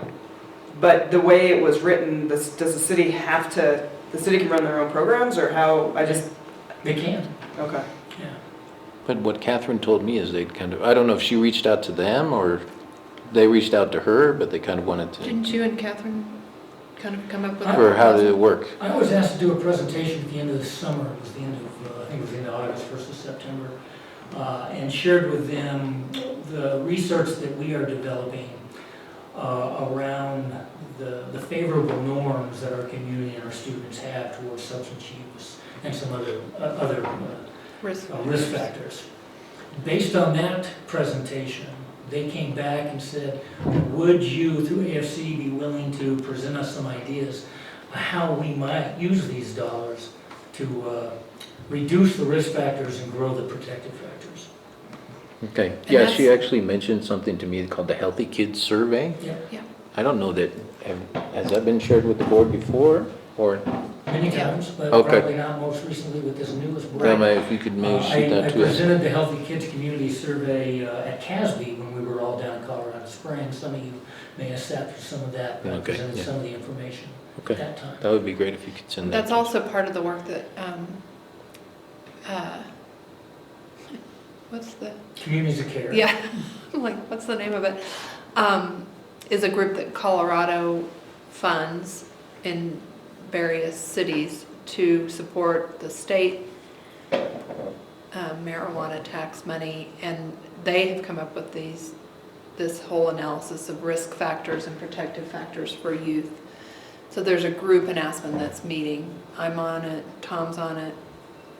But the way it was written, does the city have to, the city can run their own programs, or how, They can. Okay. Yeah. But what Catherine told me is they'd kind of, I don't know if she reached out to them or they reached out to her, but they kind of wanted to, Didn't you and Catherine kind of come up with? or how did it work? I was asked to do a presentation at the end of the summer, it was the end of, I think it was the end of August, 1st of September, and shared with them the research that we are developing around the favorable norms that our community and our students have towards substance use and some other risk factors. Based on that presentation, they came back and said, would you, through AFC, be willing to present us some ideas of how we might use these dollars to reduce the risk factors and grow the protective factors? Okay, yeah, she actually mentioned something to me called the Healthy Kids Survey. Yeah. I don't know that, has that been shared with the board before, or? Many times, but Okay. probably not most recently with this newest board. Tell me if you could maybe shoot that I to us. presented the Healthy Kids Community Survey at CASB when we were all down in Colorado Springs. Some of you may have sat through some of that, but I Okay, presented yeah. some of the information at Okay, that time. that would be great if you could send that. That's to us. also part of the work that, what's the? Communities of Care. Yeah, I'm like, what's the name of it? Is a group that Colorado funds in various cities to support the state marijuana tax money, and they have come up with this whole analysis of risk factors and protective factors for youth. So there's a group in Aspen that's meeting. I'm on it, Tom's on it,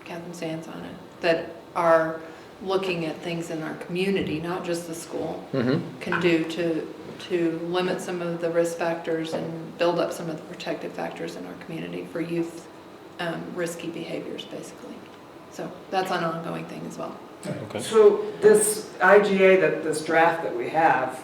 Catherine Sands on it, that are looking at things in our community, not just the school, can do to limit some of the risk factors and build up some of the protective factors in our community for youth risky behaviors, basically. So that's an ongoing thing as well. Okay. So this IGA, this draft that we have,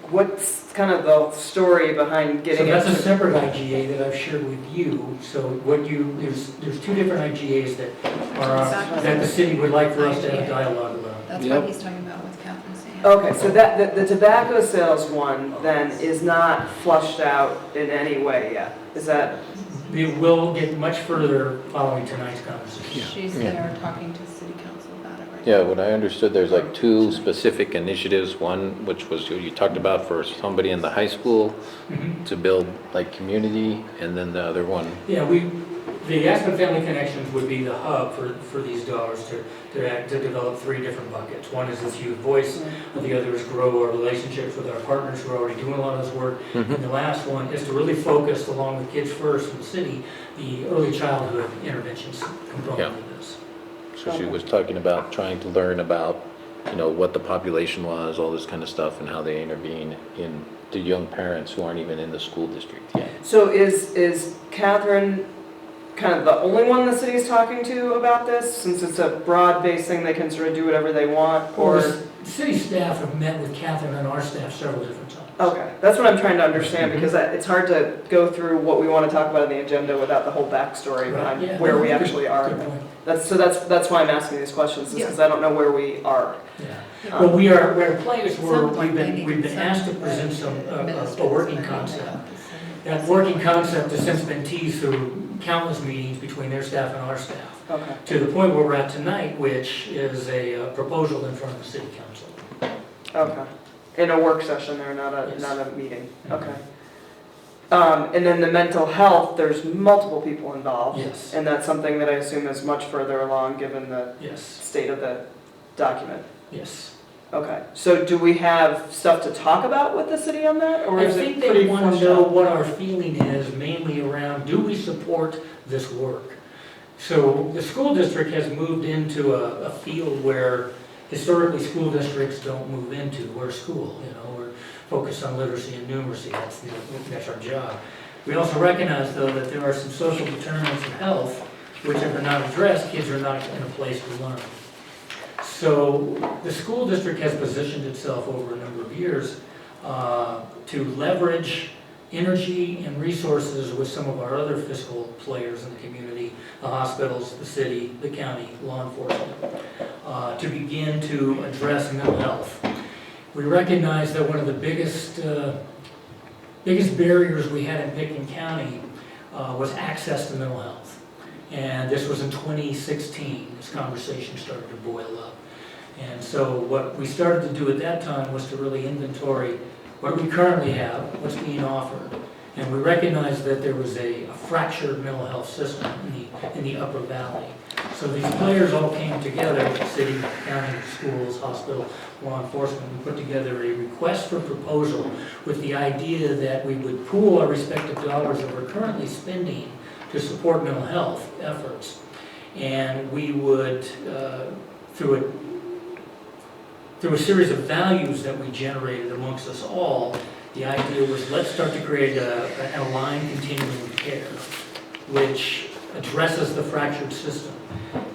what's kind of the story behind getting So it? that's a separate IGA that I've shared with you. So there's two different IGAs that the city would like for us to have a dialogue about. That's what he's talking about with Catherine Sands. Okay, so that the tobacco sales one then is not flushed out in any way yet. Is that? We will get much further following tonight's conversation. She's there talking to city council about it right now. Yeah, what I understood, there's like two specific initiatives. One, which was you talked about for somebody in the high school to build like community, and then the other one. Yeah, the Aspen Family Connections would be the hub for these dollars to develop three different buckets. One is this youth voice, and the other is grow our relationships with our partners who are already doing a lot of this work. And the last one is to really focus, along with Kids First in the city, the early childhood interventions component of this. So she was talking about trying to learn about, what the population was, all this kind of stuff, and how they intervene in the young parents who aren't even in the school district yet. So is Catherine kind of the only one the city's talking to about this, since it's a broad-based thing, they can sort of do whatever they want, or? The city staff have met with Catherine and our staff several different times. Okay, that's what I'm trying to understand, because it's hard to go through what we want to talk about in the agenda without the whole backstory behind where we actually are. That's why I'm asking these questions, because I don't know where we are. Yeah. Well, we're at a place where we've been asked to present a working concept. That working concept has since been teased through countless meetings between their staff and our staff. Okay. To the point where we're at tonight, which is a proposal in front of the city council. Okay. In a work session there, not a meeting. Okay. And then the mental health, there's multiple people involved. Yes. And that's something that I assume is much further along, given the state of the document. Yes. Okay. So do we have stuff to talk about with the city on that, or is I it think pretty they want to fleshed know out? what our feeling is, mainly around, do we support this work? So the school district has moved into a field where historically school districts don't move into. We're a school, we're focused on literacy and numeracy. That's our job. We also recognize, though, that there are some social determinants of health, which if they're not addressed, kids are not in a place to learn. So the school district has positioned itself over a number of years to leverage energy and resources with some of our other fiscal players in the community, the hospitals, the city, the county, law enforcement, to begin to address mental health. We recognize that one of the biggest barriers we had in Pickens County was access to mental health. And this was in 2016, this conversation started to boil up. And so what we started to do at that time was to really inventory what do we currently have, what's being offered. And we recognized that there was a fractured mental health system in the Upper Valley. So these players all came together, city, county, schools, hospital, law enforcement, and put together a request for proposal with the idea that we would pool our respective dollars that we're currently spending to support mental health efforts. And we would, through a series of values that we generated amongst us all, the idea was let's start to create an aligned continuum of care, which addresses the fractured system,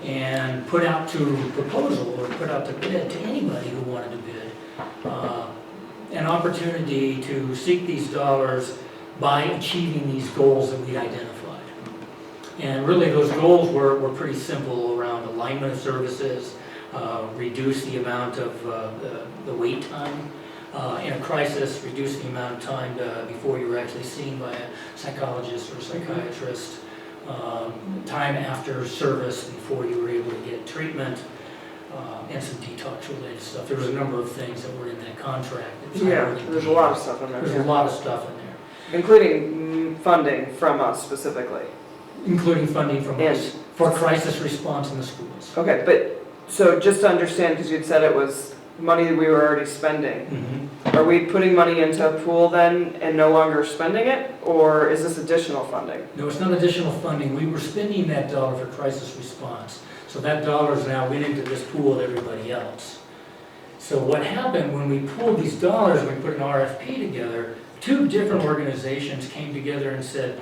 and put out to proposal or put out to bid to anybody who wanted to bid an opportunity to seek these dollars by achieving these goals that we identified. And really those goals were pretty simple around alignment of services, reduce the amount of the wait time in a crisis, reduce the amount of time before you were actually seen by a psychologist or psychiatrist, time after service before you were able to get treatment, and some detox related stuff. There was a number of things that were in that contract. Yeah, there's a lot of stuff in there. There's a lot of stuff in there. Including funding from us specifically. Including funding from us for crisis response in the schools. Okay, but, so just to understand, because you'd said it was money that we were already spending. Mm-hmm. Are we putting money into a pool then and no longer spending it? Or is this additional funding? No, it's not additional funding. We were spending that dollar for crisis response. So that dollar is now went into this pool with everybody else. So what happened when we pooled these dollars, we put an RFP together, two different organizations came together and said,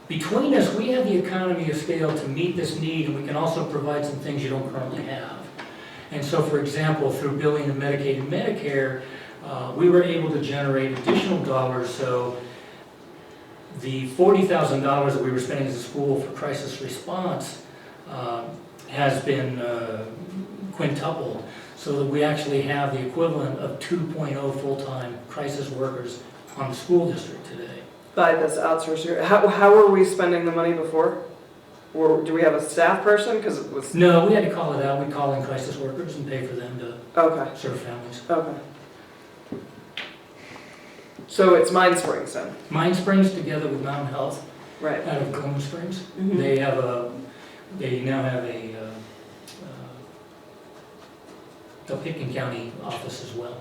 between us, we have the economy of scale to meet this need, and we can also provide some things you don't currently have. And so, for example, through billing of Medicaid and Medicare, we were able to generate additional dollars. So the $40,000 that we were spending as a school for crisis response has been quintupled, so that we actually have the equivalent of 2.0 full-time crisis workers on the school district today. By this outsourcer, how were we spending the money before? Or do we have a staff person? Because it was... No, we had to call it out. We call in crisis workers and pay for them to serve families. Okay. So it's Mind Springs then? Mind Springs together with Mountain Health, right, out of Glen Springs. Mm-hmm. They now have the Pickens County office as well.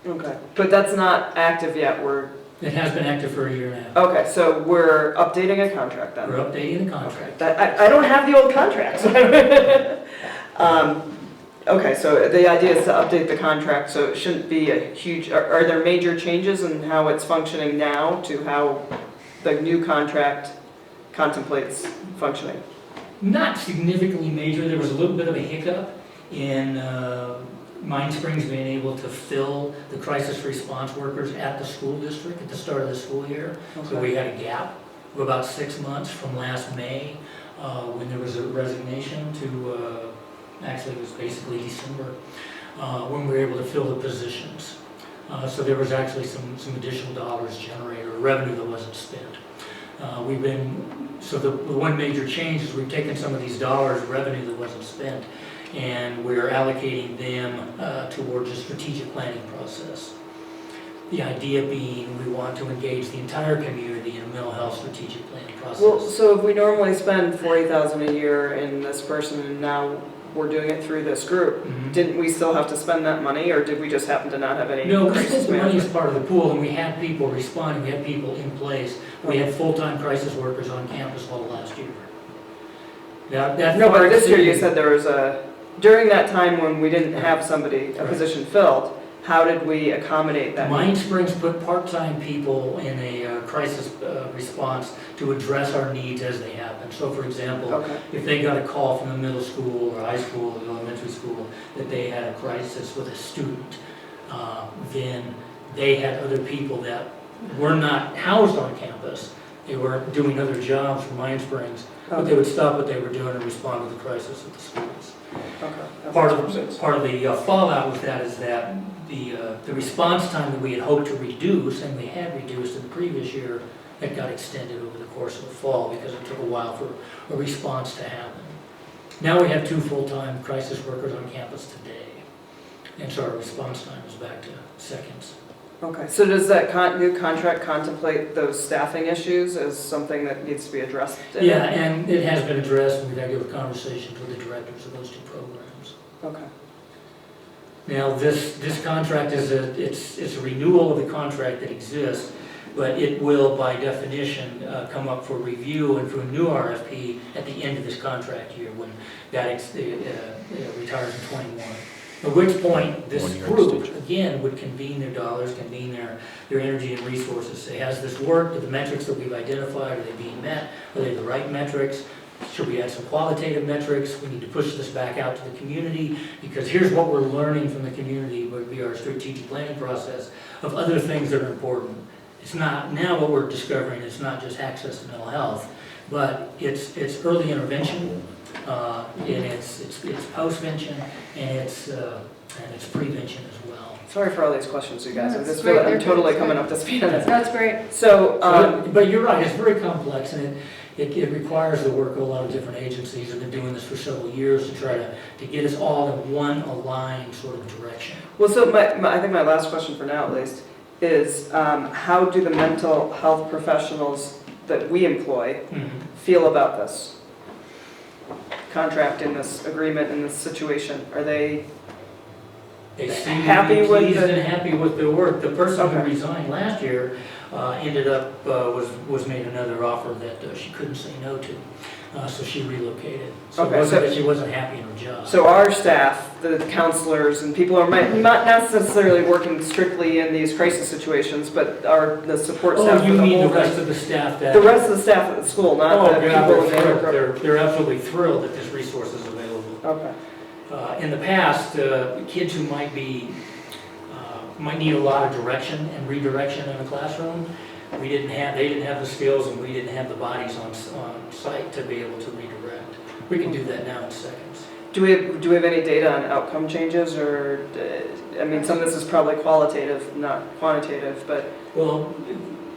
Okay, but that's not active yet. It has been active for a year and a half. Okay, so we're updating a contract then? We're updating the contract. I don't have the old contracts. Okay, so the idea is to update the contract, so it shouldn't be a huge, are there major changes in how it's functioning now to how the new contract contemplates functioning? Not significantly major. There was a little bit of a hiccup in Mind Springs being able to fill the crisis response workers at the school district at the start of the school year. Okay. So we had a gap of about 6 months from last May when there was a resignation to, actually it was basically December, when we were able to fill the positions. So there was actually some additional dollars generated, or revenue that wasn't spent. So the one major change is we've taken some of these dollars, revenue that wasn't spent, and we're allocating them towards a strategic planning process. The idea being we want to engage the entire community in a mental health strategic planning process. Well, so if we normally spend $40,000 a year in this person and now we're doing it through this group, mm-hmm. Didn't we still have to spend that money, or did we just happen to not have any? No, we spent the money as part of the pool, and we had people responding, we had people in place. We had full-time crisis workers on campus all last year. But this year you said there was during that time when we didn't have a position filled, how did we accommodate that? Mind Springs put part-time people in a crisis response to address our needs as they happen. So for example, Okay. if they got a call from the middle school or high school or elementary school that they had a crisis with a student, then they had other people that were not housed on campus. They were doing other jobs for Mind Springs, but they would stop what they were doing and respond to the crisis at the schools. Okay. Part of the fallout with that is that the response time that we had hoped to reduce, and we had reduced in the previous year, it got extended over the course of the fall because it took a while for a response to happen. Now we have 2 full-time crisis workers on campus today, and so our response time is back to seconds. Okay, so does that new contract contemplate those staffing issues as something that needs to be addressed? Yeah, and it has been addressed, and we've had good conversations with the directors of those 2 programs. Okay. Now, this contract is it's a renewal of the contract that exists, but it will, by definition, come up for review and for a new RFP at the end of this contract year when that retires in 21. At which point, this group, again, would convene their dollars, convene their energy and resources. Say, has this worked? Are the metrics that we've identified, are they being met? Are they the right metrics? Should we add some qualitative metrics? We need to push this back out to the community because here's what we're learning from the community would be our strategic planning process of other things that are important. It's not, now what we're discovering is not just access to mental health, but it's early intervention, and it's postvention, and it's prevention as well. Sorry for all these questions, you guys. No, I that's just feel like great. I'm totally coming up to speed on this. That's great. So, But you're right, it's very complex, and it requires the work of a lot of different agencies that have been doing this for several years to try to get us all in one aligned sort of direction. well, so I think my last question for now at least is how do the mental health professionals that we employ feel about this contract in this agreement in this situation? Are they seem happy to be with pleased the and happy with their work. The person Okay. who resigned last year ended up, was made another offer that she couldn't say no to. So she relocated. So Okay, it wasn't so- that she wasn't happy in her job. So our staff, the counselors and people are not necessarily working strictly in these crisis situations, but are the support staff Oh, for you the mean the whole rest of the staff that? the rest of the staff at the school, not Oh, the yeah, people in they're the thrilled. They're absolutely thrilled that this resource is available. Okay. In the past, kids who might need a lot of direction and redirection in a classroom, they didn't have the skills and we didn't have the bodies on site to be able to redirect. We can do that now in seconds. Do we have any data on outcome changes or, I mean, some of this is probably qualitative, not quantitative, but. Well,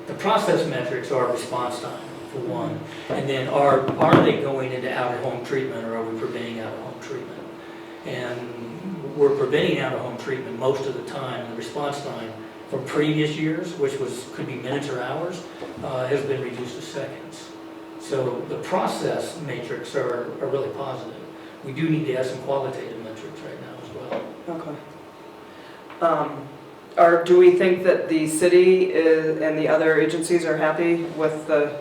the process metrics are response time, for one. And then are they going into out-of-home treatment or are we preventing out-of-home treatment? And we're preventing out-of-home treatment most of the time. The response time from previous years, which could be minutes or hours, has been reduced to seconds. So the process matrix are really positive. We do need to have some qualitative metrics right now as well. Okay. Do we think that the city and the other agencies are happy with the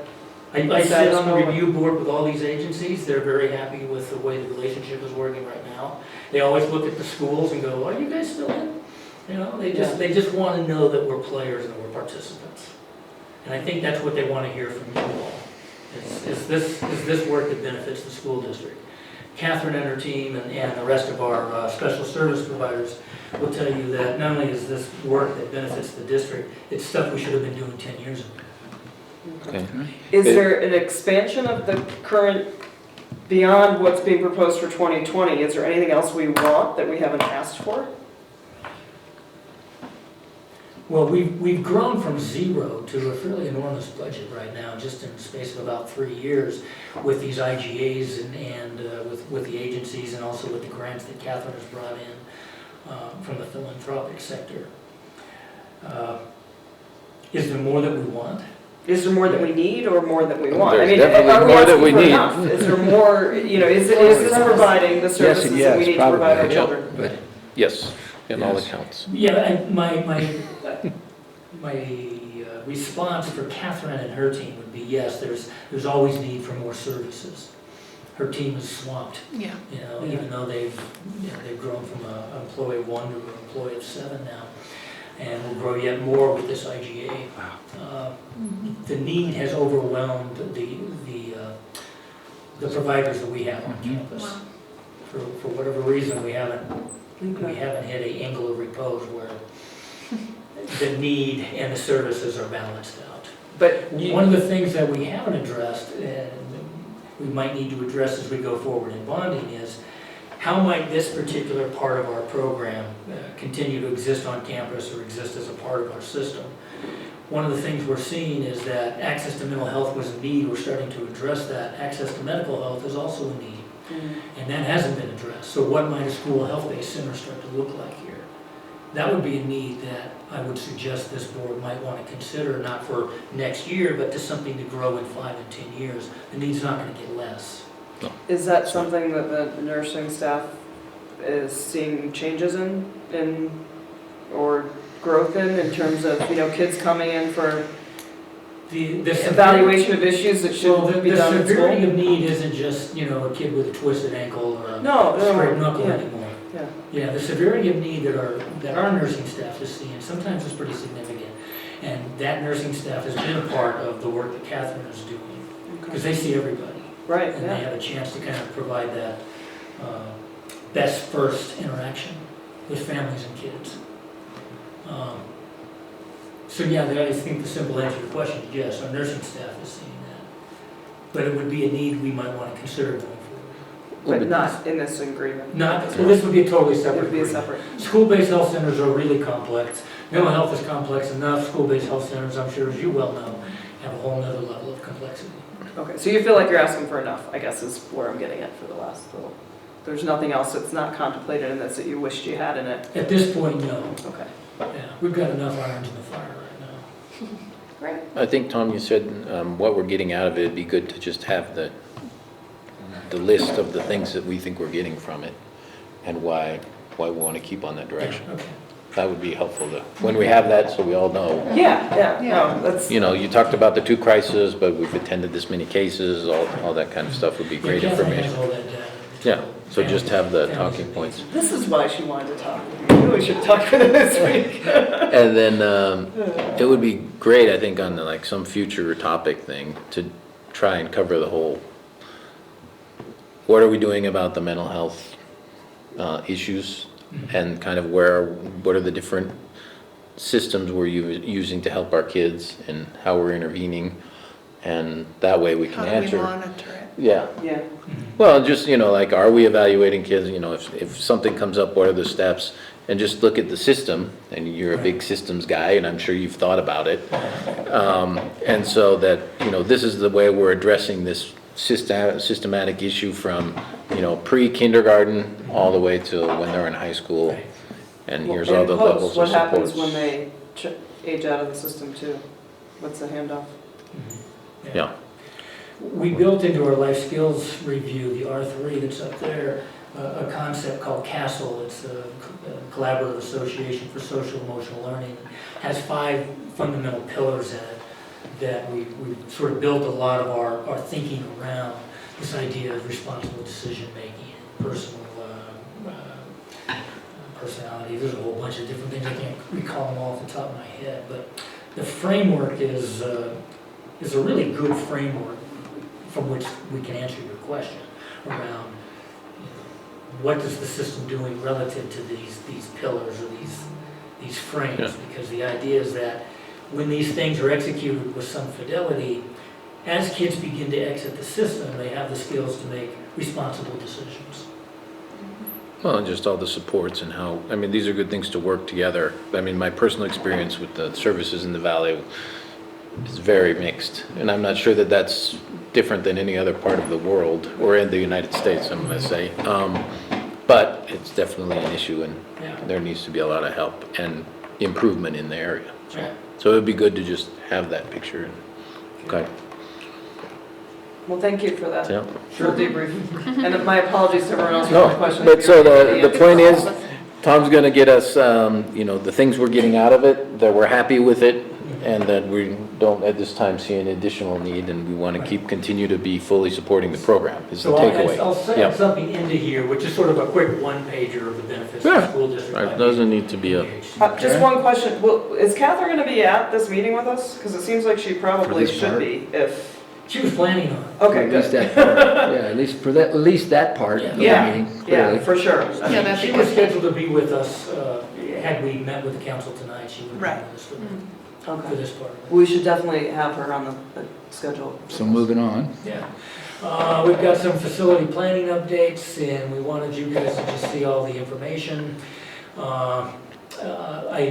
I sit on the review board with all these agencies. They're very happy with the way the relationship is working right now. They always look at the schools and go, are you guys still in? You know, they just want to know that we're players and we're participants. And I think that's what they want to hear from you all. Is this work that benefits the school district? Catherine and her team and the rest of our special service providers will tell you that not only is this work that benefits the district, it's stuff we should have been doing 10 years ago. Okay. Is there an expansion of the current, beyond what's being proposed for 2020? Is there anything else we want that we haven't asked for? Well, we've grown from zero to a fairly enormous budget right now, just in the space of about 3 years, with these IGAs and with the agencies and also with the grants that Catherine has brought in from the philanthropic sector. Is there more that we want? Is there more that we need or more that we want? There's I mean, definitely are we more that asking we for need. enough? Is there more, is this providing the services that we need to provide our children? But Yes, in all accounts. Yeah, and my response for Catherine and her team would be yes, there's always need for more services. her team is swamped. Yeah. Even though they've grown from an employee of 1 to an employee of 7 now, and will grow yet more with this IGA. The need has overwhelmed the providers that we have on campus. Wow. For whatever reason, we haven't hit a angle of repose where the need and the services are balanced out. But one of the things that we haven't addressed, and we might need to address as we go forward in bonding, is how might this particular part of our program continue to exist on campus or exist as a part of our system? One of the things we're seeing is that access to mental health was a need. We're starting to address that. Access to medical health is also a need, and that hasn't been addressed. So what might a school health-based center start to look like here? That would be a need that I would suggest this board might want to consider, not for next year, but to something to grow in 5 and 10 years. The need's not going to get less. Is that something that the nursing staff is seeing changes in or growth in terms of, kids coming in for the evaluation of issues that should be done in The severity school? of need isn't just, a kid with a twisted ankle or a No, straight knuckle yeah. anymore. Yeah. Yeah, the severity of need that our nursing staff is seeing sometimes is pretty significant. And that nursing staff has been a part of the work that Catherine is doing, because they see everybody. Right, And they have a chance to kind of provide that best first interaction with families and kids. So yeah, I think the simple answer to the question is yes, our nursing staff is seeing that. But it would be a need we might want to consider going forward. But not in this agreement? Well, this would be a totally separate It would be a agreement. separate. School-based health centers are really complex. Mental health is complex enough. School-based health centers, I'm sure as you well know, have a whole nother level of complexity. Okay, so you feel like you're asking for enough, I guess is where I'm getting at for the last little. There's nothing else that's not contemplated in this that you wished you had in it? At this point, no. Okay. Yeah, we've got enough irons in the fire right now. Great. I think, Tom, you said what we're getting out of it, it'd be good to just have the list of the things that we think we're getting from it and why we want to keep on that direction. Okay. That would be helpful when we have that, so we all know. Yeah. No, that's. You talked about the 2 crises, but we've attended this many cases, all that kind of stuff would be great information. Yeah, so just have the talking points. This is why she wanted to talk with you. You really should talk with her this week. And then it would be great, I think, on like some future topic thing to try and cover the whole, what are we doing about the mental health issues, and kind of what are the different systems we're using to help our kids and how we're intervening, and that way we can How do answer. we monitor it? Yeah. Yeah. Well, just, like, are we evaluating kids, if something comes up, what are the steps? And just look at the system, and you're a big systems guy, and I'm sure you've thought about it. And so that, this is the way we're addressing this systematic issue from, pre-kindergarten all the way to when they're in high school. And here's all the levels of What supports. happens when they age out of the system too? What's the handoff? Yeah. We built into our life skills review, the R3 that's up there, a concept called CASTLE. It's a Collaborative Association for Social Emotional Learning. It has 5 fundamental pillars in it that we sort of built a lot of our thinking around. This idea of responsible decision-making, personal personality. There's a whole bunch of different things. I can't recall them all off the top of my head, but the framework is a really good framework from which we can answer your question around what is the system doing relative to these pillars or these frames. Yeah. Because the idea is that when these things are executed with some fidelity, as kids begin to exit the system, they have the skills to make responsible decisions. Well, and just all the supports and how, these are good things to work together. My personal experience with the services in the Valley is very mixed, and I'm not sure that that's different than any other part of the world, or in the United States, I'm going to say. But it's definitely an issue, and there needs to be a lot of help and improvement in the area. So it would be good to just have that picture. Okay. Well, thank you for that Yeah. short debrief. And my apologies to everyone else for No, my questions. but so the point is, Tom's going to get us, the things we're getting out of it, that we're happy with it, and that don't at this time see an additional need, and we want to continue to be fully supporting the program, is the So takeaway. I'll send Yep. something into here, which is sort of a quick one-pager of the benefits of the school district. It doesn't need to be a, Just one question, well, is Catherine gonna be at this meeting with us? Because it seems like she probably this should part? be, if, She was planning on it. okay, At least good. that part. Yeah, at least that part of the Yeah, meeting, yeah, clearly. for sure. Yeah, that's she was scheduled to be with us, had we met with the council tonight, she would have been with us for this part. We should definitely have her on the schedule. So moving on. Yeah. We've got some facility planning updates, and we wanted you guys to just see all the information. I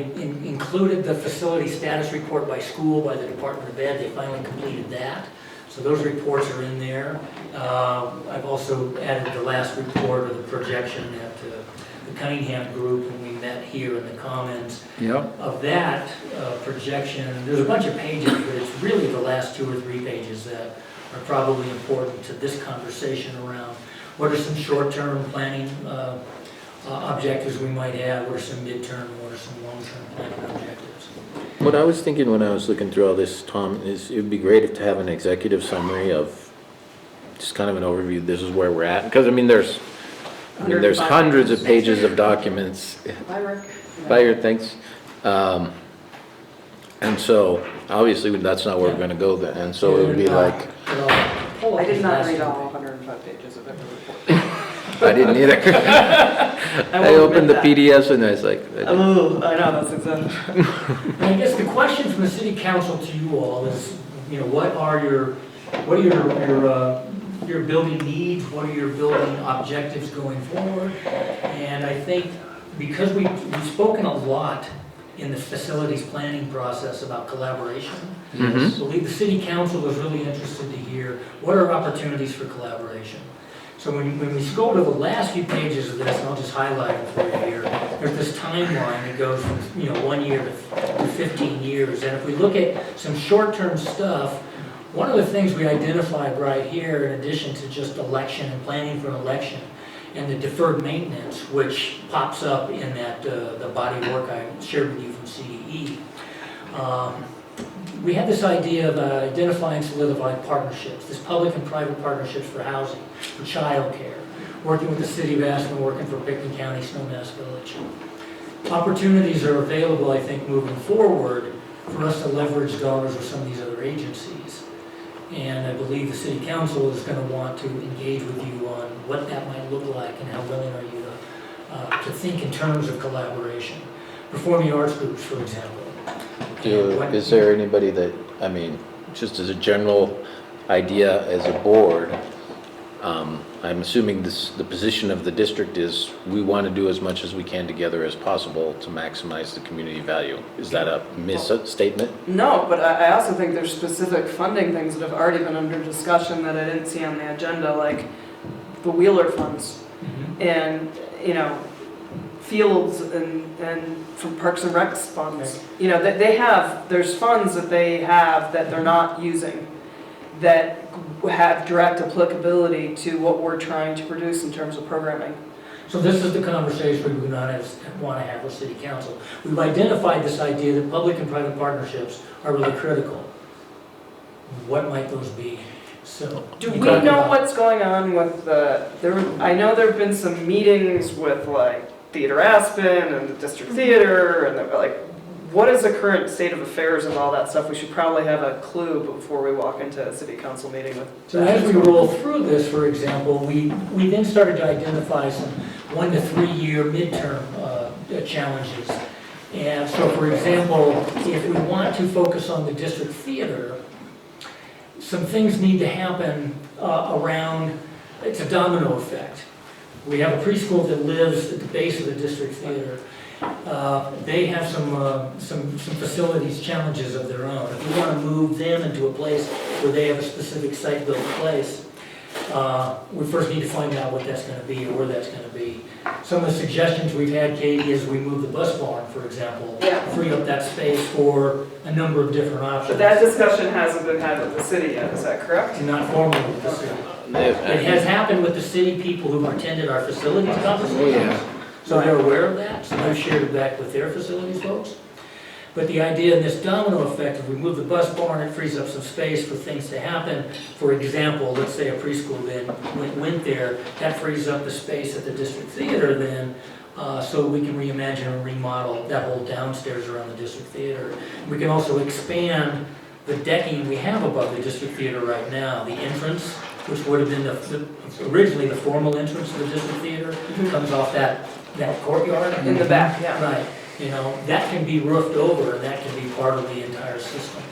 included the facility status report by school, by the Department of Ed. They finally completed that. So those reports are in there. I've also added the last report of the projection at the Cunningham group when we met here in the Commons. Yep. Of that projection, there's a bunch of pages, but it's really the last 2 or 3 pages that are probably important to this conversation around what are some short-term planning objectives we might have, what are some midterm, what are some long-term planning objectives. what I was thinking when I was looking through all this, Tom, is it'd be great to have an executive summary of just kind of an overview, this is where we're at, because there's hundreds of pages of documents. By your thanks. And so, obviously, that's not where we're gonna go then, and so it would be like, I did not read all 105 pages of every report. I didn't either. I opened the PDFs and I was like. Oh, I know, that's exactly. I guess the question from the city council to you all is, what are your building needs, what are your building objectives going forward? And I think because we've spoken a lot in the facilities planning process about collaboration, I believe the city council is really interested to hear what are opportunities for collaboration. So when we scroll to the last few pages of this, and I'll just highlight it for you here, there's this timeline that goes from 1 year to 15 years. And if we look at some short-term stuff, one of the things we identified right here, in addition to just election and planning for an election, and the deferred maintenance, which pops up in that the body of work I shared with you from CDE, we had this idea of identifying solidified partnerships, this public and private partnerships for housing, for childcare, working with the city of Aspen, working for Pickton County, Snowmass Village. Opportunities are available, I think, moving forward for us to leverage dollars with some of these other agencies. And I believe the city council is going to want to engage with you on what that might look like and how willing are you to think in terms of collaboration. Performing arts groups, for example. Is there anybody that, just as a general idea as a board, I'm assuming the position of the district is we want to do as much as we can together as possible to maximize the community value. Is that a misstatement? No, but I also think there's specific funding things that have already been under discussion that I didn't see on the agenda, like the Wheeler funds and, fields and from Parks and Recs funds. There's funds that they have that they're not using that have direct applicability to what we're trying to produce in terms of programming. So this is the conversation we want to have with City Council. We've identified this idea that public and private partnerships are really critical. What might those be? So, do we know what's going on with I know there have been some meetings with Theater Aspen and the District Theater and what is the current state of affairs of all that stuff? We should probably have a clue before we walk into a city council meeting with. So as we roll through this, for example, we then started to identify some 1 to 3 year midterm challenges. And so, for example, if we want to focus on the district theater, some things need to happen around, it's a domino effect. We have a preschool that lives at the base of the district theater. They have some facilities challenges of their own. If we want to move them into a place where they have a specific site-built place, we first need to find out what that's going to be or where that's going to be. Some of the suggestions we've had, Katie, is we move the bus barn, for example, free up that space for a number of different options. But that discussion hasn't been had with the city yet, is that correct? Not formally with the city. It has happened with the city people who've attended our facilities conversations. So they're aware of that, so I've shared it back with their facilities folks. But the idea in this domino effect, if we move the bus barn, it frees up some space for things to happen. For example, let's say a preschool then went there, that frees up the space at the district theater then, so we can reimagine and remodel that whole downstairs around the district theater. We can also expand the decking we have above the district theater right now. The entrance, which would have been originally the formal entrance to the district theater, comes off that courtyard. In the back, yeah. Right. You know, that can be roofed over, and that can be part of the entire system.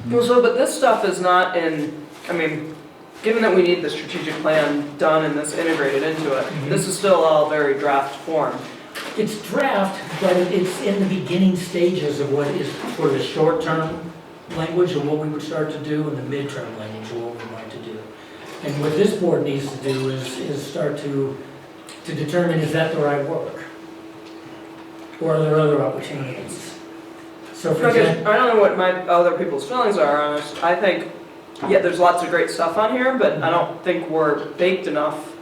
Well, so, but this stuff is not in, I mean, given that we need the strategic plan done and this integrated into it, this is still all very draft form. It's draft, but it's in the beginning stages of what is sort of the short-term language of what we would start to do and the midterm language of what we might to do. And what this board needs to do is start to determine, is that the right work? Or are there other opportunities? So for example, I don't know what my other people's feelings are on this. I think, yeah, there's lots of great stuff on here, but I don't think we're baked enough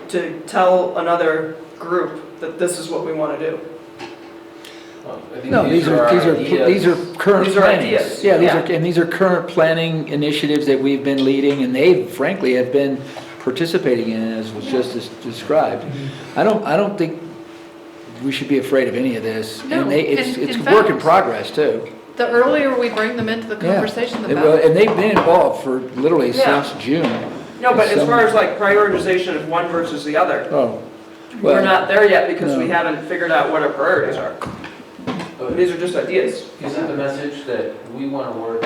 to tell another group that this is what we want to do. No, these are current These are plannings. ideas. Yeah, these are current planning initiatives that we've been leading, and they frankly have been participating in, as was just described. I don't think we should be afraid of any of this. No, And it's in a work in fact, progress too. The earlier we bring them into the conversation, the And better. and they've been involved for literally since June. No, but as far as like prioritization of one versus the other, we're not there yet because we haven't figured out what our priorities are. These are just ideas. Isn't the message that we want to work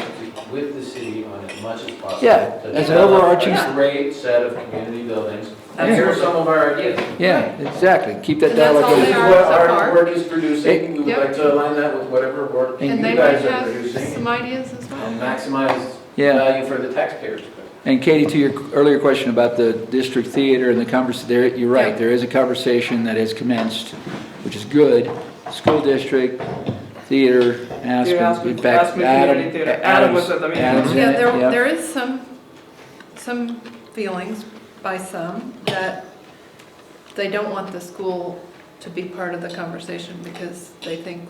with the city on as much as possible? Yeah, to as an develop overarching a great set of community buildings. And Yeah. here are some of our ideas. Yeah, exactly. Keep that And that's dialogue all going. they This is are what so our far. work is producing. We would Yep. like to align that with whatever work you And they might guys are have producing some ideas as well. and maximize Yeah. value for the taxpayers. And Katie, to your earlier question about the district theater and the conversation, there, you're right, Yeah. there is a conversation that has commenced, which is good. School district, theater, Aspen, in fact, Aspen Community Theater. Adam was at the meeting. Adam's in Yeah, it, yeah. there is some feelings by some that they don't want the school to be part of the conversation because they think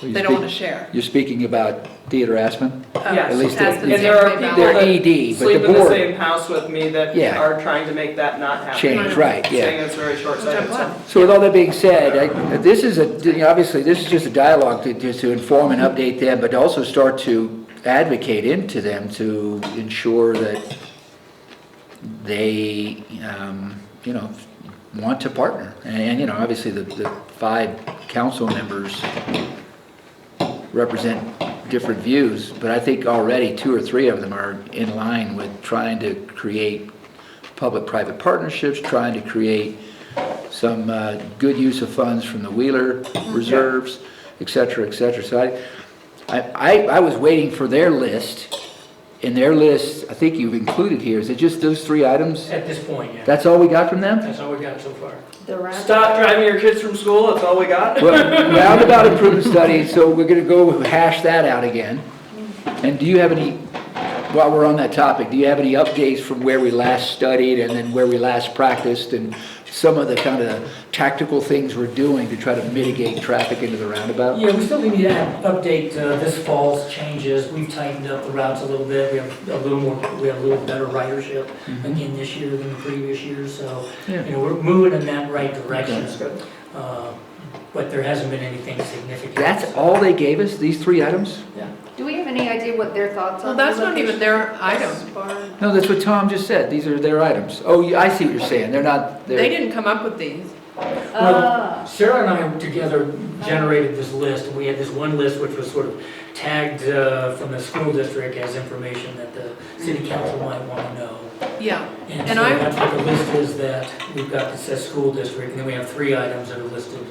they don't want to share. You're speaking about Theater Aspen? Yes. At least Aspen And there are Family people They're that ED, but sleep the in the board same house with me that Yeah. are trying to make that not happen. changed, right, yeah. Saying it's very short-sighted. Which I'm glad. So with all that being said, this is obviously, this is just a dialogue to inform and update them, but to also start to advocate into them to ensure that they, want to partner. And obviously the 5 council members represent different views, but I think already 2 or 3 of them are in line with trying to create public-private partnerships, trying to create some good use of funds from the Wheeler reserves, et cetera, et cetera. So I was waiting for their list. In their list, I think you've included here, is it just those 3 items? at this point, yeah. That's all we got from them? That's all we got so far. Stop driving your kids from school, that's all we got? Well, roundabout improvement study, so we're gonna go hash that out again. And do you have any, while we're on that topic, do you have any updates from where we last studied and then where we last practiced and some of the kind of tactical things we're doing to try to mitigate traffic into the roundabout? Yeah, we still need to update this fall's changes. We've tightened up the routes a little bit. We have a little better ridership again this year than the previous years. So, Yeah. we're moving in that right direction. That's good. But there hasn't been anything significant. That's all they gave us, these 3 items? Yeah. Do we have any idea what their thoughts Well, on? that's the not even location? their item. No, that's what Tom just said, these are their items. Oh, I see what you're saying, they're not, They didn't come up with these. Well, Sarah and I together generated this list, and we had this one list which was sort of tagged from the school district as information that the city council might want to know. Yeah. And And so I- that's what the list is that we've got that says school district, and then we have 3 items that are listed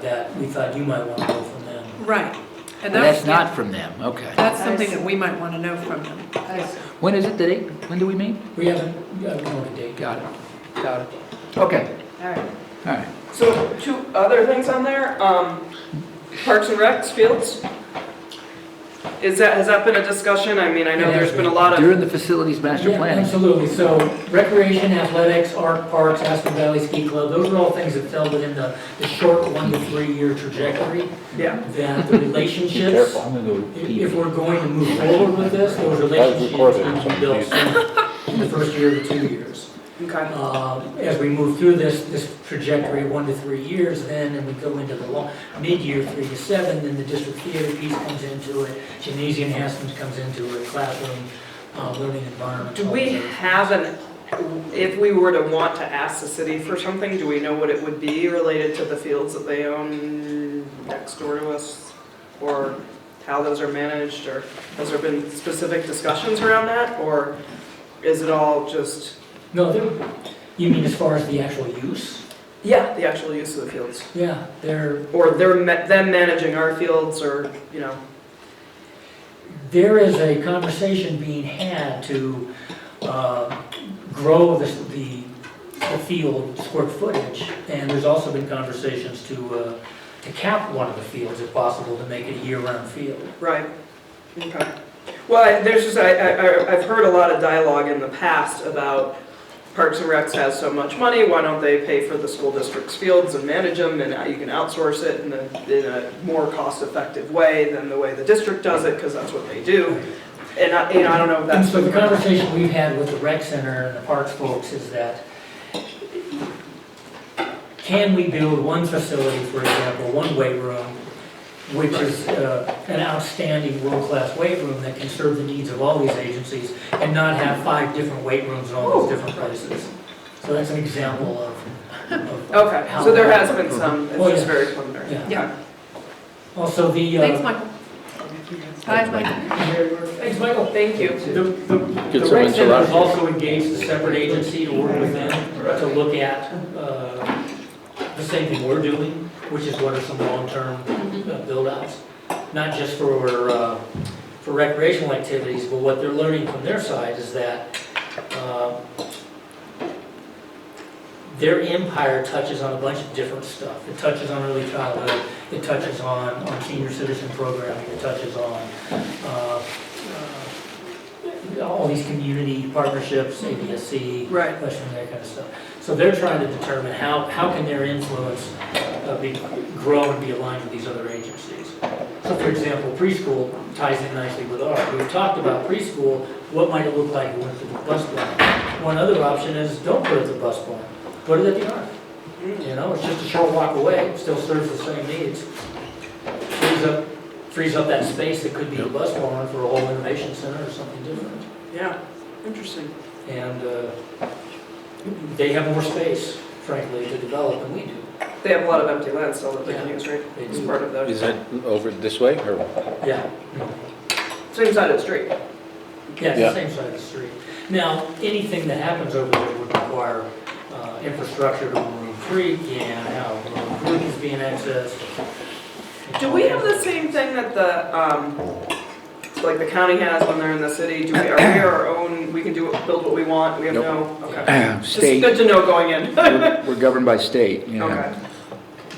that we thought you might want to know from them. Right. And That's not from them, okay. That's something that we might want to know from them. When is it, the date? When do we meet? We haven't known a date. Got it, got it. Okay, All right. all right. So 2 other things on there, Parks and Recs, fields. has that been a discussion? I mean, I know there's been a lot of. During the facilities master Yeah, planning. absolutely. So recreation, athletics, art, parks, Aspen Valley Ski Club, those are all things that fell within the short 1 to 3 year trajectory. Yeah. That the relationships, I'm gonna go pee. if we're going to move forward with this, those relationships need to be built in the first year to 2 years. Okay. As we move through this trajectory, 1 to 3 years, then, and we go into the mid-year, 3 to 7, then the district theater piece comes into it, gymnasium enhancements comes into it, classroom, learning environment. Do we have if we were to want to ask the city for something, do we know what it would be related to the fields that they own next door to us? Or how those are managed, or has there been specific discussions around that? Or is it all just? No, you mean as far as the actual use? Yeah, the actual use of the fields. Yeah, Or them managing our fields, or, you know. There is a conversation being had to grow the field square footage, and there's also been conversations to cap one of the fields if possible to make it a year-round field. Right. Okay. Well, I've heard a lot of dialogue in the past about Parks and Recs has so much money, why don't they pay for the school district's fields and manage them, and you can outsource it in a more cost-effective way than the way the district does it, because that's what they do. And I don't know if that's. And so the conversation we've had with the rec center and the parks folks is that, can we build one facility, for example, one weight room, which is an outstanding world-class weight room that can serve the needs of all these agencies, and not have 5 different weight rooms in all those different places. So that's an example of okay, how so there that has been some, it's just very preliminary. Yeah. Also the... Thanks, Michael. Bye, Michael. Thanks, Michael. Thank you. The rec center has also engaged a separate agency to work with them to look at the same thing we're doing, which is what are some long-term build-outs, not just for recreational activities, but what they're learning from their side is that their empire touches on a bunch of different stuff. It touches on early childhood, it touches on senior citizen programming, it touches on all these community partnerships, ADSC, questioning, that kind of stuff. So they're trying to determine how can their influence grow and be aligned with these other agencies. So for example, preschool ties in nicely with ours. We've talked about preschool, what might it look like if we went to the bus barn? One other option is don't put it at the bus barn, put it at the yard. You know, it's just a short walk away, it still serves the same needs. Frees up that space that could be a bus barn for a whole innovation center or something different. Yeah, interesting. And they have more space, frankly, to develop than we do. They have a lot of empty land still that they can use, right? It's part of those. Is that over this way, or? Yeah. Same side of the street. Yeah, it's the same side of the street. Now, anything that happens over there would require infrastructure to Maroon Creek and how Maroon Creek is being accessed. Do we have the same thing that the county has when they're in the city? Are we our own, we can build what we want, we have okay. State. Just good to know going in. We're governed by state, yeah. Okay.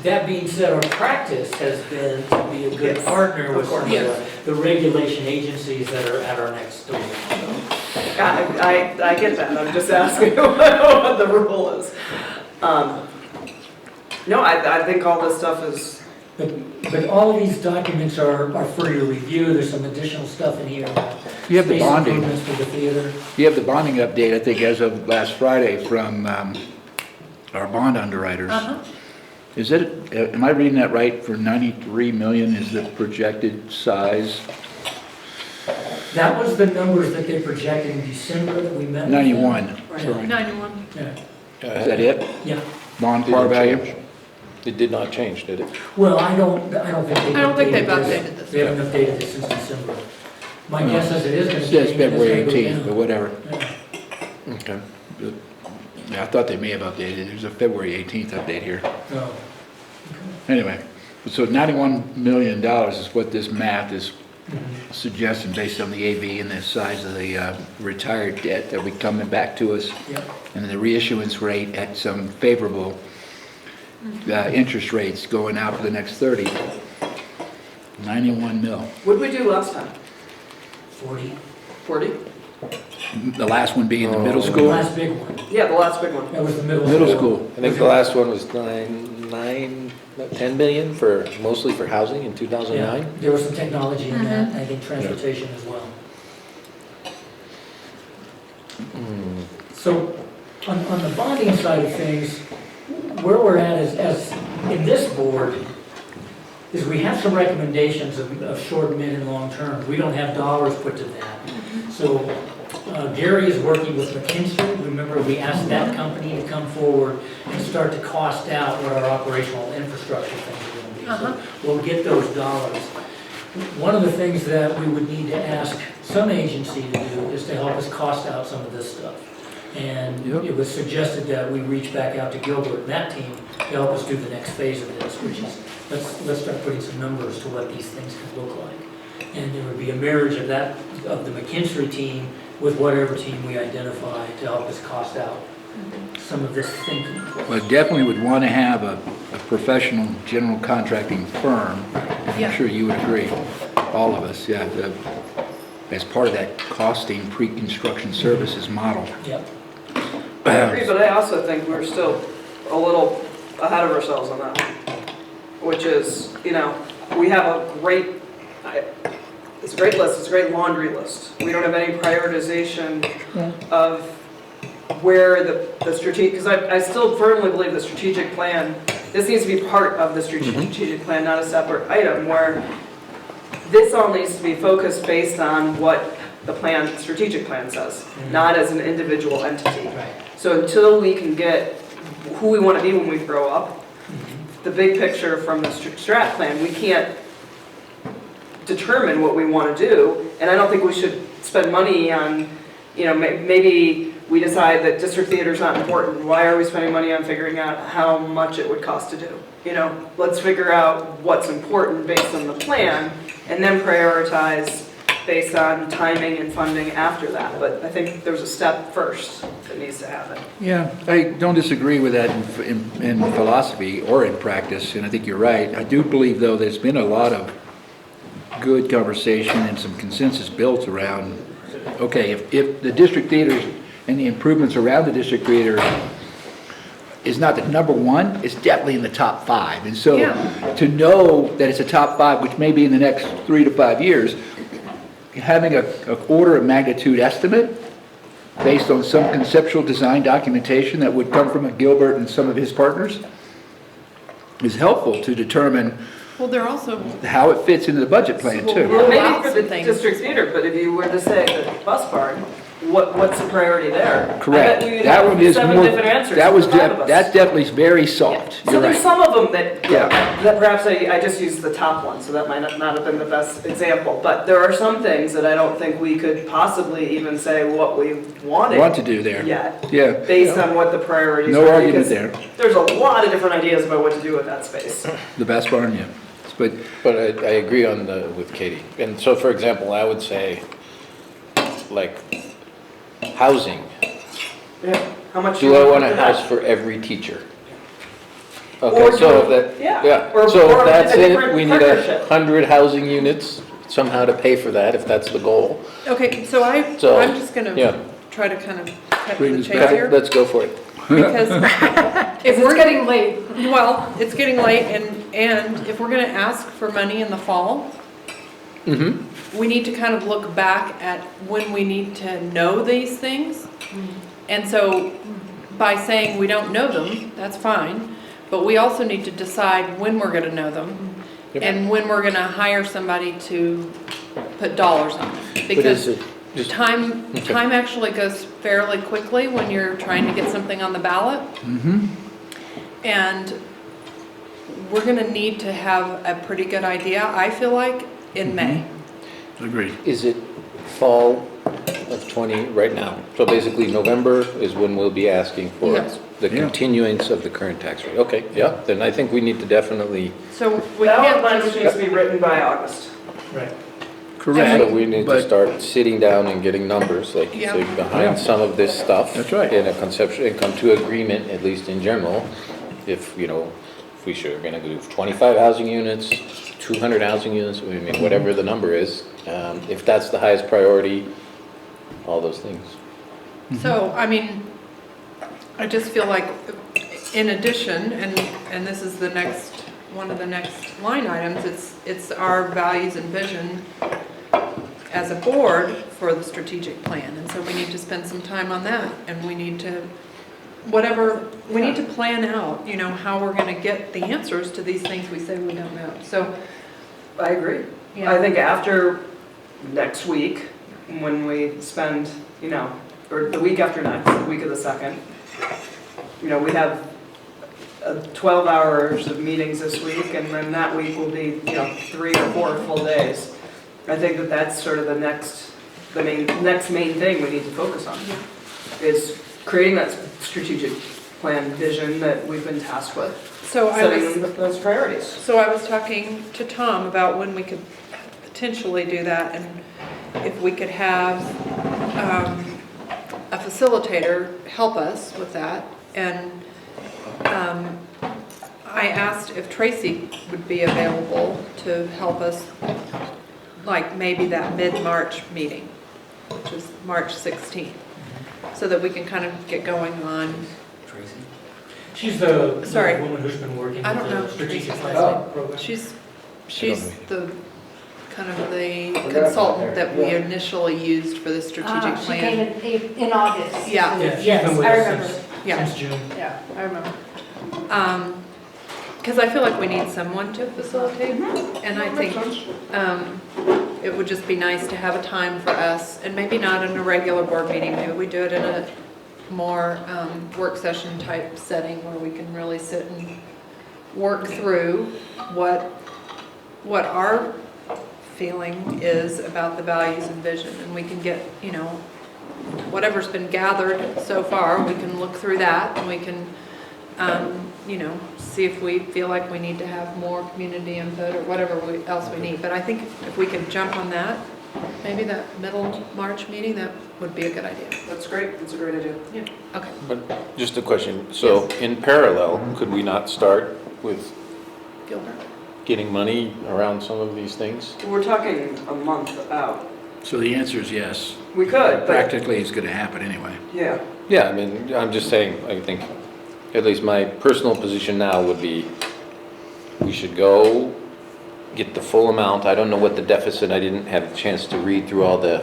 That being said, our practice has been to be a good partner with some of the regulation agencies that are at our next door. I get that, I'm just asking what the rule is. No, I think all this stuff is. But all of these documents are for your review. There's some additional stuff in here. You have the Space bonding. improvements for the theater. You have the bonding update, I think, as of last Friday from our bond underwriters. Is it, am I reading that right, for 93 million is the projected size? That was the numbers that they projected in December that we met. 91. Sorry. 91. Yeah. Is that it? Yeah. Bond par value? It did not change, did it? Well, I don't think they've updated this. They haven't updated this since December. My guess is it is going to It says change. February 18th, but whatever. Yeah. Okay. Yeah, I thought they may have updated. There's a February 18th update here. No. Anyway, so $91 million is what this math is suggesting based on the AV and the size of the retired debt that will be coming back to us. Yep. And the reissuance rate at some favorable interest rates going out for the next 30. 91 mil. What did we do last time? 40. 40? The last one being the middle The school? last big one. Yeah, the last big one. That was the middle Middle school. school. I think the last one was 10 million for, mostly for housing in Yeah, 2009. there was some technology in that, I think transportation as well. So, on the bonding side of things, where we're at is, as in this board, is we have some recommendations of short, mid, and long term. We don't have dollars put to that. So Gary is working with McKinsey. Remember, we asked that company to come forward and start to cost out what our operational infrastructure things are going to be. So we'll get those dollars. One of the things that we would need to ask some agency to do is to help us cost out some of this stuff. And it was suggested that we reach back out to Gilbert and that team to help us do the next phase of this, which is, let's start putting some numbers to what these things could look like. And there would be a marriage of that, of the McKinsey team with whatever team we identify to help us cost out some of this thinking. Well, definitely would want to have a professional general contracting firm. Yeah. I'm sure you would agree, all of us, yeah, as part of that costing pre-construction services model. Yep. I agree, but I also think we're still a little ahead of ourselves on that, which is, you know, we have a great, it's a great list, it's a great laundry list. We don't have any prioritization of where the strategic, because I still firmly believe the strategic plan, this needs to be part of the strategic plan, not a separate item, where this all needs to be focused based on what the plan, strategic plan says, not as an individual entity. So until we can get who we want to be when we grow up, the big picture from the strat plan, we can't determine what we want to do. And I don't think we should spend money on, you know, maybe we decide that district theater is not important. Why are we spending money on figuring out how much it would cost to do? You know, let's figure out what's important based on the plan and then prioritize based on timing and funding after that. But I think there's a step first that needs to happen. Yeah, I don't disagree with that in philosophy or in practice, and I think you're right. I do believe, though, there's been a lot of good conversation and some consensus built around, okay, if the district theaters and the improvements around the district theater is not the number one, it's definitely in the top 5. And so to know that it's a top 5, which may be in the next 3 to 5 years, having a order of magnitude estimate based on some conceptual design documentation that would come from Gilbert and some of his partners is helpful to determine Well, they're also, how it fits into the budget plan too. Well, maybe for the district theater, but if you were to say the bus barn, what's the priority there? Correct. I bet we would That have one is 7 more, different answers. that was, for 5 of us. that's definitely very soft. So You're there's right. some of them that, Yeah. that perhaps I just used the top one, so that might not have been the best example. But there are some things that I don't think we could possibly even say what we wanted. Want to do there. Yet. Yeah. Based on what the priorities No are. argument because there. There's a lot of different ideas about what to do with that space. The best barn, yeah. But I agree with Katie. And so, for example, I would say, like, housing. Yeah. How much Do I want a house for every teacher? Okay, Or so do- that, yeah. so Or if that's a it, different we need partnership. 100 housing units somehow to pay for that, if that's the goal. okay, so I'm just yeah. gonna try to kind of cut to Bring the this chase back. here. Let's go for it. Because if we're getting late. Well, it's getting late, and if we're gonna ask for money in the fall, we need to kind of look back at when we need to know these things. And so by saying we don't know them, that's fine, but we also need to decide when we're gonna know them and when we're gonna hire somebody to put dollars on it. Because time actually goes fairly quickly when you're trying to get something on the ballot. And we're gonna need to have a pretty good idea, I feel like, in May. Agreed. Is it fall of 20 right now? So basically November is when we'll be asking for Yes. the continuance of the current tax rate. Okay, yeah, then I think we need to definitely. So we That can't language needs to be written by August. Right. Correct. So we need to start sitting down and getting numbers, like you say, Yeah. behind some of this stuff. That's right. In a conception, and come to agreement, at least in general, if, you know, if we're gonna do 25 housing units, 200 housing units, I mean, whatever the number is, If that's the highest priority, all those things. So, I mean, I just feel like in addition, and this is the next, one of the next line items, it's our values and vision as a board for the strategic plan. And so we need to spend some time on that, and we need to, we need to plan out, you know, how we're gonna get the answers to these things we say we don't know. So, I agree. yeah. I think after next week, when we spend, you know, or the week after next, the week of the 2nd, you know, we have 12 hours of meetings this week, and then that week will be, you know, 3 or 4 full days. I think that that's sort of the next main thing we need to focus on, is creating that strategic plan vision that we've been tasked with. So setting those priorities. So I was talking to Tom about when we could potentially do that, and if we could have a facilitator help us with that. And I asked if Tracy would be available to help us, like maybe that mid-March meeting, which is March 16th, so that we can kind of get going on. Tracy? She's the Sorry. woman who's been working I don't with know the strategic Tracy's plan last name. program. She's the kind of the consultant that we initially used for the strategic She plan. came in August. Yeah. Yeah, she's Yes, been with I us remember. since June. Yeah, I remember. Because I feel like we need someone to facilitate, and I think it would just be nice to have a time for us, and maybe not in a regular board meeting, maybe we do it in a more work session type setting where we can really sit and work through what our feeling is about the values and vision, and we can get, you know, whatever's been gathered so far, we can look through that, and we can, you know, see if we feel like we need to have more community input or whatever else we need. But I think if we could jump on that, maybe that middle March meeting, that would be a good idea. That's great. That's a great idea. Yeah, okay. But just a question, so in parallel, could we not start with Gilbert? getting money around some of these things? We're talking a month out. So the answer is yes. We could, but Practically, it's going to happen anyway. yeah. Yeah, I mean, I'm just saying, I think, at least my personal position now would be, we should go get the full amount. I don't know what the deficit, I didn't have a chance to read through all the,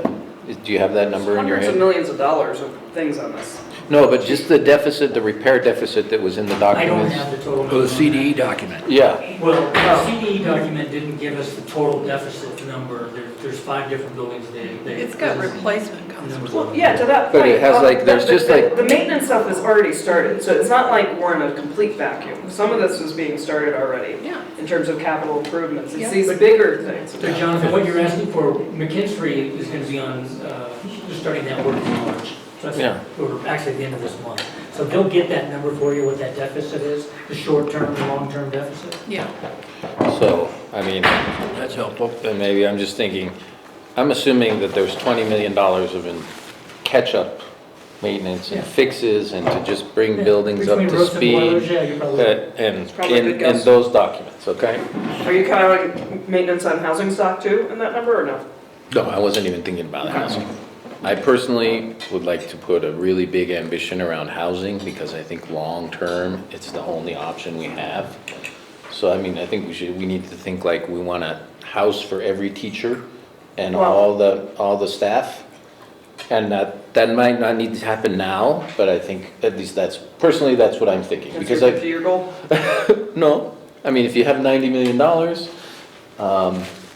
do you have that number in your Hundreds of head? millions of dollars of things on this. No, but just the deficit, the repair deficit that was in the I don't documents. have the total. Oh, the CDE document. Yeah, Well, the CDE document didn't give us the total deficit number. There's 5 different buildings they. It's got replacement costs. numbers Well, on. yeah, to that But point. it has, like, there's just, like- The maintenance stuff has already started, so it's not like we're in a complete vacuum. Some of this is being started already. Yeah. In terms of capital improvements. It's Yeah. these bigger things. So Jonathan, what you're asking for, McKinstry is going to be on, they're starting that work in March. So that's, Yeah. or actually at the end of this month. So they'll get that number for you, what that deficit is, the short-term and long-term deficit. Yeah. so, I mean, That's helpful. then maybe I'm just thinking, I'm assuming that there's $20 million of catch-up maintenance and Yeah. fixes and to just bring buildings up Between to roofs and boilers, speed. yeah, you're probably. And probably a good in guess. those documents, okay? Are you kind of like maintenance on housing stock too in that number or no? No, I wasn't even thinking about housing. I personally would like to put a really big ambition around housing because I think long-term, it's the only option we have. So I mean, I think we need to think like we want a house for every teacher and Wow. all the staff. And that might not need to happen now, but I think at least that's what I'm thinking. That's Because your 50-year goal? no, I mean, if you have $90 million,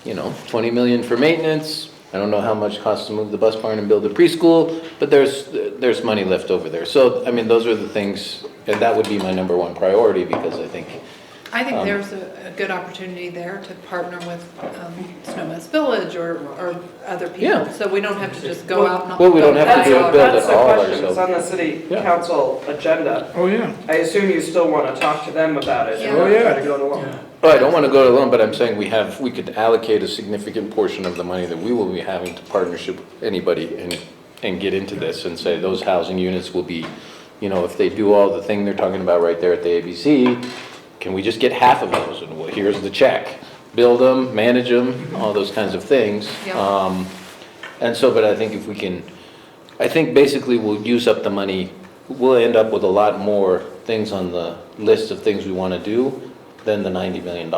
you know, 20 million for maintenance. I don't know how much it costs to move the bus barn and build a preschool, but there's money left over there. So, I mean, those are the things, and that would be my number one priority because I think There's a good opportunity there to partner with Snowmass Village or other people. Yeah. So we don't have to just go out and. Well, we don't have to build That's it the all question. It's ourselves. on the city Yeah. council agenda. Oh, yeah. I assume you still want to talk to them about it. and Yeah. not Oh, yeah. try to go it alone. Yeah. Oh, I don't want to go it alone, but I'm saying we could allocate a significant portion of the money that we will be having to partnership with anybody and get into this and say those housing units will be, you know, if they do all the thing they're talking about right there at the ABC, can we just get half of those? And well, here's the check. build them, manage them, all those kinds of things. Yep. And so, but I think if we can, I think basically we'll use up the money, we'll end up with a lot more things on the list of things we want to do than the $90 million.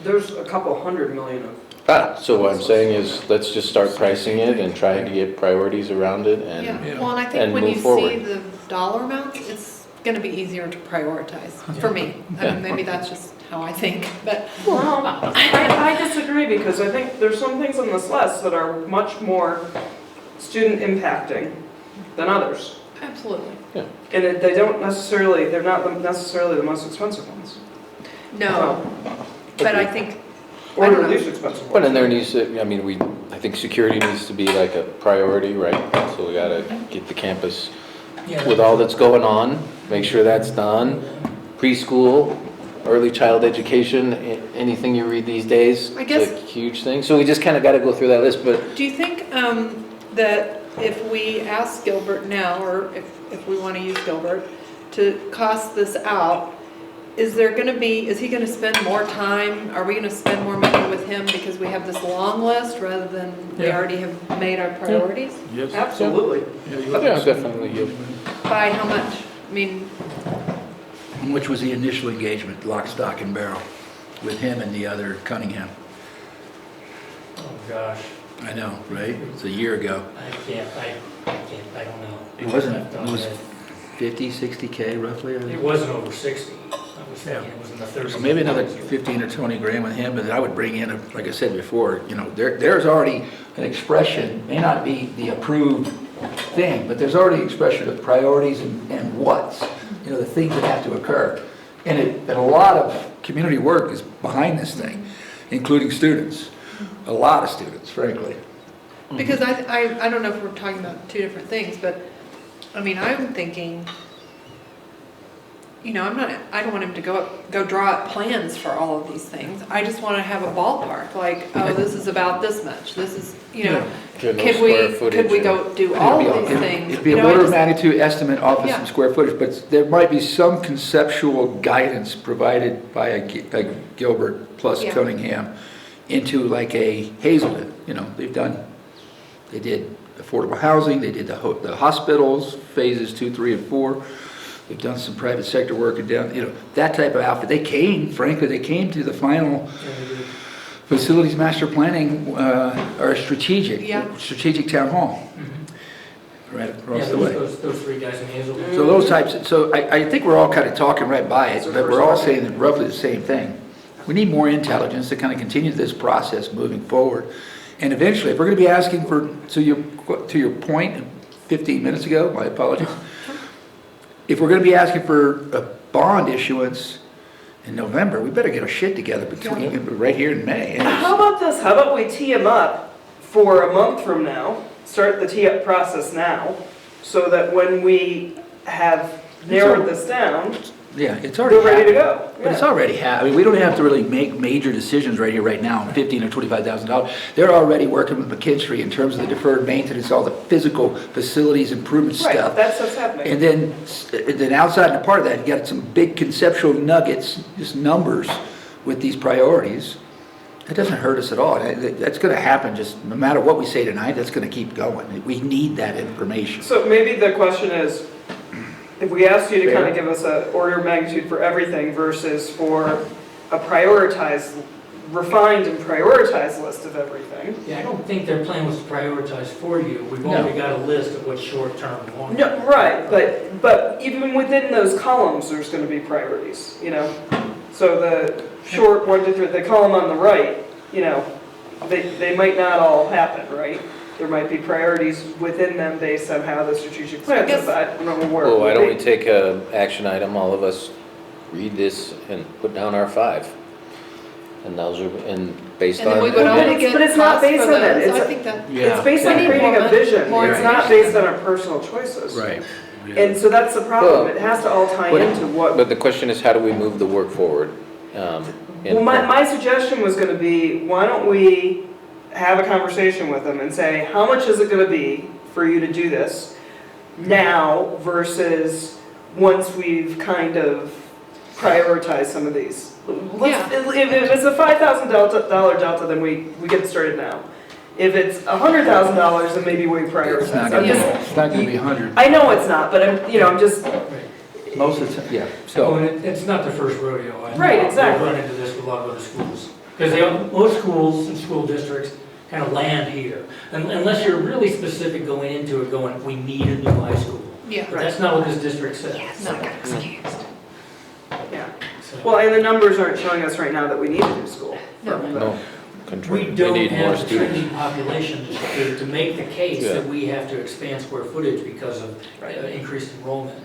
There's a couple $100 million of. So what I'm saying is, let's just start pricing it and try to get priorities around it and, Yeah, well, and I think and when you move see forward. the dollar amounts, it's gonna be easier to prioritize, for me. I Yeah. mean, maybe that's just how I think, but. Well, I disagree because I think there's some things on this list that are much more student impacting than others. Absolutely. Yeah. And they're not necessarily the most expensive ones. No, but I think, Or I the don't know. least expensive But ones. then there needs to, I mean, I think security needs to be like a priority, right? So we gotta get the campus Yeah. with all that's going on, make sure that's done. Preschool, early child education, anything you read these days, I guess- it's a huge thing. So we just kind of got to go through that list, but do you think that if we ask Gilbert now, or if we want to use Gilbert, to cost this out, is he gonna spend more time? Are we gonna spend more money with him because we have this long list rather than we Yeah. already have made our priorities? Yes. Absolutely. yeah, definitely. By how much? I mean, Which was the initial engagement, lock, stock, and barrel, with him and the other Cunningham. Oh, gosh, I know, right? It's a year ago. I don't know. It was 50, 60K roughly? I think. It wasn't over 60. I was thinking it was in the 30s. So maybe another 15 or 20 grand with him, but I would bring in, like I said before, there's already an expression, may not be the approved thing, but there's already expression of priorities and what's, the things that have to occur. And a lot of community work is behind this thing, including students, a lot of students, frankly. because I don't know if we're talking about two different things, but, I mean, I'm thinking, I don't want him to go draw up plans for all of these things. I just want to have a ballpark, like, oh, this is about this much, this is, could we go do all of these things? It'd be an order of magnitude estimate off of some square footage, but there might be some conceptual guidance provided by a Gilbert plus Yeah. Cunningham into like a Hazelden. They did affordable housing, they did the hospitals, phases 2, 3, and 4. They've done some private sector work and down, that type of outfit. They came to the final facilities master planning, or strategic town hall. Right across the way. Those three guys in Hazelwood. So those types, so I think we're all kind of talking right by it, but we're all saying roughly the same thing. We need more intelligence to kind of continue this process moving forward. And eventually, if we're going to be asking for, to your point 15 minutes ago, my apologies, if we're going to be asking for a bond issuance in November, we better get our shit together right here in May. How about this? How about we tee them up for a month from now, start the tee-up process now, so that when we have narrowed this down, Yeah, it's already we're ready to happening. go. But it's already happening. We don't have to really make major decisions right here, right now, on $15,000 or $25,000. They're already working with McKinstry in terms of the deferred maintenance, all the physical facilities improvement Right, stuff. that's what's happening. And then outside and a part of that, you got some big conceptual nuggets, just numbers with these priorities. It doesn't hurt us at all. That's going to happen just no matter what we say tonight, that's going to keep going. We need that information. So maybe the question is, if we asked you to kind of give us an order of magnitude for everything versus for a refined and prioritized list of everything. Yeah, I don't think their plan was to prioritize for you. We've already got a list of what's short-term we want. No, right, but even within those columns, there's going to be priorities, So the short 1 to 3, the column on the right, they might not all happen, right? There might be priorities within them based on how the strategic plan is, but I don't know where. Well, why don't we take an action item, all of us read this and put down our 5? And those are, based And on. then we would only get But it's not costs based for on that. those. It's I think that. It's based on We need creating more a vision. more It's not information. based on our personal choices. Right. And so that's the problem. It has to all tie into what. But the question is, how do we move the work forward? Well, my suggestion was going to be, why don't we have a conversation with them and say, how much is it going to be for you to do this now versus once we've kind of prioritize some of these. If it's a $5,000 delta, then we get started now. If it's $100,000, then maybe we prioritize. It's not gonna be 100. I know it's not, but I'm just. Most of the time, yeah. So it's not the first rodeo. Right, exactly. We run into this with a lot of other schools. Because most schools and school districts kind of land here. Unless you're really specific going into it, going, we need a new high school. Yeah. But that's not what this district says. Yes, I got excused. Yeah. Well, and the numbers aren't showing us right now that we need a new school. No. We don't have the training population to make the case that we have to expand square footage because of increased enrollment.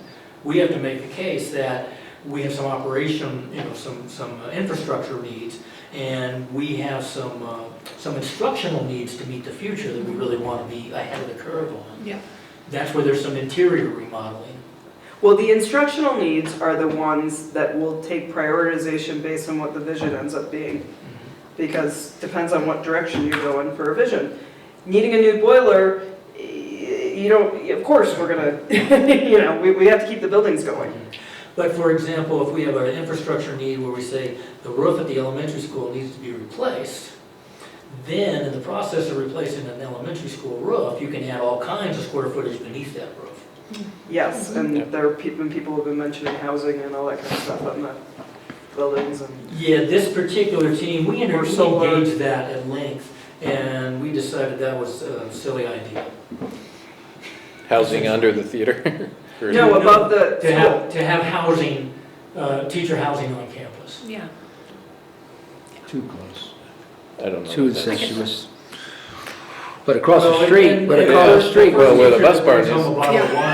We have to make the case that we have some operation, some infrastructure needs, and we have some instructional needs to meet the future that we really want to be ahead of the curve on. Yeah. That's where there's some interior remodeling. Well, the instructional needs are the ones that will take prioritization based on what the vision ends up being. Because it depends on what direction you're going for a vision. Needing a new boiler, of course we're gonna, we have to keep the buildings going. But for example, if we have an infrastructure need where we say the roof at the elementary school needs to be replaced, then in the process of replacing an elementary school roof, you can add all kinds of square footage beneath that roof. Yes, and there are people have been mentioning housing and all that kind of stuff on the buildings and. Yeah, this particular team, we engaged that at length, and we decided that was a silly idea. Housing under the theater? No, above the to have housing, teacher housing on campus. Yeah. Too close. I don't know. Too incestuous. But across the street, Well, where the bus barn is.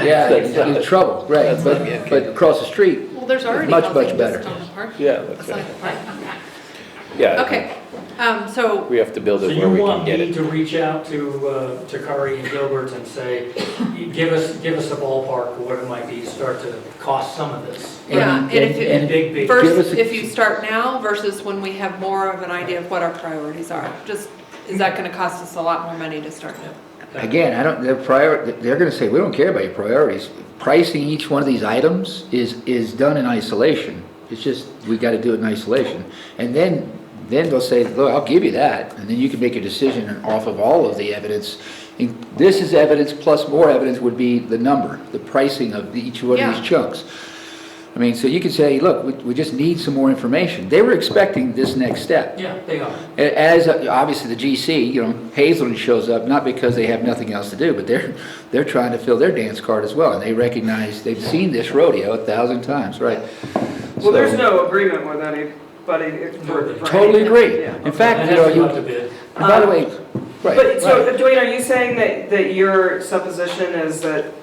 Yeah, in trouble, right, but across the street, Well, there's already much, housing much better. just on the parking. Yeah, that's Aside right. the parking lot. Yeah. Okay, so We have to build So it you where we can want get me it. to reach out to Kari and Gilbert and say, give us a ballpark of what it might be to start to cost some of this. yeah, and Big. versus if you start now versus when we have more of an idea of what our priorities are, is that gonna cost us a lot more money to start now? Again, they're gonna say, we don't care about your priorities. Pricing each one of these items is done in isolation. It's just, we gotta do it in isolation. And then they'll say, look, I'll give you that, and then you can make a decision off of all of the evidence. And this is evidence plus more evidence would be the number, the pricing of each one of these chunks. I mean, so you could say, look, we just need some more information. They were expecting this next step. Yeah, they are. As obviously the GC, Hazelden shows up, not because they have nothing else to do, but they're trying to fill their dance card as well, and they recognize, they've seen this rodeo 1,000 times, right? Well, there's no agreement with anybody for Totally agree. Yeah. In fact, by the way, right. But so, Dwayne, are you saying that your supposition is that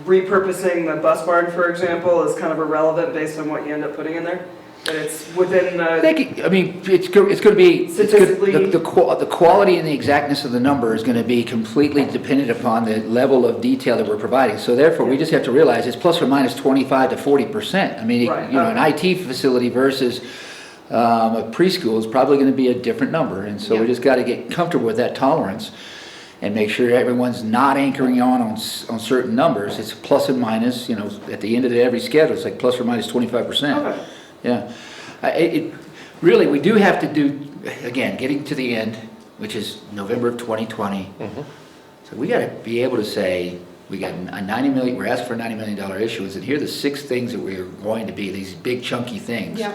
repurposing the bus barn, for example, is kind of irrelevant based on what you end up putting in there? That it's within the... it's going to be... Statistically... The quality and the exactness of the number is going to be completely dependent upon the level of detail that we're providing. So therefore, we just have to realize it's plus or minus 25 to 40%. I mean, an IT facility versus a preschool is probably going to be a different number. And so we just got to get comfortable with that tolerance and make sure everyone's not anchoring on certain numbers. It's plus and minus, at the end of every schedule, it's like plus or minus 25%. Okay. Yeah. Really, we do have to do, again, getting to the end, which is November of 2020. So we got to be able to say, we got a $90 million, we're asking for a $90 million issuance, and here are the 6 things that we are going to be, these big chunky things. Yeah.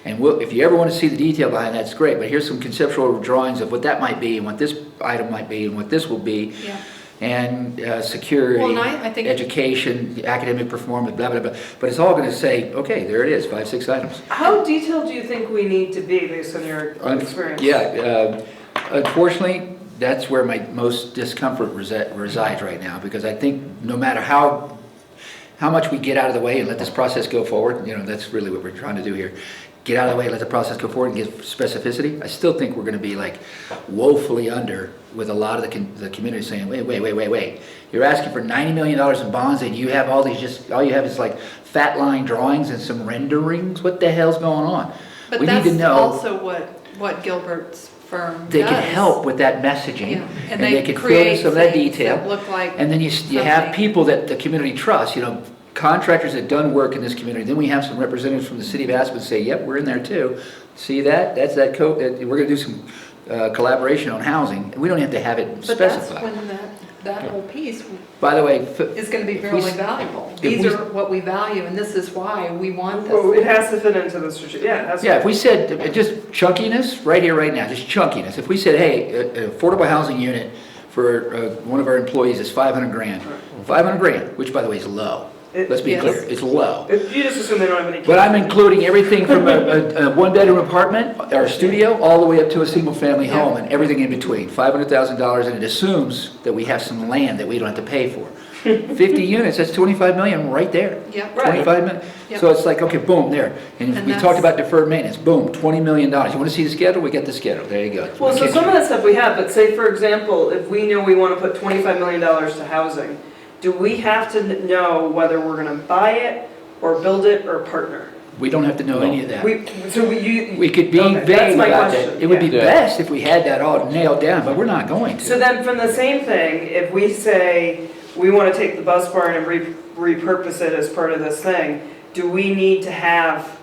And if you ever want to see the detail behind that, it's great, but here's some conceptual drawings of what that might be, and what this item might be, and what this will be. Yeah. And security, I think education, academic performance, blah, blah, blah. But it's all going to say, okay, there it is, 5, 6 items. How detailed do you think we need to be based on your experience? Yeah, unfortunately, that's where my most discomfort resides right now, because I think no matter how much we get out of the way and let this process go forward, that's really what we're trying to do here. Get out of the way, let the process go forward and get specificity. I still think we're going to be like woefully under with a lot of the community saying, wait. You're asking for $90 million in bonds and you have all you have is like fat line drawings and some renderings. What the hell's going on? But we that's need to know also what Gilbert's firm they does. can help with that messaging, Yeah. and they can fill in some of that detail. That look like and then you have people that the community trusts, contractors that done work in this community, then we have some representatives from the city of Aspen say, yep, we're in there too. See that? That's that we're gonna do some collaboration on housing. We don't have to have it But that's specified. when that whole piece By the way, is going to be if we really s- valuable. if These we- are what we value, and this is why we want Well, this. it has to fit into the strategy, yeah. it has to- Yeah, if we said just chunkiness, right here, right now, just chunkiness. If we said, hey, an affordable housing unit for one of our employees is 500 grand. 500 grand, which by the way is low. Let's be Yes. clear, it's low. You just assume they don't have any kids. But I'm including everything from a one-bedroom apartment or a studio all the way up to a single-family home and everything in between. $500,000, and it assumes that we have some land that we don't have to pay for. 50 units, that's 25 million right there. Yep. 25 million. Yep. So it's like, okay, boom, there. And And we that's- talked about deferred maintenance, boom, $20 million. You want to see the schedule? We got the schedule. There you go. Well, so some of that stuff we have, but say, for example, if we know we want to put $25 million to housing, do we have to know whether we're going to buy it or build it or partner? We don't have to know any of that. We could be okay, that's vague my about question, that. It would be yeah. best if we had that all nailed down, but we're not going to. So then from the same thing, if we say we want to take the bus barn and repurpose it as part of this thing, do we need to have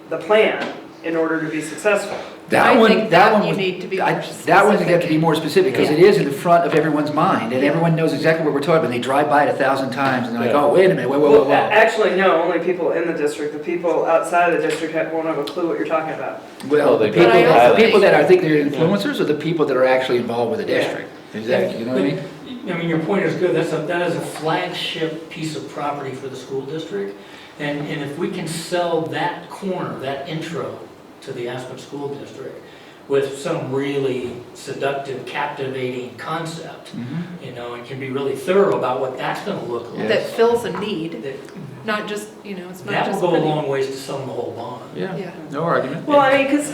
the plan in order to be successful? That I one, think that that one you was, need to be I- more that one's specific. got to be more specific, because it is in the front of everyone's mind, and everyone knows exactly what we're talking about. They drive by it 1,000 times, and they're like, Yeah. oh, wait a minute, whoa, whoa, Well, whoa, whoa. actually, no, only people in the district. The people outside of the district won't have a clue what you're talking about. Well, the they people, But I also the people think- that I think they're influencers are the people that are actually involved with the district. Exactly, you know what I mean? I mean, your point is good. That is a flagship piece of property for the school district. And if we can sell that corner, that intro to the Aspen School District with some really seductive, captivating concept, you know, and can be really thorough about what that's going to look like. That fills a need, That- not just, it's not That just will go a pretty. long ways to selling the whole bond. Yeah, Yeah. no argument. Well, I mean, because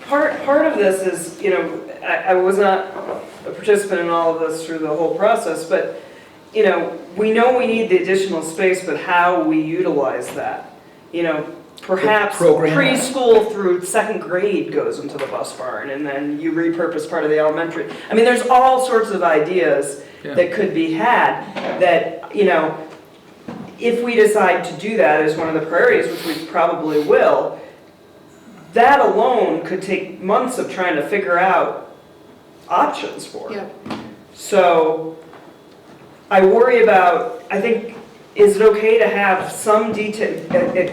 part of this is, I was not a participant in all of this through the whole process, but, we know we need the additional space, but how we utilize that. Perhaps program. preschool through second grade goes into the bus barn, and then you repurpose part of the elementary. I mean, there's all sorts of ideas that could be had that, if we decide to do that as one of the priorities, which we probably will, that alone could take months of trying to figure out options for. Yep. So I worry about, I think, is it okay to have some detail,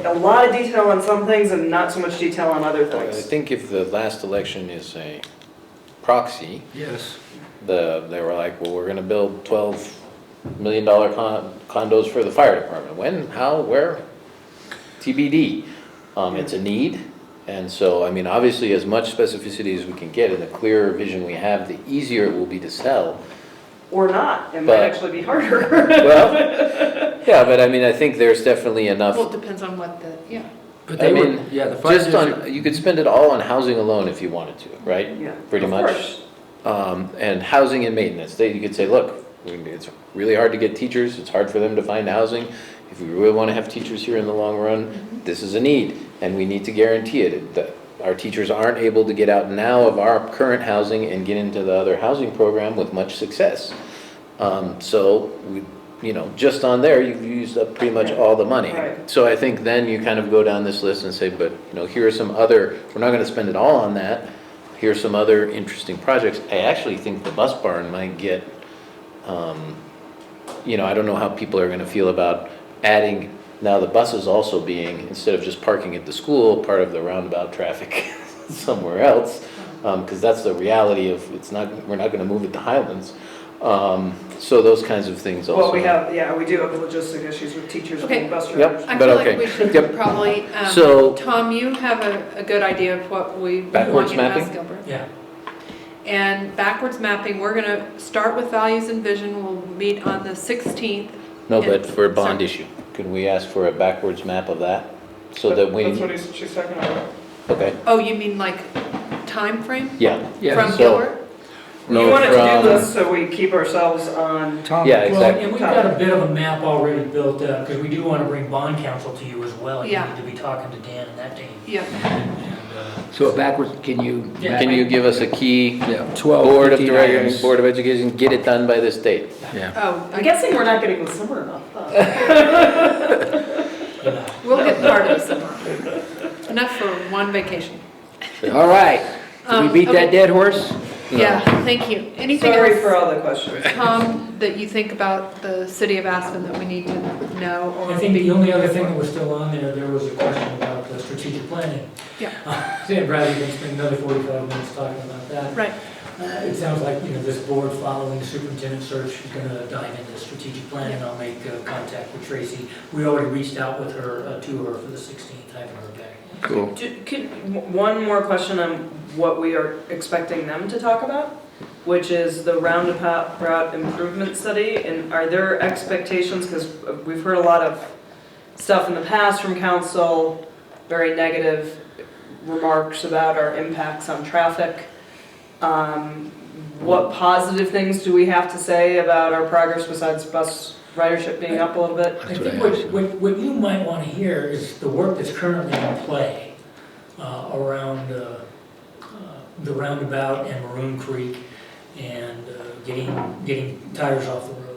a lot of detail on some things and not so much detail on other I things? think if the last election is a proxy, Yes. they were like, well, we're gonna build $12 million condos for the fire department. When, how, where? TBD. It's a need, and so, I mean, obviously, as much specificity as we can get and the clearer vision we have, the easier it will be to sell. Or not, it might But- actually be harder. Well, yeah, but I mean, I think there's definitely enough. Well, it depends on what yeah. But I they were, mean, yeah, the fire just district. on, you could spend it all on housing alone if you wanted to, right? Yeah, Pretty of much. course. And housing and maintenance, you could say, look, it's really hard to get teachers, it's hard for them to find housing. If we really want to have teachers here in the long run, this is a need, and we need to guarantee it. That our teachers aren't able to get out now of our current housing and get into the other housing program with much success. So we, just on there, you've used up pretty much all the money. Right. So I think then you kind of go down this list and say, but, here are some other, we're not going to spend it all on that. Here's some other interesting projects. I actually think the bus barn might get, I don't know how people are going to feel about adding now the buses also being, instead of just parking at the school, part of the roundabout traffic somewhere else. Because that's the reality of, we're not going to move it to Highlands. So those kinds of things also. Well, we do have logistic issues with teachers Okay. being bus Yep. drivers. I But feel okay. like we should Yep. probably, So- Tom, you have a good idea of what we want Backwards you to mapping? ask Gilbert. Yeah. And backwards mapping, we're going to start with values and vision. We'll meet on the 16th. No, but for a bond Sorry. issue, can we ask for a backwards map of that? So that we, That's what she's talking about. okay, Oh, you mean like time frame yeah. Yeah. from So- Gilbert? No, You want it to from- do this so we keep ourselves on. Tom, Yeah, Well, exactly. and we've got a bit of a map already built up, because we do want to bring bond counsel to you as well. You Yeah. need to be talking to Dan and that team. Yeah. And, so backwards, can you? Yeah. Can you give us a key Yeah, 12, Board of 15 Directors, items. Board of Education, get it done by this date? Yeah. Oh, I'm guessing we're not getting the summer enough. part of the summer. Enough for one vacation. All right. Did we beat that Okay. dead horse? Yeah, thank you. Anything Sorry else, for all the questions. Tom, that you think about the city of Aspen that we need to know or I think be? the only other thing that was still on there was a question about the strategic planning. Yeah. Rather than spend another 45 minutes talking about that. Right. It sounds like, this board following the superintendent search is going to dive into strategic planning. I'll make contact with Tracy. We already reached out with her, to her for the 16th, haven't heard back. Cool. One more question on what we are expecting them to talk about, which is the roundabout improvement study. And are there expectations, because we've heard a lot of stuff in the past from council, very negative remarks about our impacts on traffic. What positive things do we have to say about our progress besides bus ridership being up a little bit? I think what you might want to hear is the work that's currently in play around the roundabout and Maroon Creek and getting tires off the road.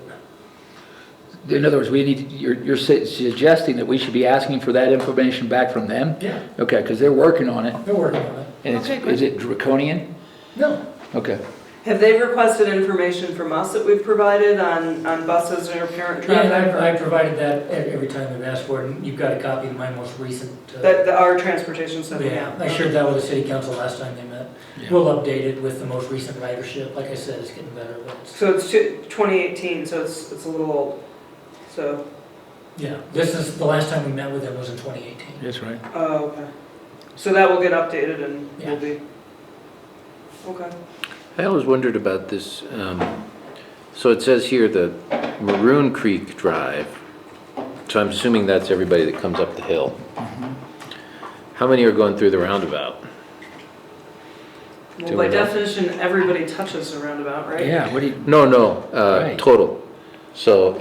In other words, you're suggesting that we should be asking for that information back from them? Yeah. Okay, because they're working on it. They're working on it. And is it draconian? No. Okay. Have they requested information from us that we've provided on buses or parent traffic? Yeah, I provided that every time they've asked for it, and you've got a copy of my most recent. Our transportation stuff? Yeah, I shared that with the city council last time they met. Yeah. We'll update it with the most recent ridership. Like I said, it's getting better. But So it's 2018, so it's a little old, so. yeah, this is, the last time we met with them was in 2018. That's right. Oh, okay. So that will get updated and will be, okay. I always wondered about this. So it says here the Maroon Creek Drive. So I'm assuming that's everybody that comes up the hill. How many are going through the roundabout? Well, by definition, everybody touches the roundabout, right? Yeah, what do you? No, Right. total. So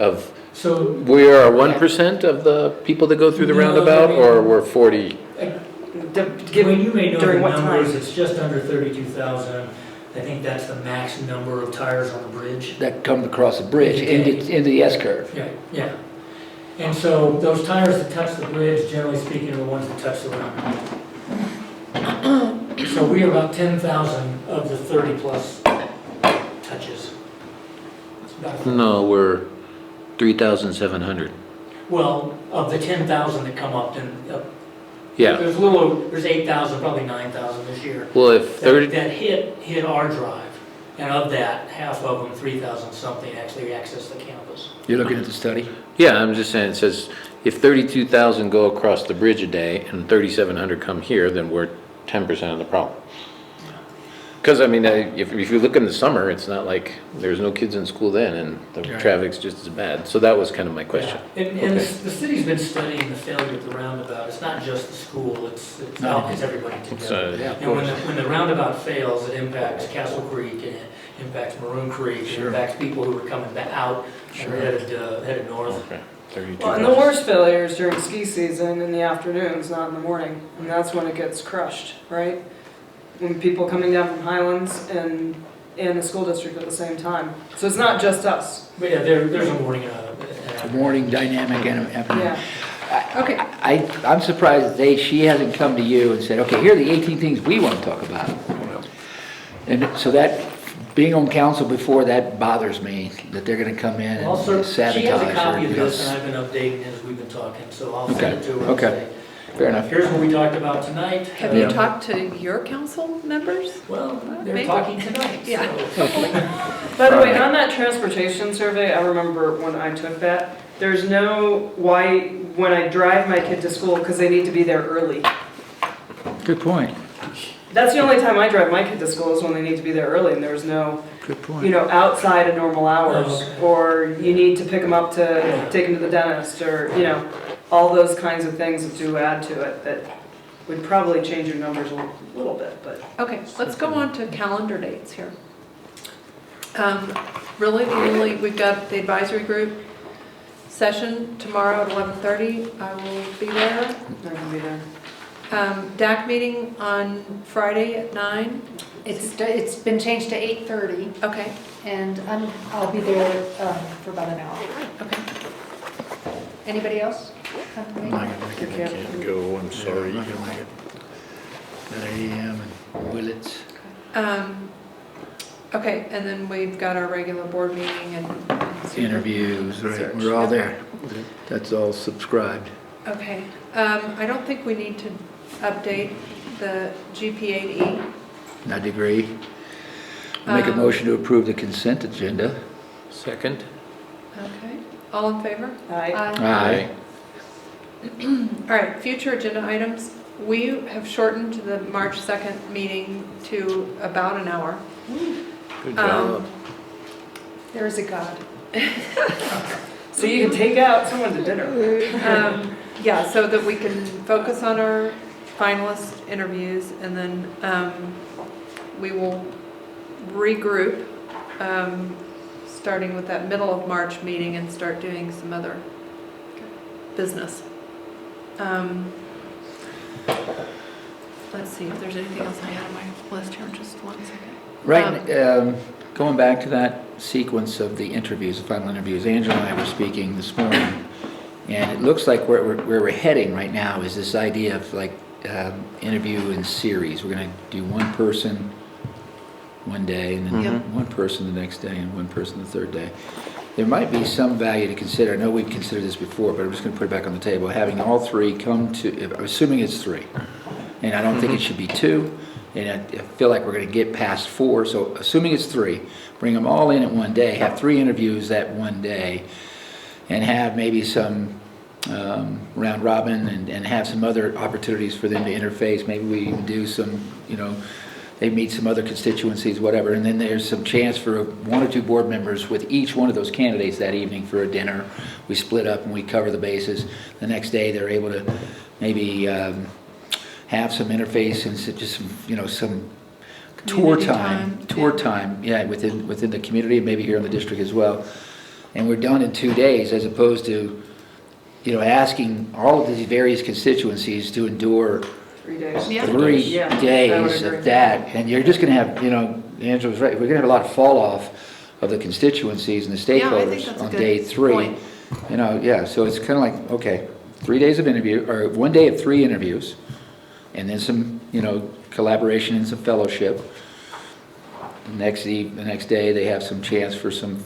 we are 1% of the people that go through the No, roundabout, I mean- or we're 40? When you may know the during what numbers, time? it's just under 32,000. I think that's the max number of tires on the bridge. That come across the bridge into the S-curve. Yeah, yeah. And so those tires that touch the bridge, generally speaking, are the ones that touch the roundabout. So we are about 10,000 of the 30-plus touches. That's about No, we're 3,700. Well, of the 10,000 that come up, then Yeah. there's 8,000, probably 9,000 this year. Well, if 30, That hit our drive, and of that, half of them, 3,000 something, actually access the campus. You're looking at the study? yeah, I'm just saying, it says if 32,000 go across the bridge a day and 3,700 come here, then we're 10% of the problem. Because, I mean, if you look in the summer, it's not like there's no kids in school then, and the Right. traffic's just as bad. So that was kind of my question. And Okay. the city's been studying the failure of the roundabout. It's not just the school, it's everybody together. Yeah, of And when course. when the roundabout fails, it impacts Castle Creek, and it impacts Maroon Creek, Sure. it impacts people who are coming back out and Sure. headed north. Okay. 32 Well, and the worst failure is during ski season in the afternoons, not in the morning. And that's when it gets crushed, right? When people coming down from Highlands and the school district at the same time. So it's not just us. But yeah, there's a morning. The morning dynamic and afternoon. Yeah. Okay. I'm surprised that she hasn't come to you and said, okay, here are the 18 things we want to talk about. And so that, being on council before, that bothers me, that they're going to come in Also, and she has a sabotage copy her. of this, and I've been updating it as we've been talking, so I'll send it to her. and Okay. say, Fair enough. Here's what we talked about tonight. Have you talked to your council members? Well, they're Maybe. talking tonight. Yeah. So. By the way, on that transportation survey, I remember when I took that, there's no why, when I drive my kid to school, because they need to be there early. Good point. That's the only time I drive my kid to school is when they need to be there early, and there's no, Good point. outside of normal hours. Oh, okay. Or you need to pick them up to take them to the dentist, or, all those kinds of things that do add to it that would probably change your numbers a little bit, but. Okay, let's go on to calendar dates here. Really, we've got the advisory group session tomorrow at 11:30. I will be there. I can be there. DAC meeting on Friday at 9. It's been changed to 8:30, Okay, and I'll be there for about an hour. okay. Anybody else? I'm not gonna make Dr. I Camp. can't go, I'm sorry. I'm not gonna make it. At 8 a.m. in Willits. Okay, and then we've got our regular board meeting and super Interviews, right, search. we're all Yep. there. That's all subscribed. Okay, I don't think we need to update the GPA-E. I'd agree. Make a motion to approve the consent agenda. Second? Okay, all in favor? Aye. Aye. All right, future agenda items. We have shortened the March 2nd meeting to about an hour. Good job. There is a God. So you can take out someone to dinner. Yeah, so that we can focus on our finalist interviews, and then we will regroup, starting with that middle of March meeting, and start doing some other business. Let's see if there's anything else I had on my list here, just 1 second. Right, going back to that sequence of the interviews, the final interviews, Angela and I were speaking this morning, and it looks like where we're heading right now is this idea of like interview in series. We're going to do one person one day, and then one person the next day, and one person the third day. There might be some value to consider. I know we've considered this before, but I'm just going to put it back on the table. Having all three come to, assuming it's 3, and I don't think it should be 2. And I feel like we're going to get past 4, so assuming it's 3, bring them all in at one day, have 3 interviews that one day, and have maybe some round robin and have some other opportunities for them to interface. Maybe we even do some, they meet some other constituencies, whatever, and then there's some chance for 1 or 2 board members with each one of those candidates that evening for a dinner. We split up and we cover the bases. The next day they're able to maybe have some interface and just some tour time, yeah, within the community and maybe here in the district as well. And we're done in 2 days, as opposed to, asking all of these various constituencies to endure 3 days. Yeah. 3 Yeah, days I would of that. And you're just going to have, Angela was right, we're going to have a lot of fall off of the constituencies and the Yeah, I think stakeholders that's a on good day 3. point. So it's kind of like, okay, 3 days of interview, or 1 day of 3 interviews, and then some, collaboration and some fellowship. The next day, they have some chance for some,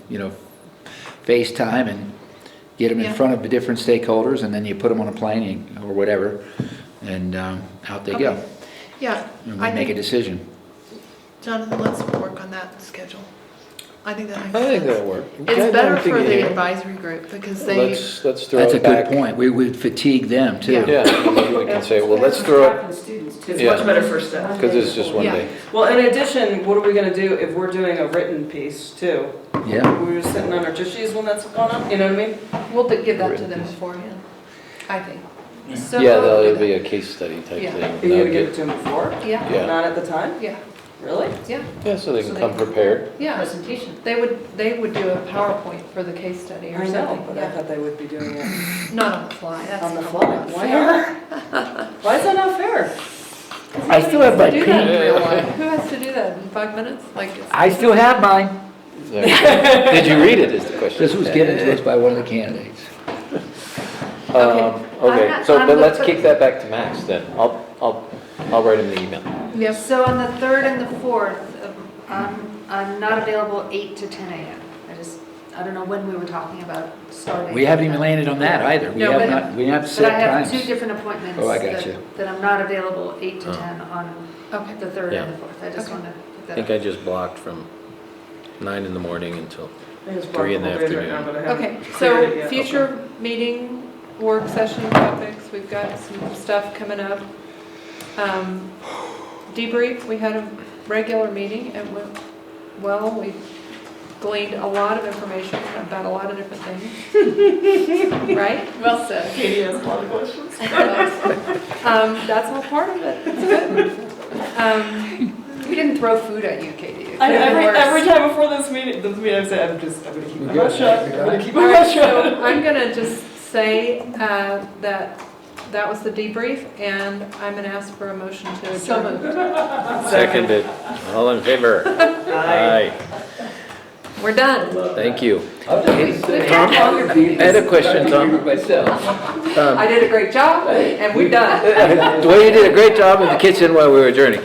FaceTime and get them in front of the different stakeholders, and then you put them on a plane or whatever, and out they go. Okay. Yeah, And we I make a think, decision. Jonathan, let's work on that schedule. I think that makes I think sense. that'll work. It's better for the advisory group because they, Let's throw That's a it back. good point. We would fatigue them too. Yeah. Yeah, maybe we can say, well, let's throw it, It's Yeah. much better first step. because it's just one Yeah. day. Well, in addition, what are we gonna do if we're doing a written piece too? Yeah. We're just sitting on our tushies when that's going on, you know what I mean? we'll give that to them beforehand, I think. So Yeah, we'll do that'll that. be a case study type Yeah. thing. Are you gonna give it to them before? Yeah, Yeah. Not at the time? yeah, Really? yeah, Yeah, so they can So come they- prepared. yeah. Presentation. They would do a PowerPoint for the case study or I know, something. but I Yeah. thought they would be doing it Not on the fly, that's on the probably fly. not Why fair. not? Why is that not fair? I still have my Do that in pen. real life. Who has to do that in 5 minutes? Like, it's- I still have mine. Did you read it is the question. This was given to us by one of the candidates. Okay, but let's kick that back to Max then. I'll write him the email. Yep. So on the 3rd and the 4th, I'm not available 8 to 10 a.m. I don't know when we were talking about starting. We haven't even landed on that either. We No, have but- not, we have But set I have times. 2 different appointments. Oh, I got you. That I'm not available 8 to Oh. 10 on Okay. the 3rd Yeah. and the 4th. I just Okay. want to I put that think up. I just blocked from 9 in the morning until, I just 3 in the blocked all days right afternoon. now, but I haven't Okay, cleared it so yet. future meeting, work session topics, we've got some stuff coming up. Debrief, we had a regular meeting, it went well, we gleaned a lot of information about a lot of different things. Right? Well said. Katie has a lot of questions. That's all part of it, it's good. We didn't throw food at you, Katie. It I, could've been worse. every time before this meeting I say, I'm gonna keep my mouth shut. I'm gonna keep my All mouth right, shut. so I'm gonna just say that was the debrief, and I'm gonna ask for a motion to adjourn. So moved. seconded. All in favor? Aye. Aye. We're done. Thank you. I'll just be We've had longer. I had a question, Tom. I did a great job, and we're done. Well, you did a great job in the kitchen while we were adjourning.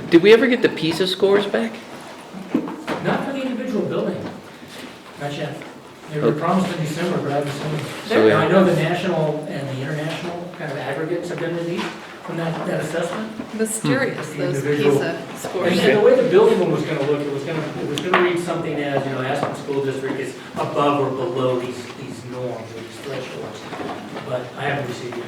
Did we ever get the PISA scores back? Not for the individual building, not yet. They were promised in December, but I haven't seen them. So we- I know the national and the international kind of aggregates have been released from that assessment. Mysterious, The those individual- PISA scores. And the way the building one was gonna look, it was gonna read something as, Aspen School District is above or below these norms or these thresholds. But I haven't received it.